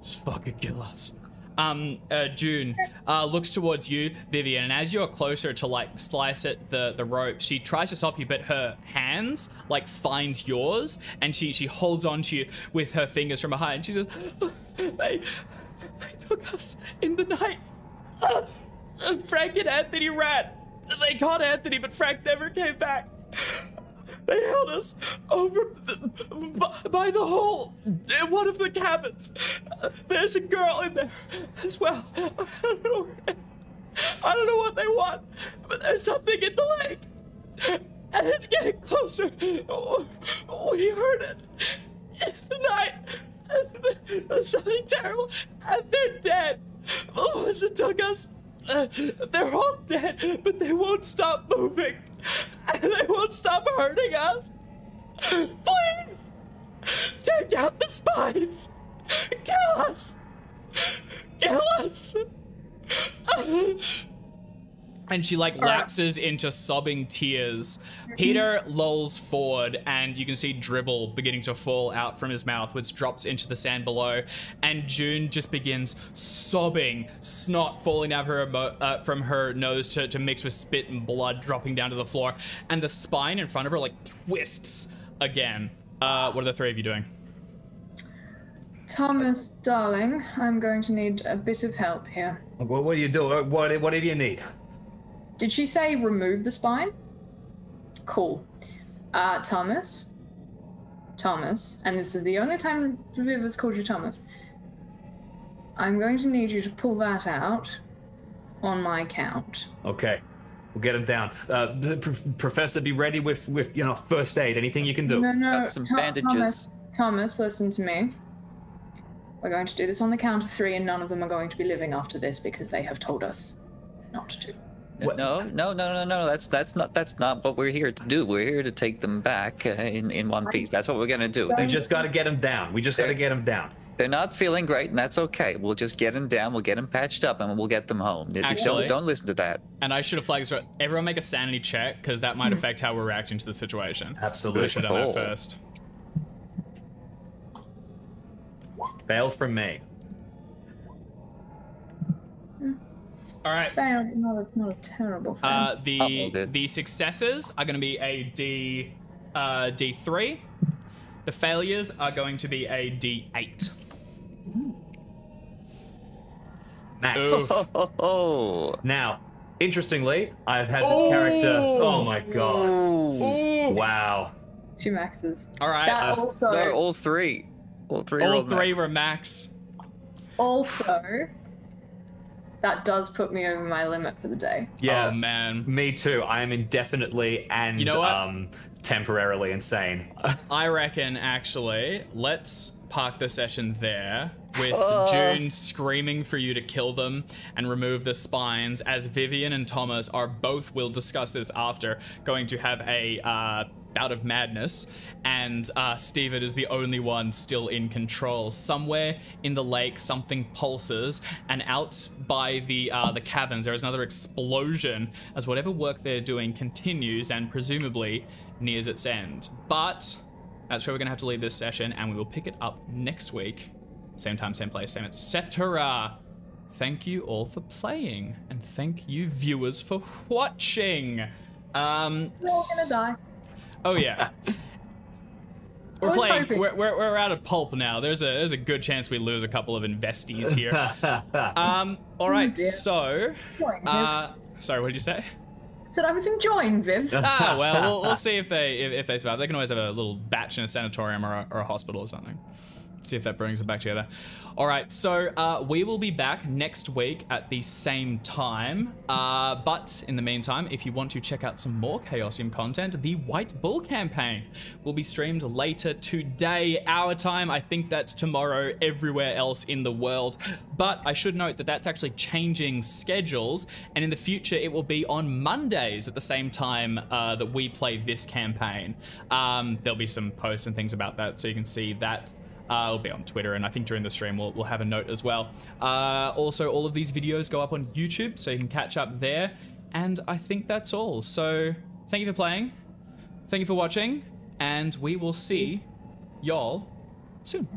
[SPEAKER 1] just fucking kill us. June looks towards you, Vivian, and as you're closer to, like, slice at the rope, she tries to stop you, but her hands, like, find yours, and she holds on to you with her fingers from behind. She says, they took us in the night. Frank and Anthony ran. They caught Anthony, but Frank never came back. They held us over by the hole in one of the cabins. There's a girl in there as well. I don't know what they want, but there's something in the lake, and it's getting closer. We heard it in the night. There's something terrible, and they're dead. The ones that took us, they're all dead, but they won't stop moving. And they won't stop hurting us. Please! Take out the spines! Kill us! Kill us! And she, like, lapses into sobbing tears. Peter lolls forward, and you can see dribble beginning to fall out from his mouth, which drops into the sand below. And June just begins sobbing, snot falling out of from her nose to mix with spit and blood dropping down to the floor. And the spine in front of her, like, twists again. What are the 3 of you doing?
[SPEAKER 2] Thomas, darling, I'm going to need a bit of help here.
[SPEAKER 4] What do you do? What do you need?
[SPEAKER 2] Did she say remove the spine? Cool. Thomas, and this is the only time Viv has called you Thomas. I'm going to need you to pull that out on my count.
[SPEAKER 4] Okay, we'll get him down. Professor, be ready with first aid. Anything you can do.
[SPEAKER 2] No,
[SPEAKER 3] Got some bandages.
[SPEAKER 2] Thomas, listen to me. We're going to do this on the count of 3, and none of them are going to be living after this because they have told us not to.
[SPEAKER 4] What?
[SPEAKER 3] No. That's not what we're here to do. We're here to take them back in one piece. That's what we're gonna do.
[SPEAKER 4] We just got to get him down. We just got to get him down.
[SPEAKER 3] They're not feeling great, and that's okay. We'll just get them down. We'll get them patched up, and we'll get them home.
[SPEAKER 1] Actually,
[SPEAKER 3] don't listen to that.
[SPEAKER 1] And I should have flagged this. Everyone make a sanity check, because that might affect how we're reacting to the situation.
[SPEAKER 4] Absolutely.
[SPEAKER 1] I should have done that first.
[SPEAKER 4] Fail from me.
[SPEAKER 1] All right.
[SPEAKER 2] Failed, not a terrible fail.
[SPEAKER 1] The successes are going to be a D3. The failures are going to be a D8.
[SPEAKER 4] Nice.
[SPEAKER 1] Oof.
[SPEAKER 3] Oh.
[SPEAKER 4] Now, interestingly, I've had the character. Oh my god!
[SPEAKER 1] Ooh.
[SPEAKER 4] Wow.
[SPEAKER 2] Two maxes.
[SPEAKER 1] All right.
[SPEAKER 2] That also.
[SPEAKER 3] No, all three. All three.
[SPEAKER 1] All
[SPEAKER 3] rolled
[SPEAKER 1] three
[SPEAKER 3] max.
[SPEAKER 1] were max.
[SPEAKER 2] Also, that does put me over my limit for the day.
[SPEAKER 4] Yeah.
[SPEAKER 1] Oh man.
[SPEAKER 4] Me too. I am indefinitely and
[SPEAKER 1] You know what?
[SPEAKER 4] Temporarily insane.
[SPEAKER 1] I reckon actually, let's park the session there with June screaming for you to kill them and remove the spines, as Vivian and Thomas are both, we'll discuss this after, going to have a bout of madness, and Steven is the only one still in control. Somewhere in the lake, something pulses, and out by the cabins, there is another explosion as whatever work they're doing continues and presumably nears its end. But that's where we're gonna have to leave this session, and we will pick it up next week. Same time, same place, same etc. Thank you all for playing, and thank you viewers for watching.
[SPEAKER 2] We're all gonna die.
[SPEAKER 1] Oh yeah. We're
[SPEAKER 2] was
[SPEAKER 1] playing.
[SPEAKER 2] hoping.
[SPEAKER 1] We're out of pulp now. There's a good chance we lose a couple of investees here. All right.
[SPEAKER 2] dear.
[SPEAKER 1] So,
[SPEAKER 2] Enjoying Viv.
[SPEAKER 1] sorry. What did you say?
[SPEAKER 2] Said I was enjoying Viv.
[SPEAKER 1] Well, we'll see if they survive. They can always have a little batch in a sanatorium or a hospital or something. See if that brings them back together. All right, so we will be back next week at the same time. But in the meantime, if you want to check out some more Chaosium content, the White Bull campaign will be streamed later today, our time. I think that's tomorrow everywhere else in the world. But I should note that that's actually changing schedules, and in the future it will be on Mondays at the same time that we play this campaign. There'll be some posts and things about that, so you can see that. It'll be on Twitter, and I think during the stream we'll have a note as well. Also, all of these videos go up on YouTube, so you can catch up there. And I think that's all. So thank you for playing. Thank you for watching, and we will see y'all soon.